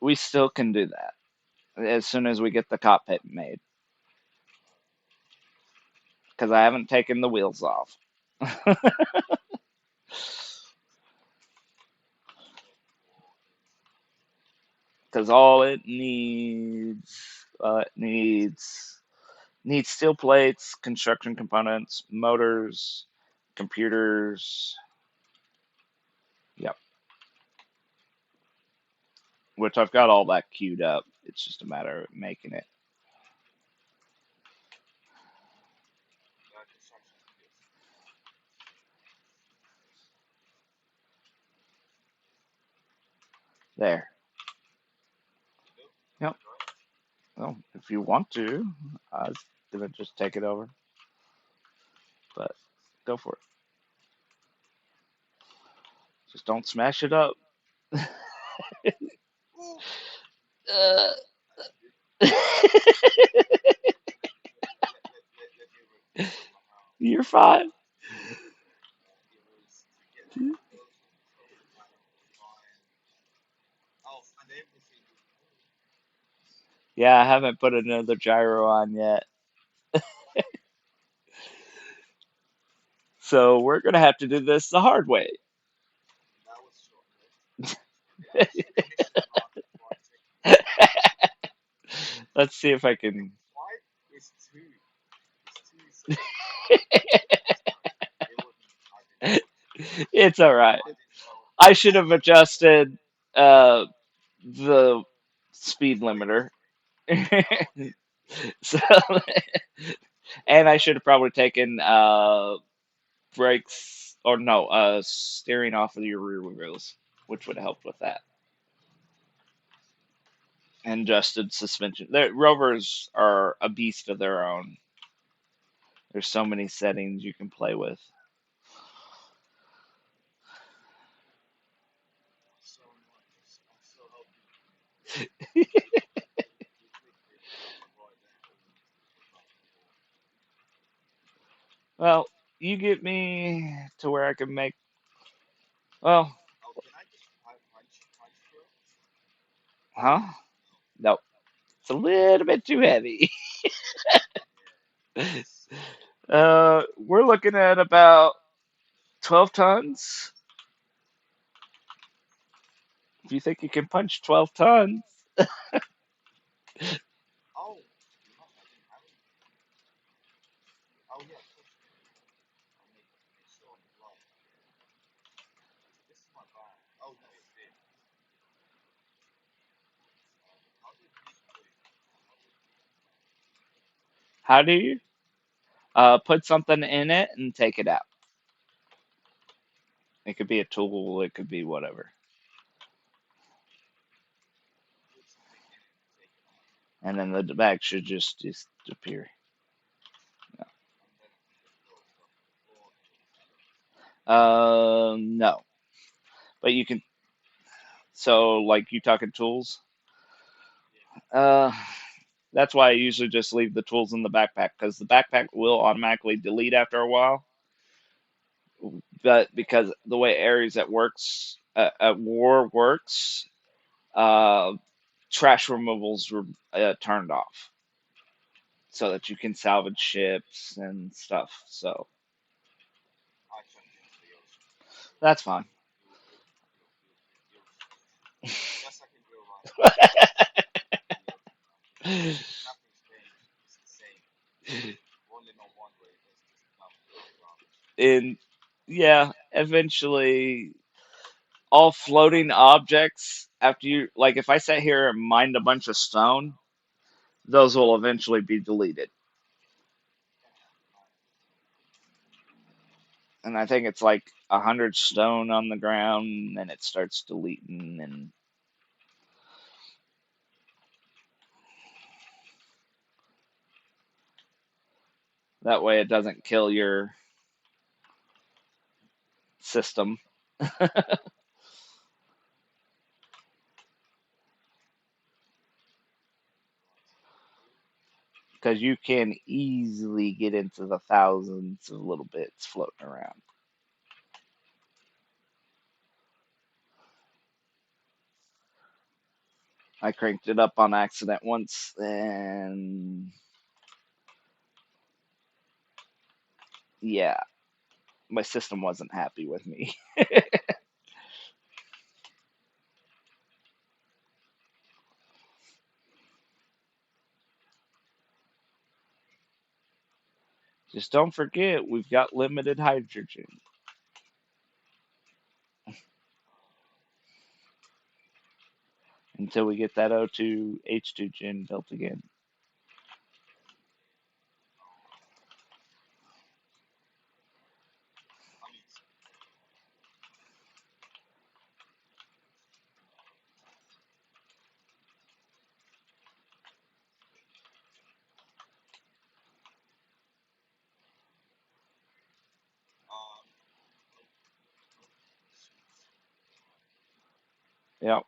We still can do that as soon as we get the cockpit made because I haven't taken the wheels off. Because all it needs steel plates, construction components, motors, computers. Yep, which I've got all that queued up. It's just a matter of making it there. Yep. Well, if you want to, I was gonna just take it over, but go for it. Just don't smash it up. Uh, You're fine. Yeah, I haven't put another gyro on yet. So we're gonna have to do this the hard way. Let's see if I can. It's all right. I should have adjusted uh, the speed limiter. So, and I should have probably taken brakes or no, steering off of your rear wheels, which would have helped with that. And adjusted suspension. Rovers are a beast of their own. There's so many settings you can play with. Well, you get me to where I can make. Well, huh? No, it's a little bit too heavy. We're looking at about 12 tons. Do you think you can punch 12 tons? How do you? Put something in it and take it out. It could be a tool, it could be whatever. And then the bag should just disappear. No. But you can, so like you talking tools? Uh, that's why I usually just leave the tools in the backpack because the backpack will automatically delete after a while. But because the way Ares at War works, uh, trash removals were turned off so that you can salvage ships and stuff. So that's fine. And yeah, eventually all floating objects after you like if I sit here and mine a bunch of stone, those will eventually be deleted. And I think it's like 100 stone on the ground, and it starts deleting, and that way it doesn't kill your system because you can easily get into the thousands of little bits floating around. I cranked it up on accident once, and yeah, my system wasn't happy with me. Just don't forget, we've got limited hydrogen until we get that O2 H2 gen built again. Yep,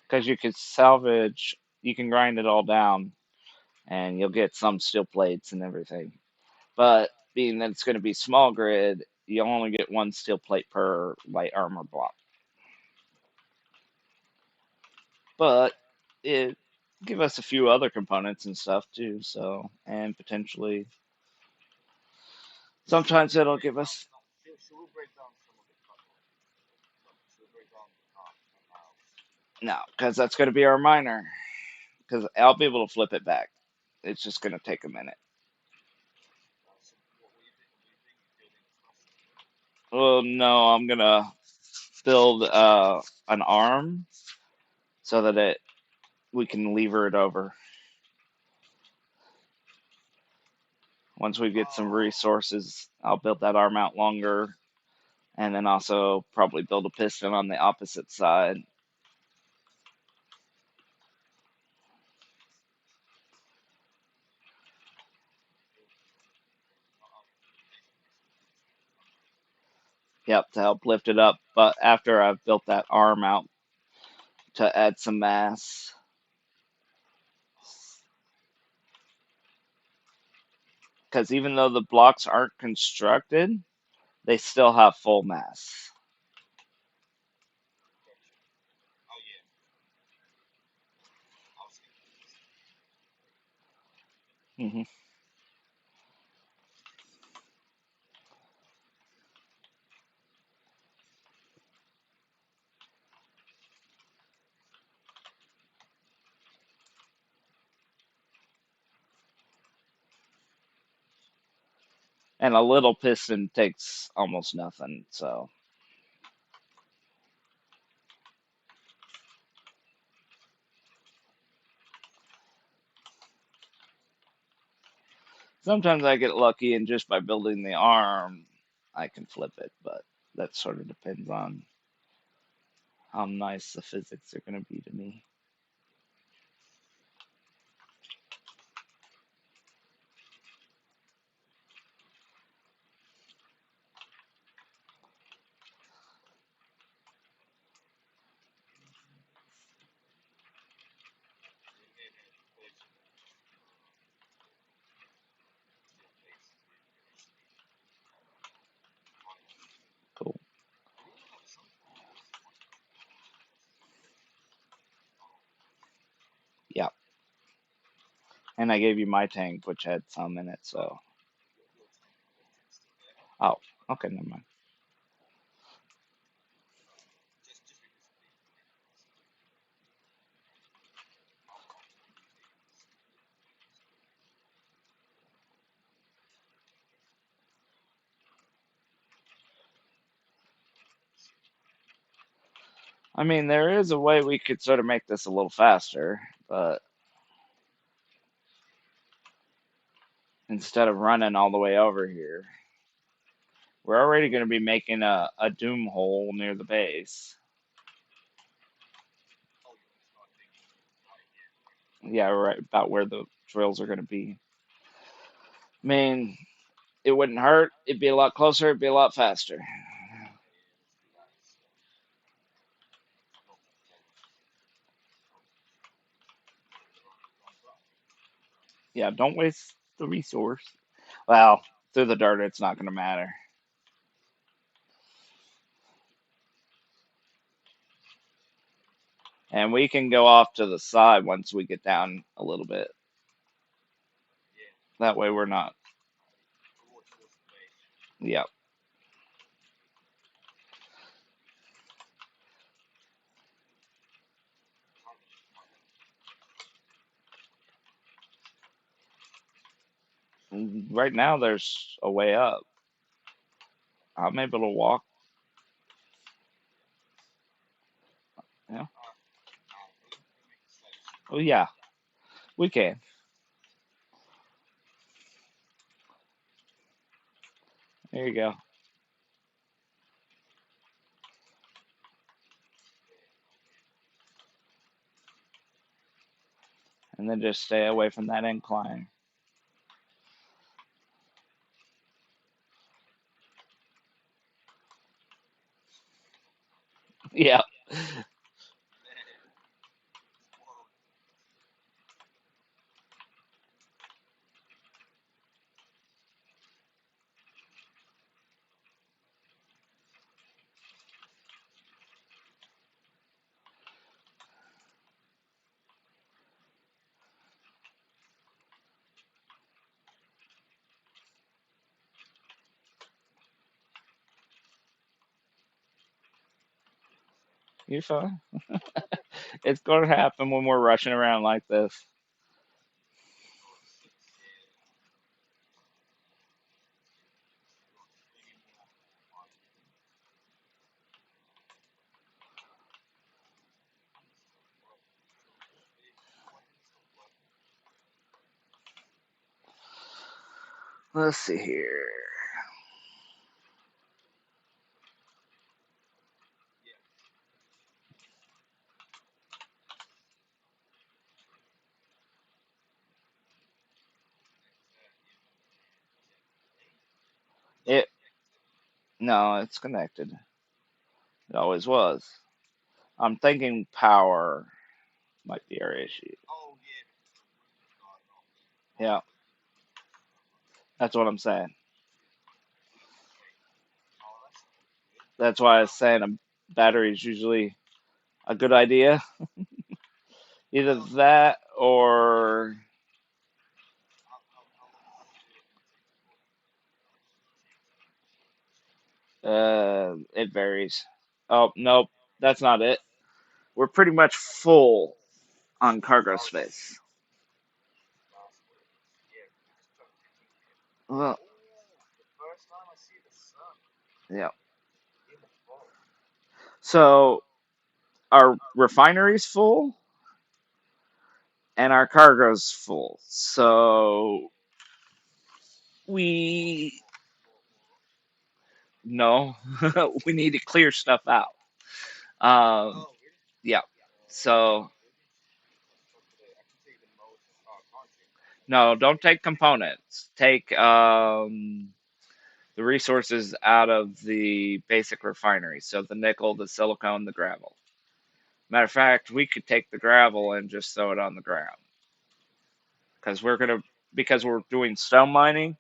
because you could salvage, you can grind it all down, and you'll get some steel plates and everything. But being that it's going to be small grid, you only get one steel plate per light armor block. but it give us a few other components and stuff too. So, and potentially sometimes it'll give us no, because that's going to be our miner. Because I'll be able to flip it back. It's just going to take a minute. Well, no, I'm gonna build an arm so that it we can lever it over. Once we get some resources, I'll build that arm out longer, and then also probably build a piston on the opposite side. Yep, to help lift it up. But after I've built that arm out to add some mass, because even though the blocks aren't constructed, they still have full mass. Hmm. And a little piston takes almost nothing. So sometimes I get lucky, and just by building the arm, I can flip it. But that sort of depends on how nice the physics are going to be to me. Cool. Yeah. And I gave you my tank, which had some in it. So, oh, okay, never mind. I mean, there is a way we could sort of make this a little faster, but instead of running all the way over here, we're already going to be making a doom hole near the base. Yeah, right about where the drills are going to be. I mean, it wouldn't hurt. It'd be a lot closer. It'd be a lot faster. Yeah, don't waste the resource. Well, through the dirt, it's not going to matter. And we can go off to the side once we get down a little bit. That way we're not. Yeah. Right now, there's a way up. I'm able to walk. Yeah. Oh, yeah, we can. There you go. And then just stay away from that incline. Yeah. You fine? It's gonna happen when we're rushing around like this. Let's see here. It no, it's connected. It always was. I'm thinking power might be our issue. Yeah, that's what I'm saying. That's why I was saying a battery is usually a good idea. Either that or it varies. Oh, nope, that's not it. We're pretty much full on cargo space. Well, yeah. So our refinery's full and our cargo's full. So we no, we need to clear stuff out. Um, yeah. So no, don't take components. Take the resources out of the basic refinery. So the nickel, the silicone, the gravel. Matter of fact, we could take the gravel and just throw it on the ground because we're doing stone mining.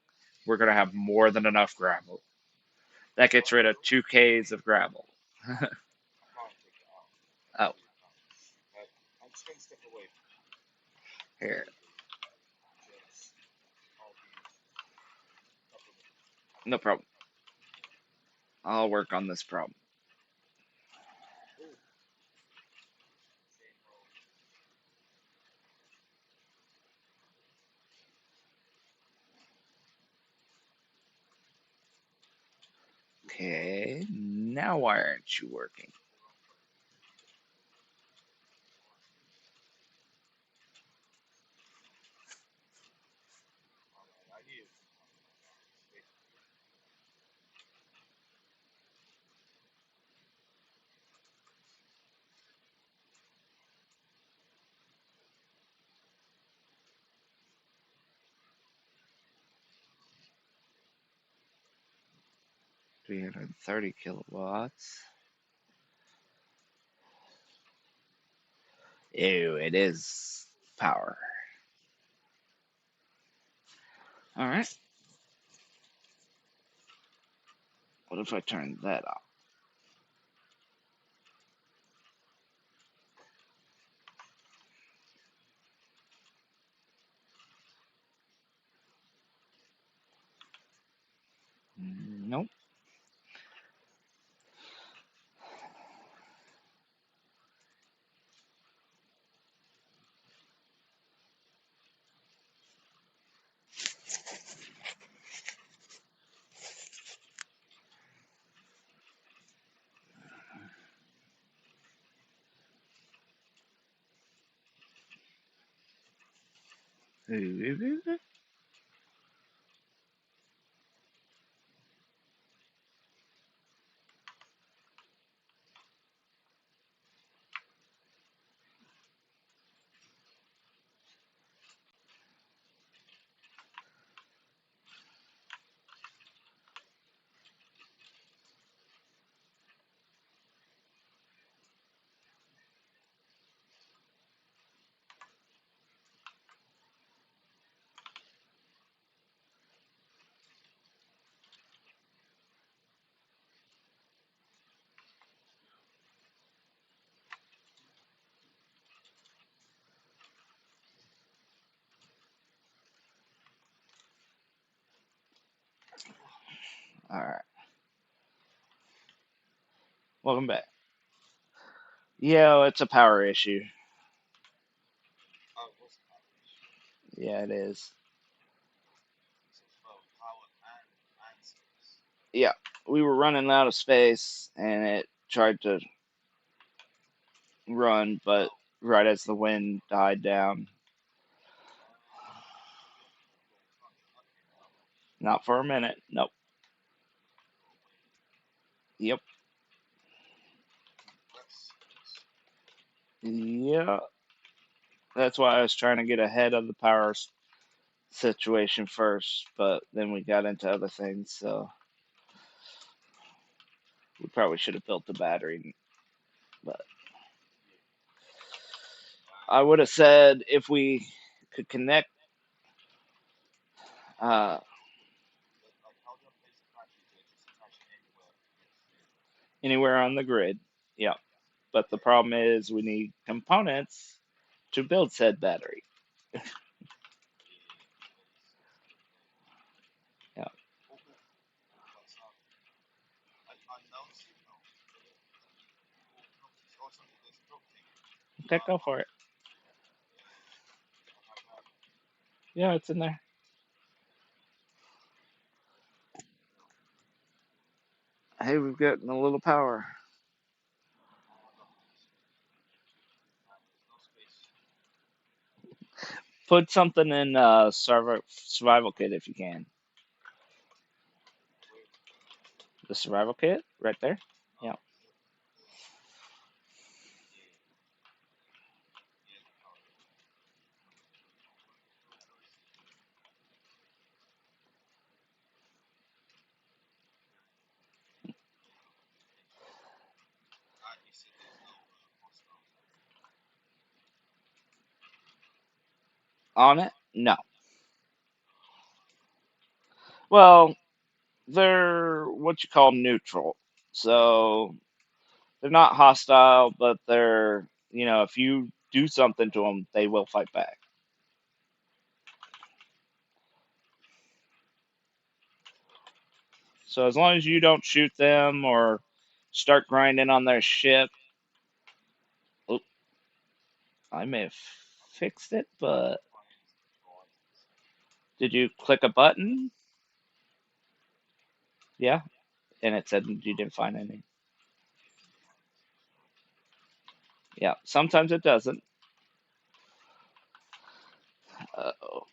We're gonna have more than enough gravel. That gets rid of 2 Ks of gravel. Oh, here, no problem. I'll work on this problem. Okay, now why aren't you working? – 330 kilowatts. Ew, it is power. All right. What if I turn that off? Nope. All right. Welcome back. Yeah, it's a power issue. Yeah, it is. Yeah, we were running out of space, and it tried to run, but right as the wind died down, not for a minute. Nope. Yep. Yeah. That's why I was trying to get ahead of the power situation first, but then we got into other things, so we probably should have built the battery. But I would have said if we could connect uh, anywhere on the grid, yeah. But the problem is we need components to build said battery. Yeah. Okay, go for it. Yeah, it's in there. Hey, we've gotten a little power. Put something in survival kit if you can. The survival kit right there. Yeah. On it? No. Well, they're what you call neutral. So they're not hostile, but they're, if you do something to them, they will fight back. So as long as you don't shoot them or start grinding on their ship, oop, I may have fixed it, but did you click a button? Yeah, and it said you didn't find any. Yeah, sometimes it doesn't. Oh,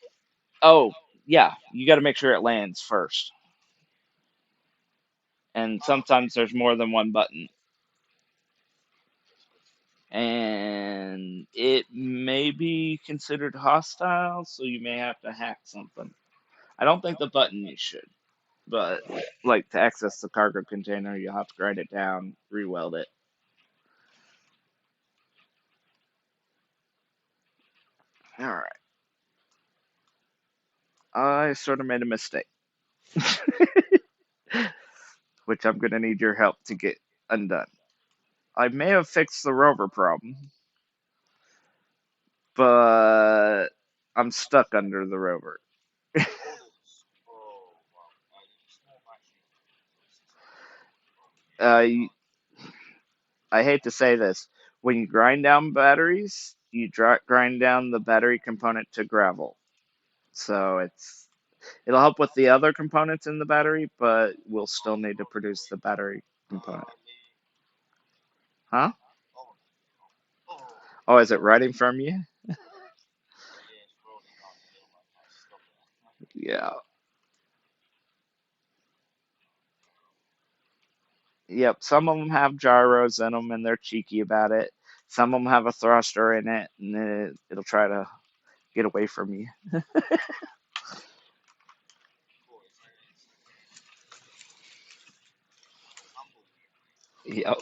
oh, yeah, you got to make sure it lands first. And sometimes there's more than one button. And it may be considered hostile, so you may have to hack something. I don't think the button you should, but like to access the cargo container, you'll have to grind it down, re-weld it. All right, I sort of made a mistake, which I'm gonna need your help to get undone. I may have fixed the rover problem, but I'm stuck under the rover. Uh, I hate to say this. When you grind down batteries, you grind down the battery component to gravel. So it'll help with the other components in the battery, but we'll still need to produce the battery component. Huh? Oh, is it writing from you? Yeah. Yep. Some of them have gyros in them, and they're cheeky about it. Some of them have a thruster in it, and it'll try to get away from you. Yep.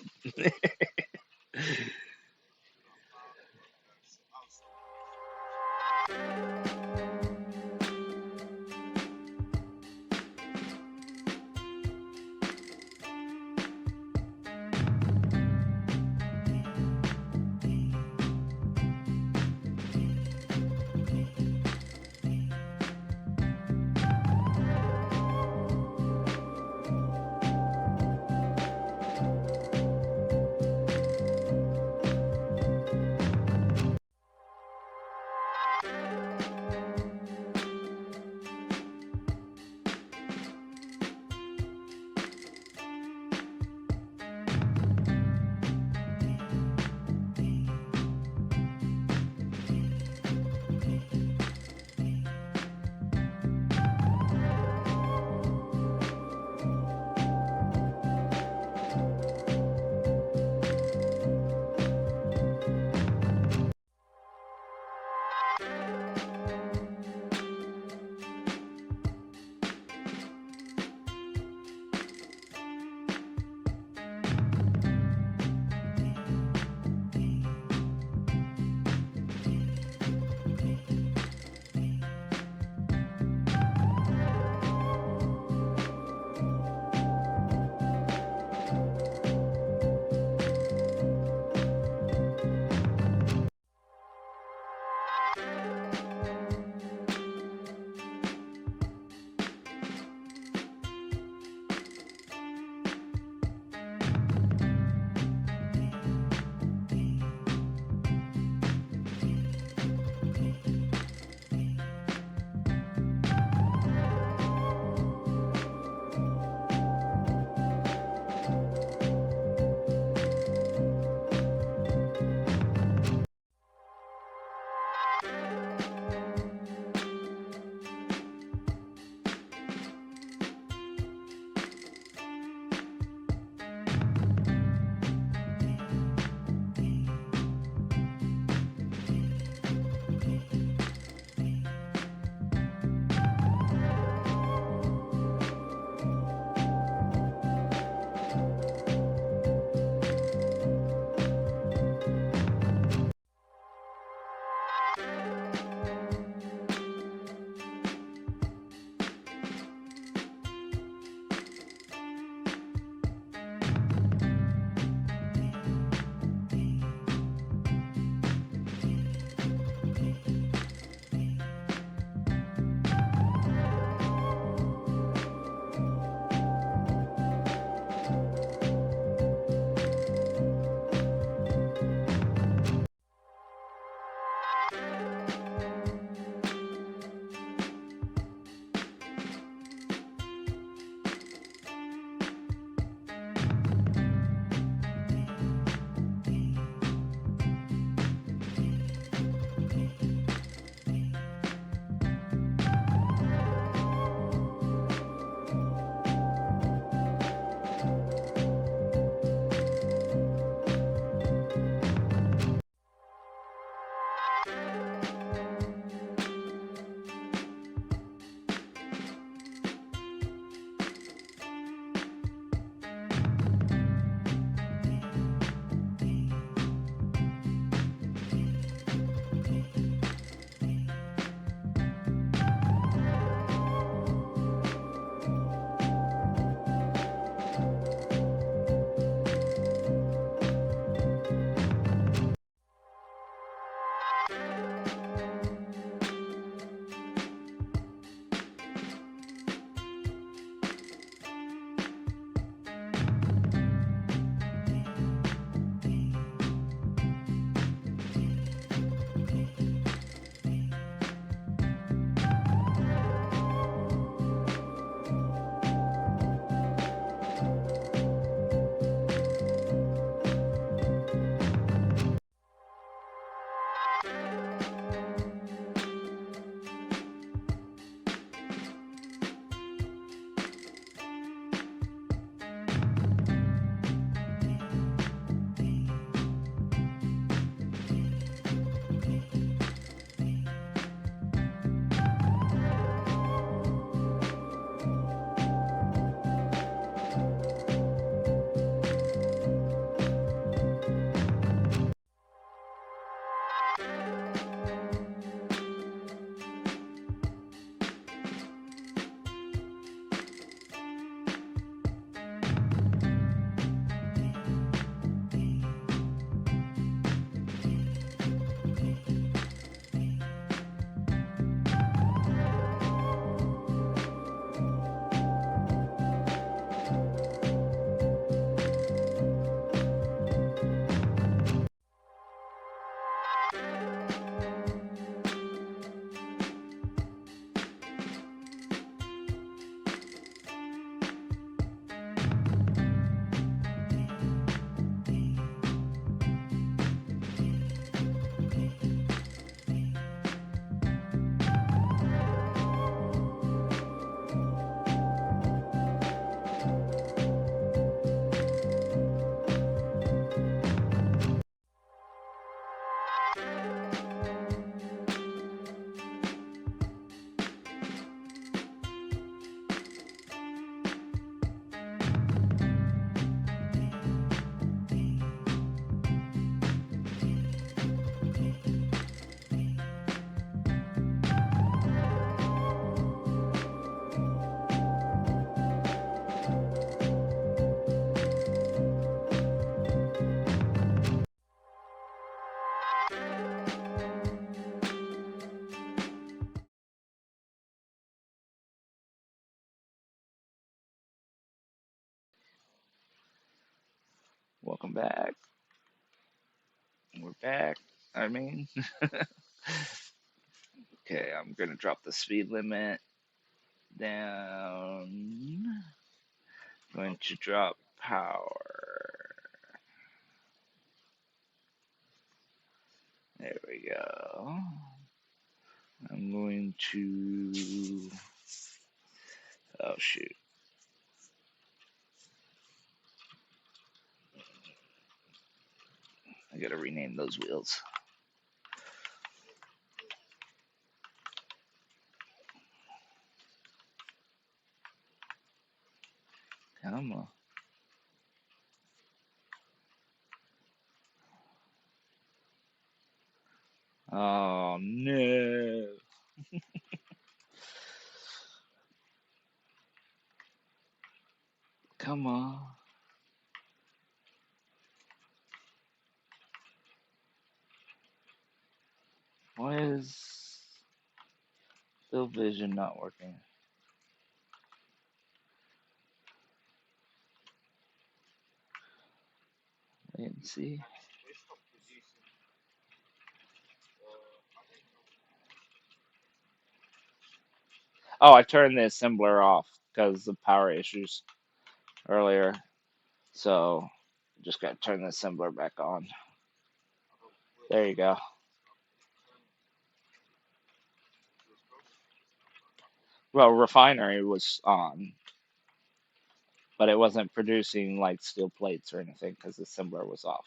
Welcome back. We're back. I mean, okay, I'm gonna drop the speed limit down. Going to drop power. There we go. I'm going to. Oh shoot! I gotta rename those wheels. Come on. Oh no. Come on. Why is Field Vision not working? Wait and see. Oh, I turned the assembler off because of power issues earlier. So just got to turn the assembler back on. There you go. Well, refinery was on, but it wasn't producing like steel plates or anything because the assembler was off.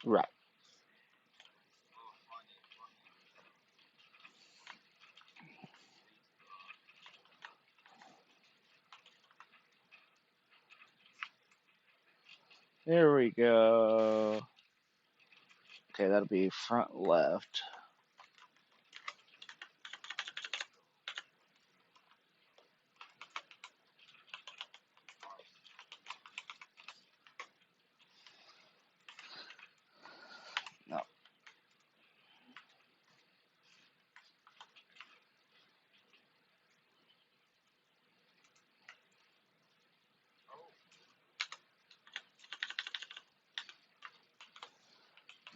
Right. There we go. Okay, that'll be front left. No.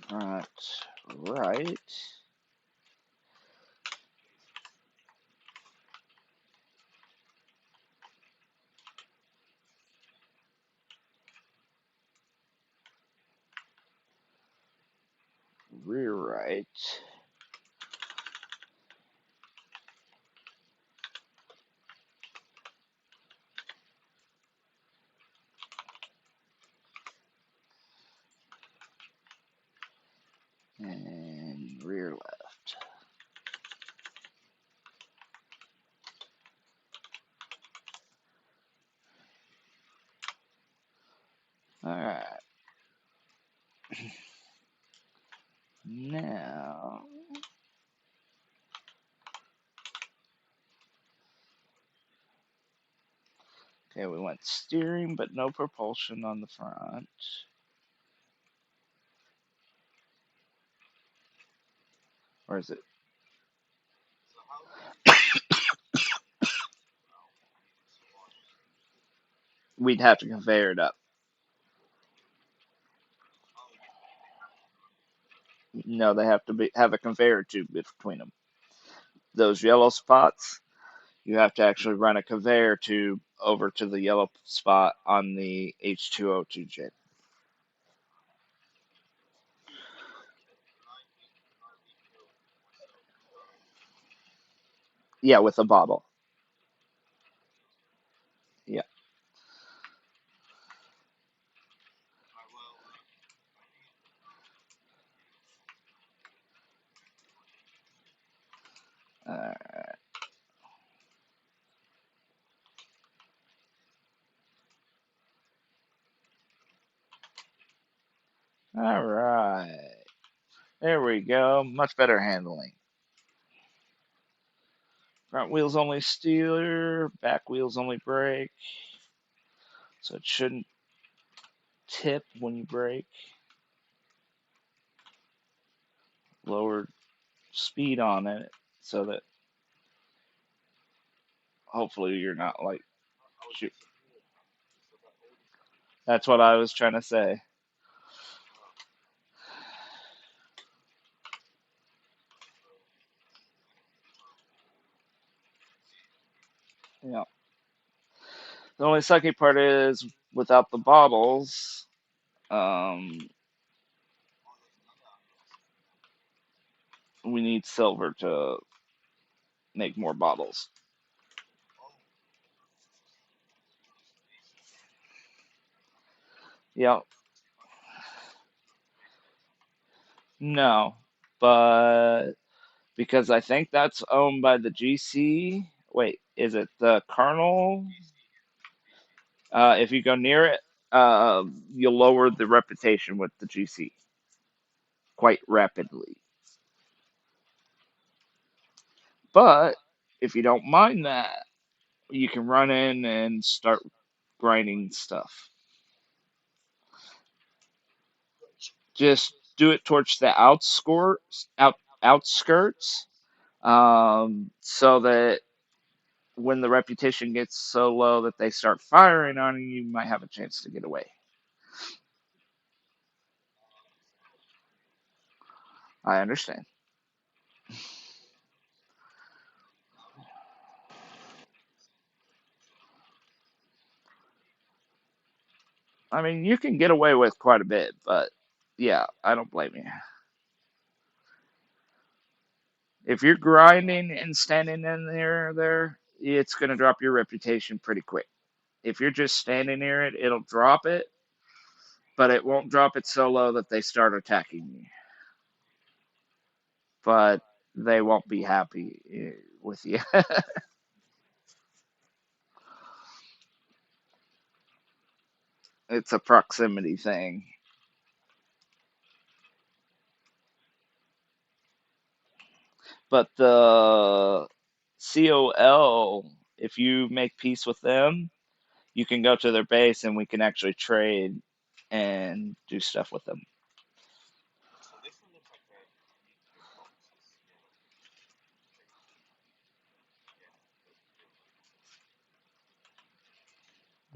Front right. Rear right. And rear left. All right. Now, okay, we went steering, but no propulsion on the front. Or is it? We'd have to conveyor it up. No, they have to have a conveyor tube between them. Those yellow spots, you have to actually run a conveyor tube over to the yellow spot on the H2O2 jet. Yeah, with a bottle. Yeah. Uh, all right. There we go. Much better handling. Front wheels only steer, back wheels only brake. So it shouldn't tip when you brake. Lower speed on it so that Hopefully, you're not like shoot. That's what I was trying to say. Yeah. The only sucky part is without the bottles, um, we need silver to make more bottles. Yeah. No, but because I think that's owned by the GC. Wait, is it the Colonel? If you go near it, you'll lower the reputation with the GC quite rapidly. But if you don't mind that, you can run in and start grinding stuff. Just do it towards the outskirts, so that when the reputation gets so low that they start firing on you, you might have a chance to get away. I understand. I mean, you can get away with quite a bit, but yeah, I don't blame you. If you're grinding and standing in there, it's gonna drop your reputation pretty quick. If you're just standing near it, it'll drop it, but it won't drop it so low that they start attacking you. But they won't be happy with you. It's a proximity thing. But the COL, if you make peace with them, you can go to their base and we can actually trade and do stuff with them.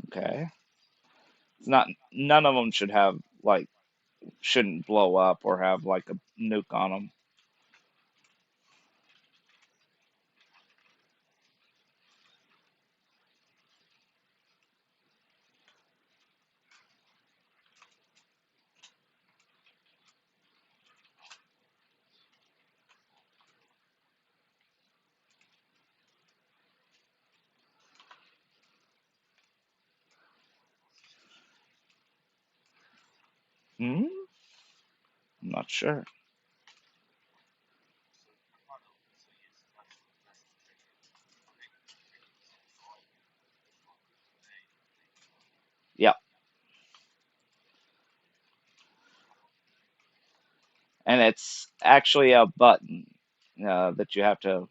Okay. It's not none of them should have like shouldn't blow up or have like a nuke on them. Hmm? I'm not sure. Yep. And it's actually a button that you have to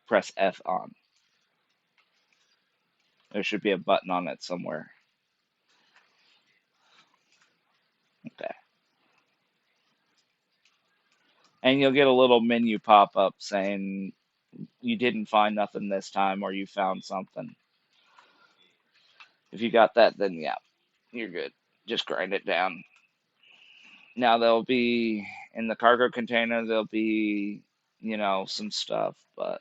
press F on. There should be a button on it somewhere. Okay. And you'll get a little menu pop up saying you didn't find nothing this time or you found something. If you got that, then yeah, you're good. Just grind it down. Now there'll be in the cargo container there'll be, some stuff, but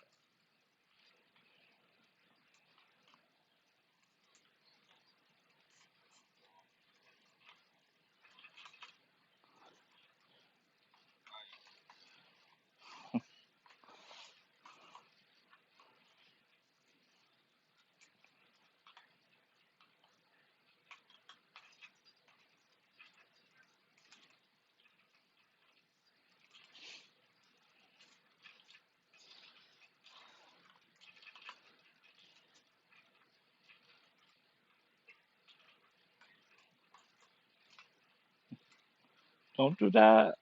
don't do that.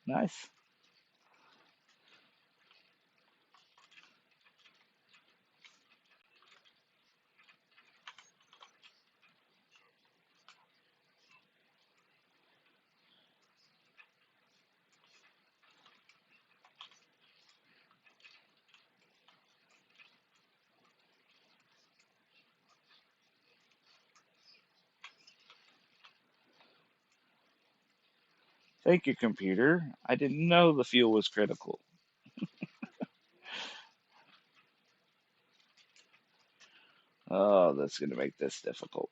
Nice. Thank you, computer. I didn't know the fuel was critical. Oh, that's going to make this difficult.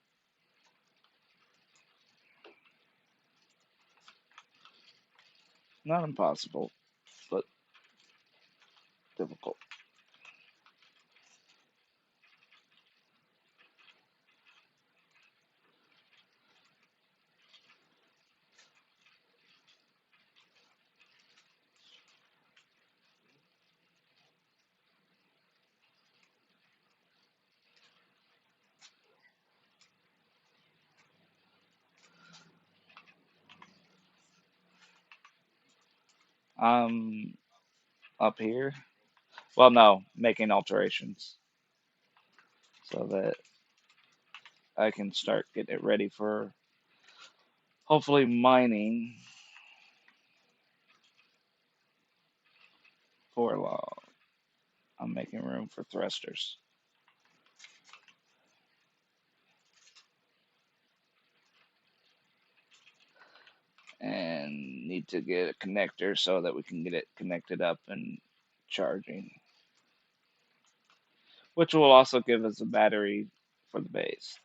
Not impossible, but difficult. Um, Up here. Well, no, making alterations so that I can start getting it ready for hopefully mining for long. I'm making room for thrusters and need to get a connector so that we can get it connected up and charging, which will also give us a battery for the base.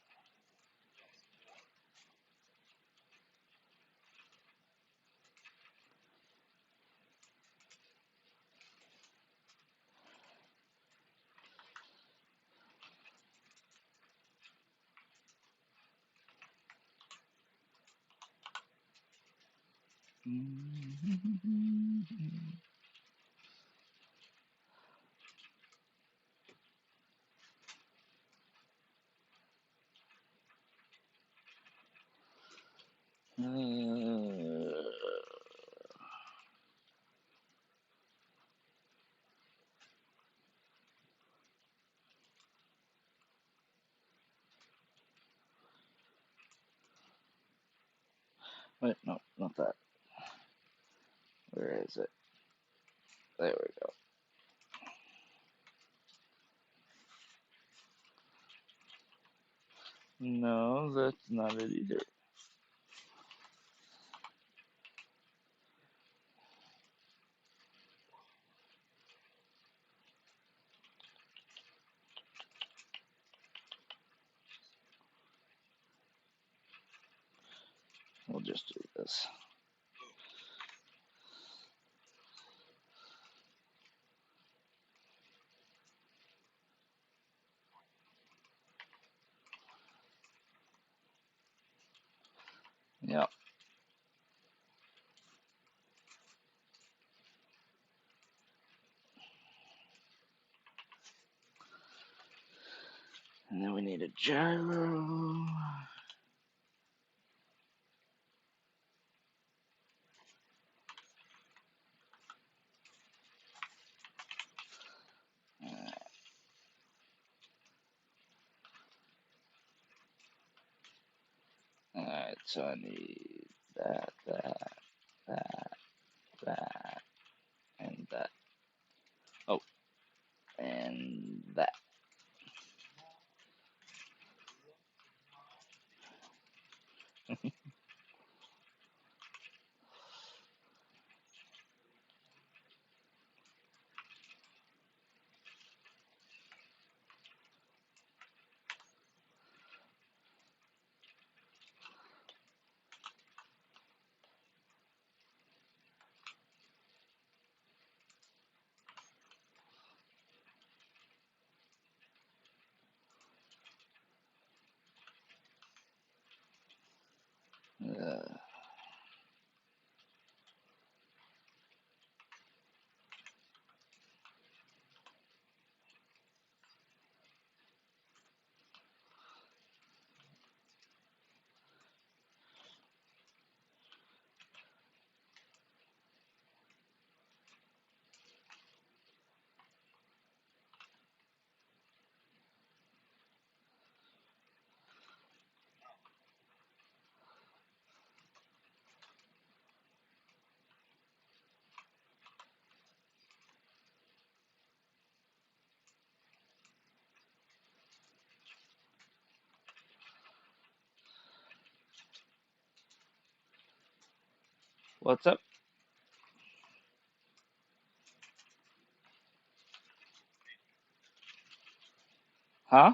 Wait, no, not that. Where is it? There we go. No, that's not it either. We'll just do this. Yep. And then we need a gyro. Alright, so I need that, that, that, and that. Oh, and that. Uh, What's up? Huh?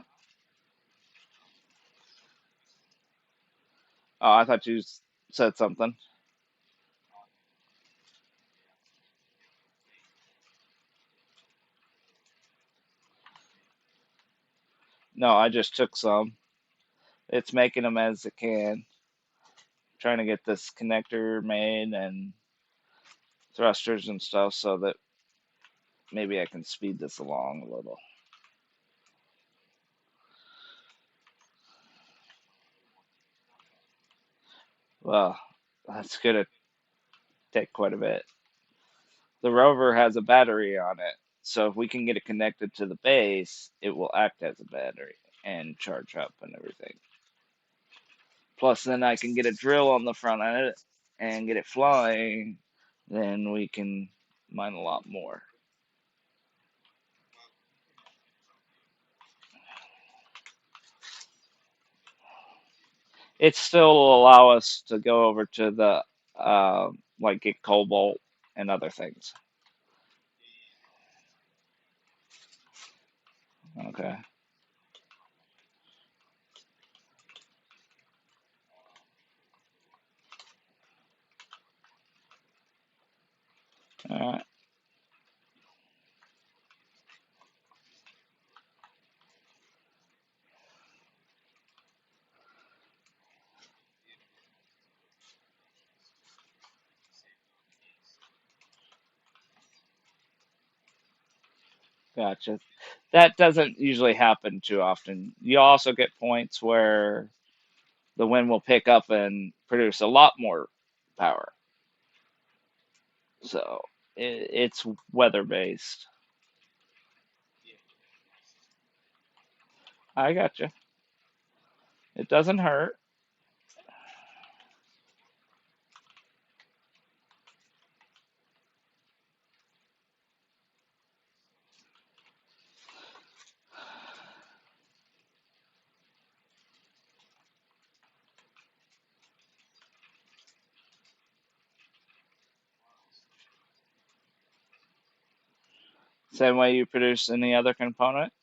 Oh, I thought you said something. No, I just took some. It's making them as it can. Trying to get this connector made and thrusters and stuff so that maybe I can speed this along a little. Well, that's gonna take quite a bit. The rover has a battery on it, so if we can get it connected to the base, it will act as a battery and charge up and everything. Plus, then I can get a drill on the front of it and get it flying. Then we can mine a lot more. It still will allow us to go over to the like get cobalt and other things. Okay. All right. Gotcha. That doesn't usually happen too often. You also get points where the wind will pick up and produce a lot more power. So it's weather based. I gotcha. It doesn't hurt. Same way you produce any other component.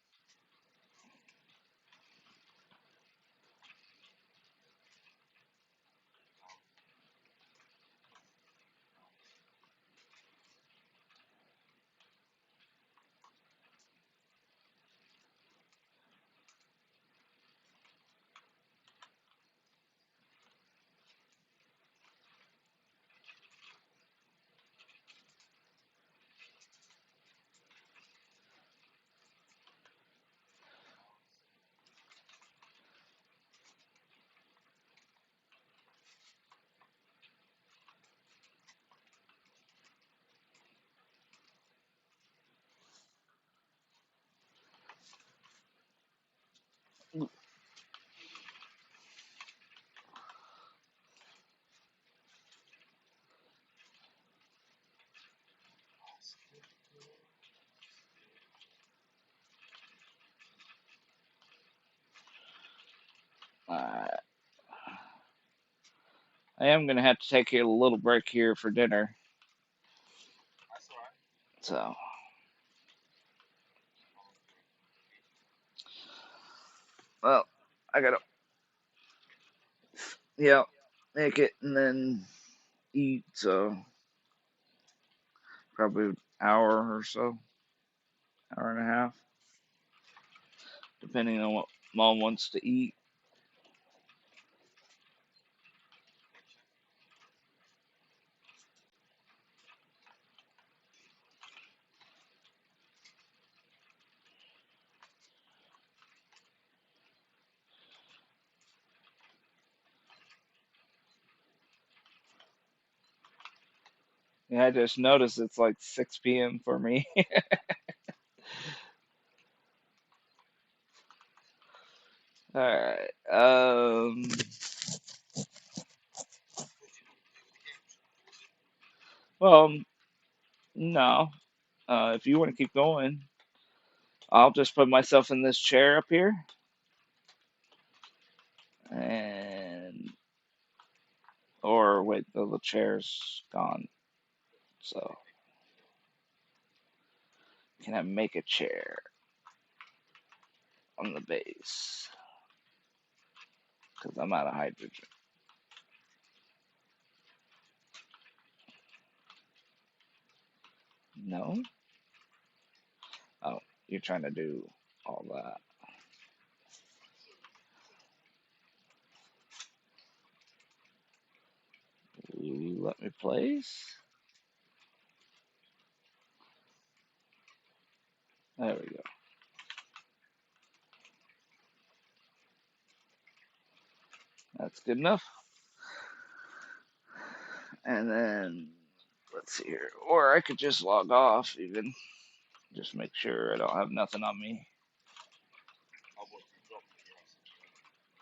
Uh, I am gonna have to take a little break here for dinner. So, well, I gotta, yeah, make it and then eat. So probably an hour or so, hour and a half, depending on what mom wants to eat. Yeah, I just noticed it's like 6 p.m. for me. All right. Well, no. If you want to keep going, I'll just put myself in this chair up here, and Or wait, the little chair's gone. So can I make a chair on the base? Because I'm out of hydrogen. No? Oh, you're trying to do all that. Let me place. There we go. That's good enough. And then let's see here. Or I could just log off even. Just make sure I don't have nothing on me.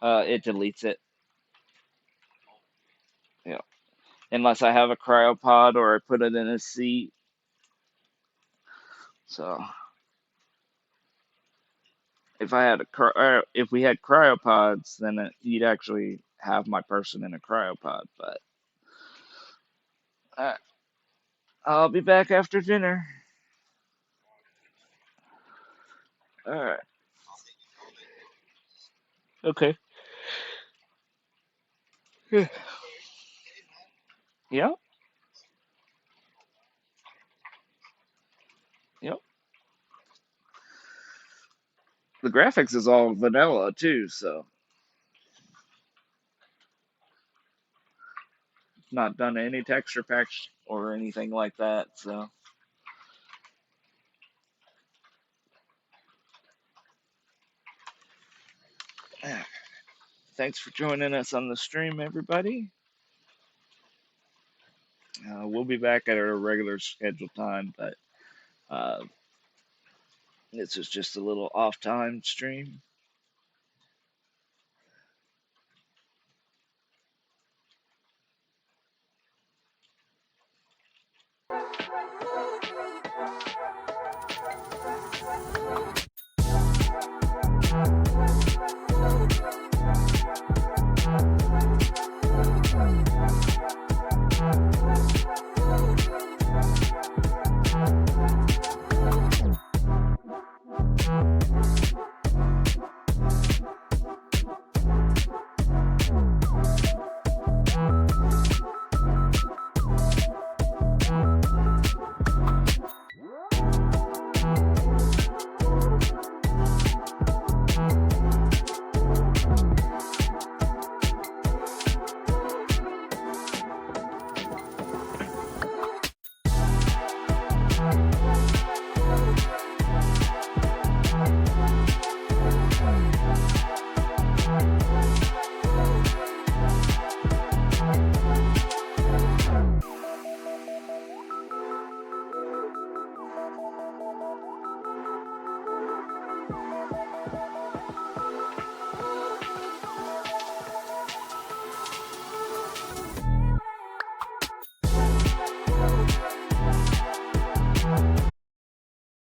It deletes it. Yeah. Unless I have a cryopod or I put it in a seat. So if I had if we had cryopods, then you'd actually have my person in a cryopod. But uh, I'll be back after dinner. All right. Okay. Yep. Yep. The graphics is all vanilla too, so not done any texture packs or anything like that. So thanks for joining us on the stream, everybody. We'll be back at our regular scheduled time, but uh, this is just a little off time stream.